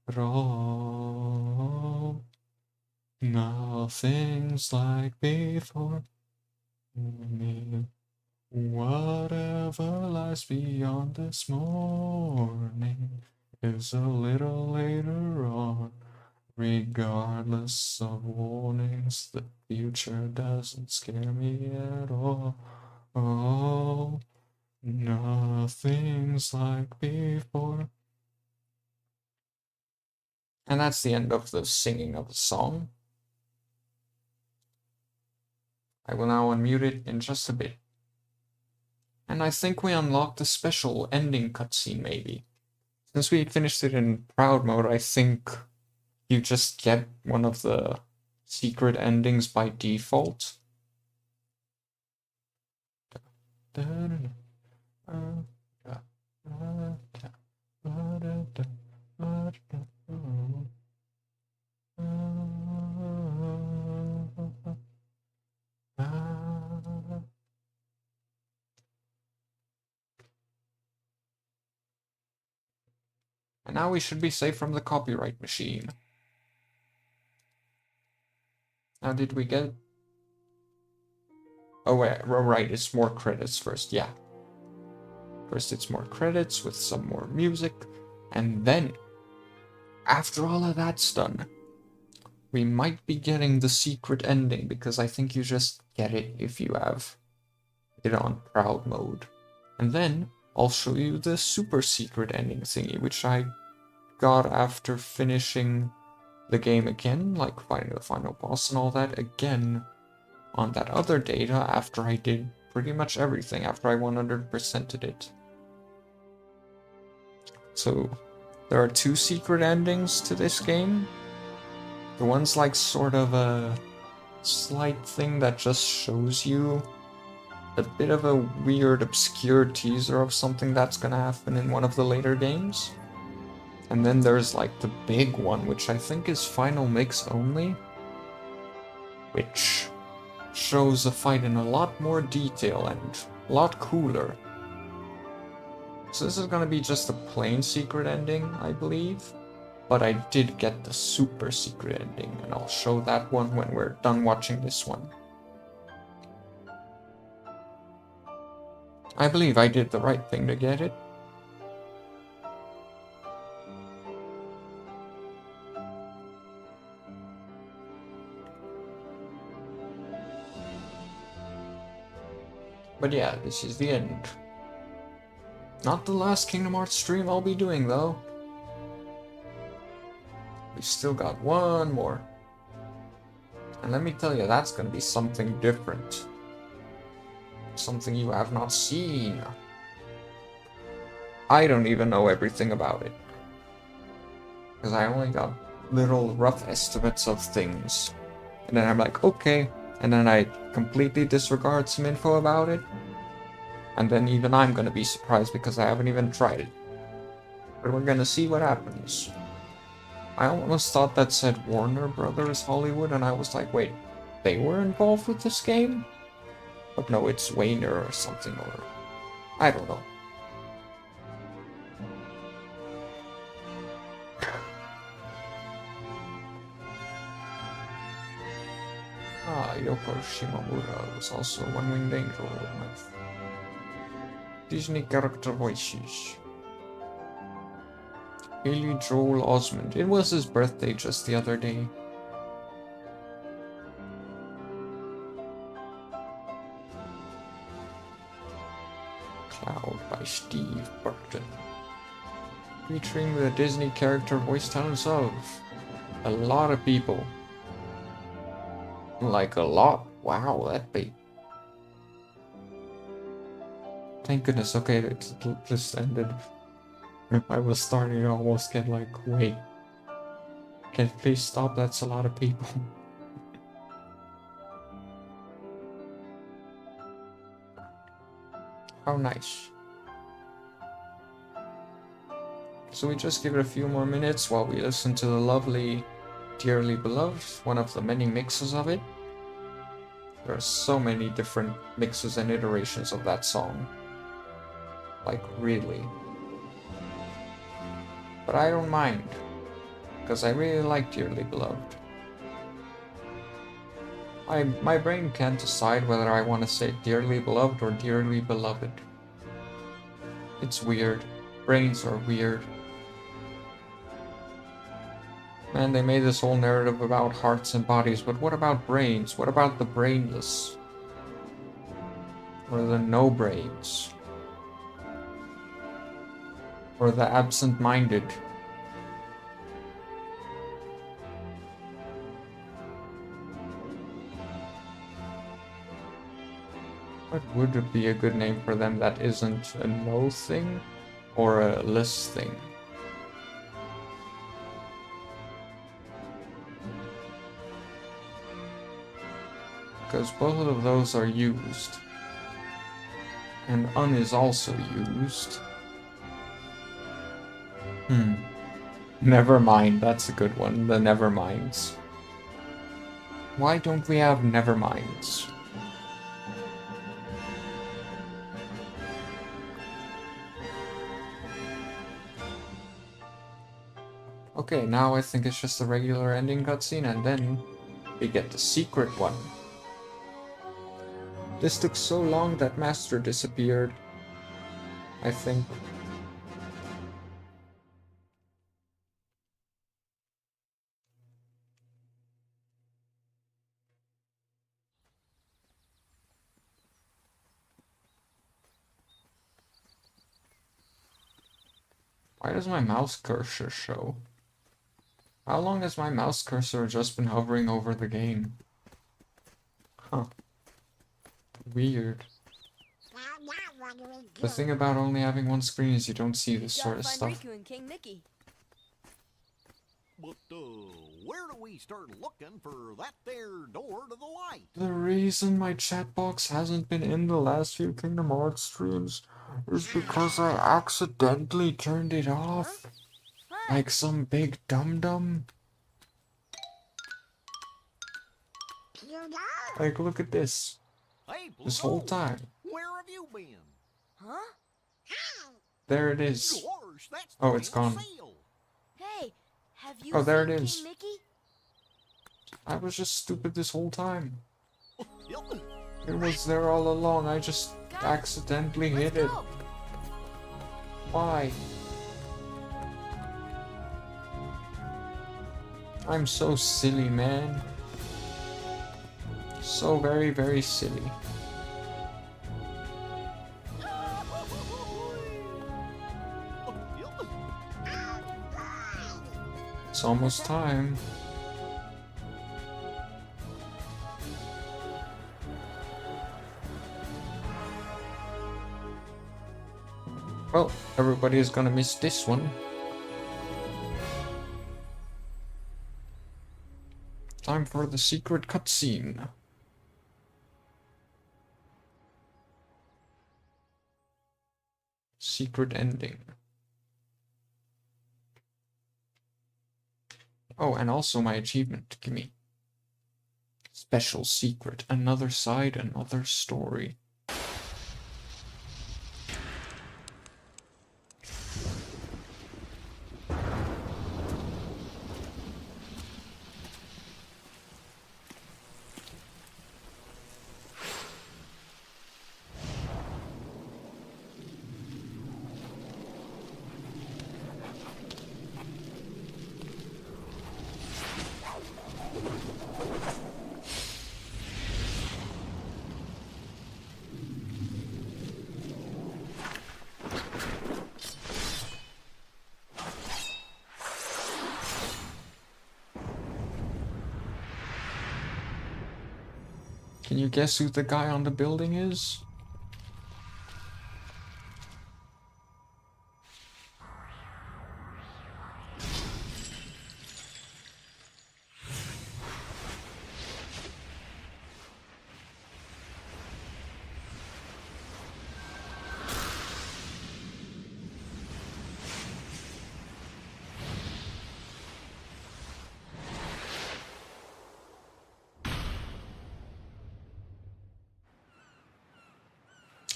at all. Nothing's like before me. Whatever lies beyond this morning is a little later on. Regardless of warnings, the future doesn't scare me at all. Oh, nothing's like before. And that's the end of the singing of the song. I will now unmute it in just a bit. And I think we unlocked the special ending cutscene, maybe. Since we finished it in proud mode, I think you just get one of the secret endings by default. And now we should be safe from the copyright machine. How did we get? Oh wait, right, it's more credits first, yeah. First it's more credits with some more music, and then, after all of that's done, we might be getting the secret ending, because I think you just get it if you have it on proud mode. And then, I'll show you the super secret ending thingy, which I got after finishing the game again, like fighting the final boss and all that again on that other data after I did pretty much everything, after I 100%ed it. So, there are two secret endings to this game. The one's like sort of a slight thing that just shows you a bit of a weird, obscure teaser of something that's gonna happen in one of the later games. And then there's like the big one, which I think is Final Mix only, which shows a fight in a lot more detail and a lot cooler. So this is gonna be just a plain secret ending, I believe. But I did get the super secret ending, and I'll show that one when we're done watching this one. I believe I did the right thing to get it. But yeah, this is the end. Not the last Kingdom Hearts stream I'll be doing, though. We still got one more. And let me tell you, that's gonna be something different. Something you have not seen. I don't even know everything about it. Because I only got little rough estimates of things. And then I'm like, okay. And then I completely disregard some info about it. And then even I'm gonna be surprised because I haven't even tried it. But we're gonna see what happens. I almost thought that said Warner Brothers Hollywood, and I was like, wait, they were involved with this game? But no, it's Wayner or something, or I don't know. Yoko Shimomura was also One Winged Angel with Disney character voices. Haley Joel Osment. It was his birthday just the other day. Steve Burton. Featuring the Disney character voice talents of a lot of people. Like a lot. Wow, that big. Thank goodness, okay, this ended. I was starting to almost get like, wait. Can you please stop? That's a lot of people. How nice. So we just give it a few more minutes while we listen to the lovely Dearly Beloved, one of the many mixes of it. There are so many different mixes and iterations of that song. Like, really. But I don't mind, because I really like Dearly Beloved. My brain can't decide whether I want to say Dearly Beloved or Dearly Beloved. It's weird. Brains are weird. Man, they made this whole narrative about hearts and bodies, but what about brains? What about the brainless? Or the no brains? Or the absent-minded? What would be a good name for them that isn't a no thing or a less thing? Because both of those are used. And un is also used. Never mind, that's a good one. The never minds. Why don't we have never minds? Okay, now I think it's just a regular ending cutscene, and then we get the secret one. This took so long that Master disappeared, I think. Why does my mouse cursor show? How long has my mouse cursor just been hovering over the game? Huh. Weird. The thing about only having one screen is you don't see this sort of stuff. Riku and King Mickey. But, where do we start looking for that there door to the light? The reason my chat box hasn't been in the last few Kingdom Hearts streams is because I accidentally turned it off. Like some big dum-dum. Like, look at this. Hey, This whole time. where have you been? Huh? There it is. Gosh, that's Oh, it's the gone. seal. Hey, have you Oh, there seen it is. King Mickey? I was just stupid this whole time. Yep. It was there all along. I just accidentally Let's hit it. go. Why? I'm so silly, man. So very, very silly. It's almost time. Well, everybody is gonna miss this one. Time for the secret cutscene. Secret ending. Oh, and also my achievement. Gimme. Special secret. Another side, another story. Can you guess who the guy on the building is?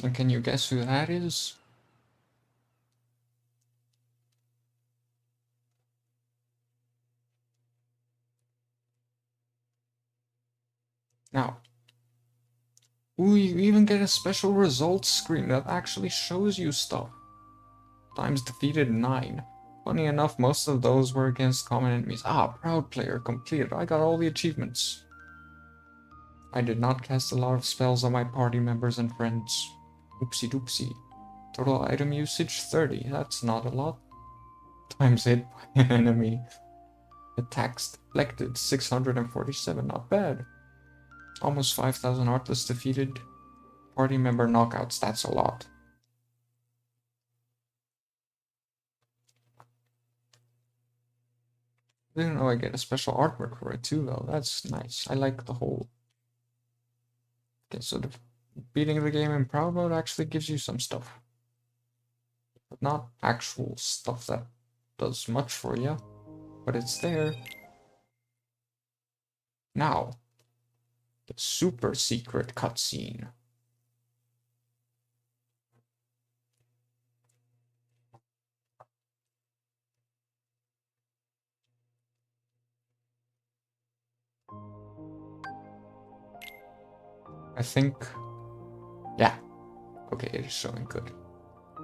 And can you guess who that is? Now, ooh, you even get a special results screen that actually shows you stuff. Times defeated 9. Funny enough, most of those were against common enemies. Ah, proud player completed. I got all the achievements. I did not cast a lot of spells on my party members and friends. Oopsie doopsie. Total item usage 30. That's not a lot. Times hit by an enemy. Attacks deflected 647. Not bad. Almost 5,000 Heartless defeated. Party member knockouts. That's a lot. I didn't know I get a special artwork for it too, though. That's nice. I like the whole. Okay, so beating the game in proud mode actually gives you some stuff. But not actual stuff that does much for you. But it's there. Now, the super secret cutscene. I think. Yeah. Okay, it is showing good.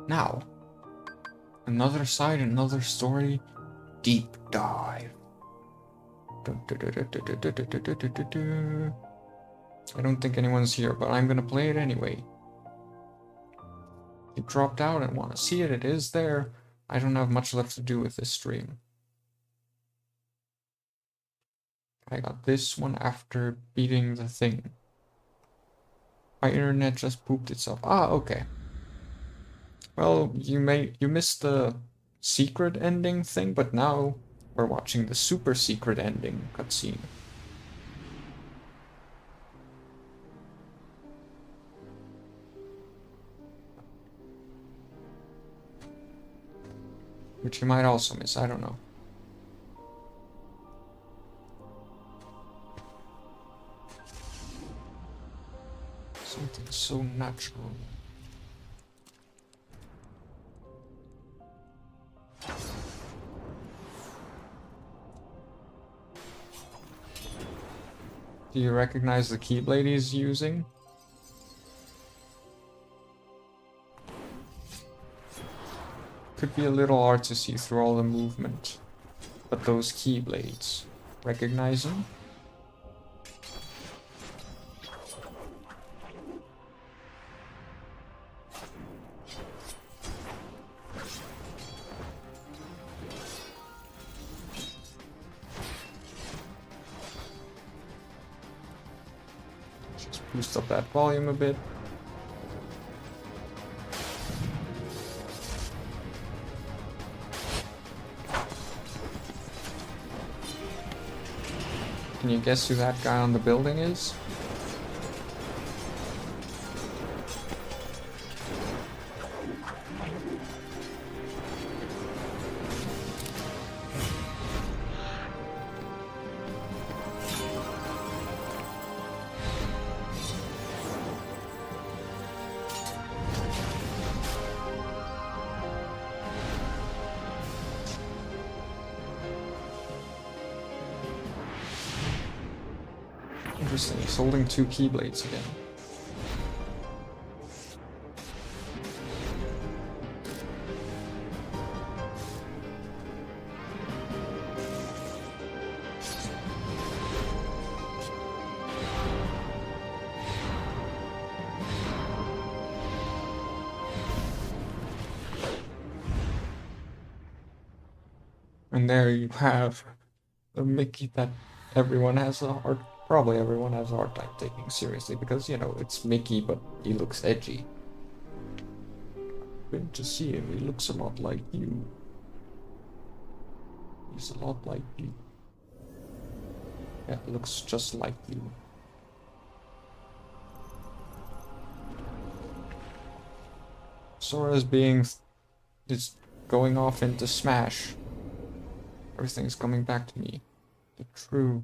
Now, another side, another story. Deep dive. I don't think anyone's here, but I'm gonna play it anyway. You dropped out and want to see it, it is there. I don't have much left to do with this stream. I got this one after beating the thing. My internet just pooped itself. Ah, okay. Well, you missed the secret ending thing, but now we're watching the super secret ending cutscene. Which you might also miss, I don't know. Something so natural. Do you recognize the Keyblade he's using? Could be a little hard to see through all the movement, but those Keyblades, recognize them? Just boost up that volume a bit. Can you guess who that guy on the building is? Interesting, he's holding two Keyblades again. And there you have the Mickey that everyone has a probably everyone has a hard time taking seriously because, you know, it's Mickey, but he looks edgy. Been to see him, he looks a lot like you. He's a lot like you. Yeah, looks just like you. Sora's is going off into Smash. Everything's coming back to me. The true.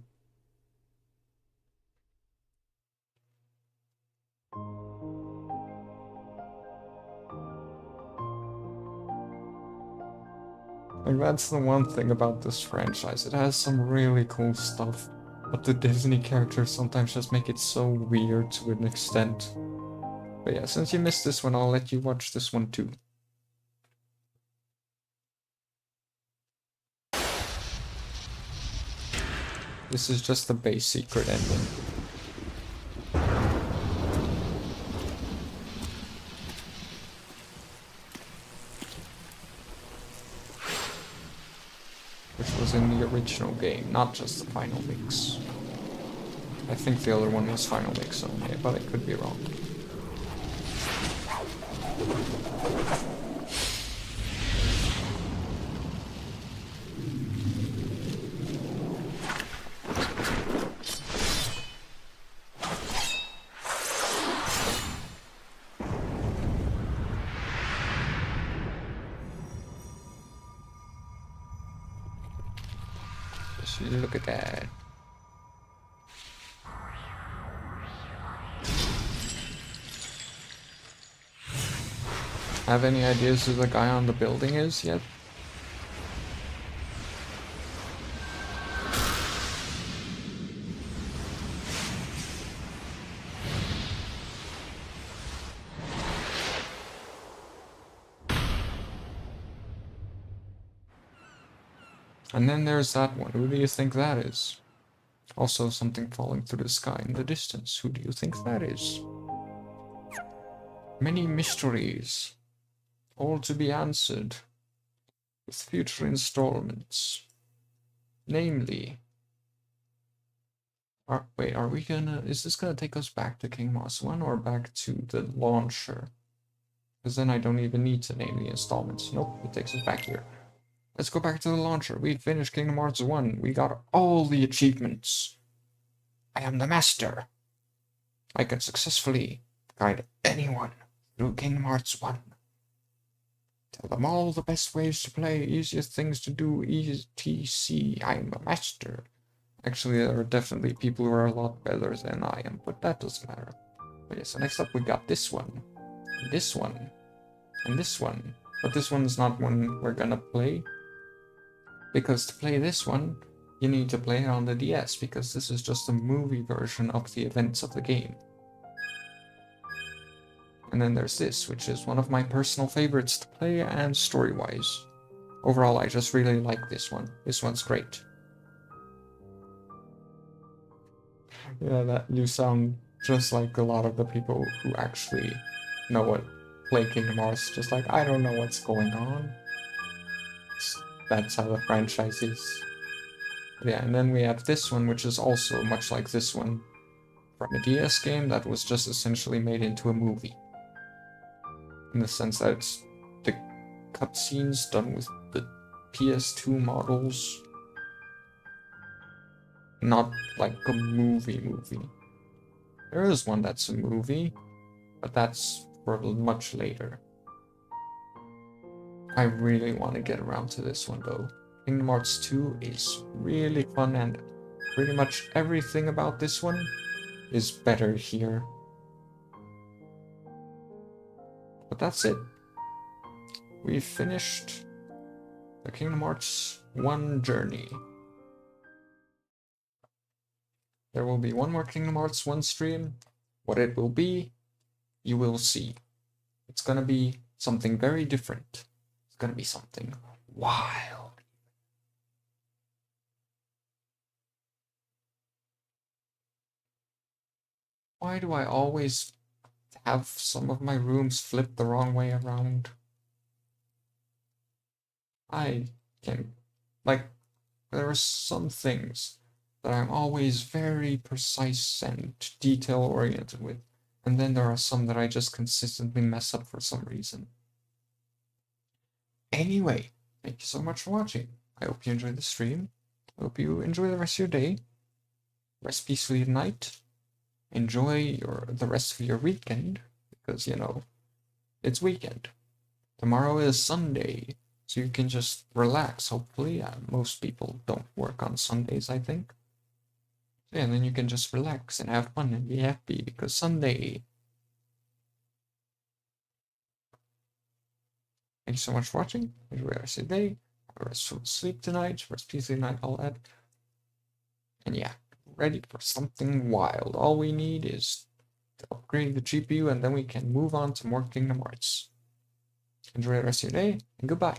Like, that's the one thing about this franchise. It has some really cool stuff, but the Disney characters sometimes just make it so weird to an extent. But yeah, since you missed this one, I'll let you watch this one too. This is just the base secret ending. Which was in the original game, not just the final mix. I think the other one was final mix only, but I could be wrong. So look at that. Have any ideas who the guy on the building is yet? And then there's that one. Who do you think that is? Also something falling through the sky in the distance. Who do you think that is? Many mysteries, all to be answered with future installments. Namely, are we gonna, is this gonna take us back to Kingdom Hearts 1 or back to the launcher? Because then I don't even need to name the installments. Nope, it takes us back here. Let's go back to the launcher. We finished Kingdom Hearts 1. We got all the achievements. I am the master. I can successfully guide anyone through Kingdom Hearts 1. Tell them all the best ways to play, easiest things to do, etc. I'm a master. Actually, there are definitely people who are a lot better than I am, but that doesn't matter. But yeah, so next up we got this one, and this one, and this one. But this one's not one we're gonna play. Because to play this one, you need to play it on the DS, because this is just a movie version of the events of the game. And then there's this, which is one of my personal favorites to play and story-wise. Overall, I just really like this one. This one's great. Yeah, that you sound just like a lot of the people who actually know what play Kingdom Hearts. Just like, I don't know what's going on. That's how the franchise is. Yeah, and then we have this one, which is also much like this one, from a DS game that was just essentially made into a movie. In the sense that it's the cutscenes done with the PS2 models, not like a movie. There is one that's a movie, but that's for much later. I really want to get around to this one though. Kingdom Hearts 2 is really fun, and pretty much everything about this one is better here. But that's it. We've finished the Kingdom Hearts 1 journey. There will be one more Kingdom Hearts 1 stream. What it will be, you will see. It's gonna be something very different. It's gonna be something wild. Why do I always have some of my rooms flipped the wrong way around? I can, like, there are some things that I'm always very precise and detail oriented with, and then there are some that I just consistently mess up for some reason. Anyway, thank you so much for watching. I hope you enjoyed the stream. I hope you enjoy the rest of your day. Rest peacefully tonight. Enjoy the rest of your weekend, because, you know, it's weekend. Tomorrow is Sunday, so you can just relax, hopefully. Most people don't work on Sundays, I think. So yeah, and then you can just relax and have fun and be happy, because Sunday. Thank you so much for watching. Enjoy the rest of the day. Have a restful sleep tonight. Rest peacefully tonight, all that. And yeah, ready for something wild. All we need is to upgrade the GPU, and then we can move on to more Kingdom Hearts. Enjoy the rest of your day, and goodbye.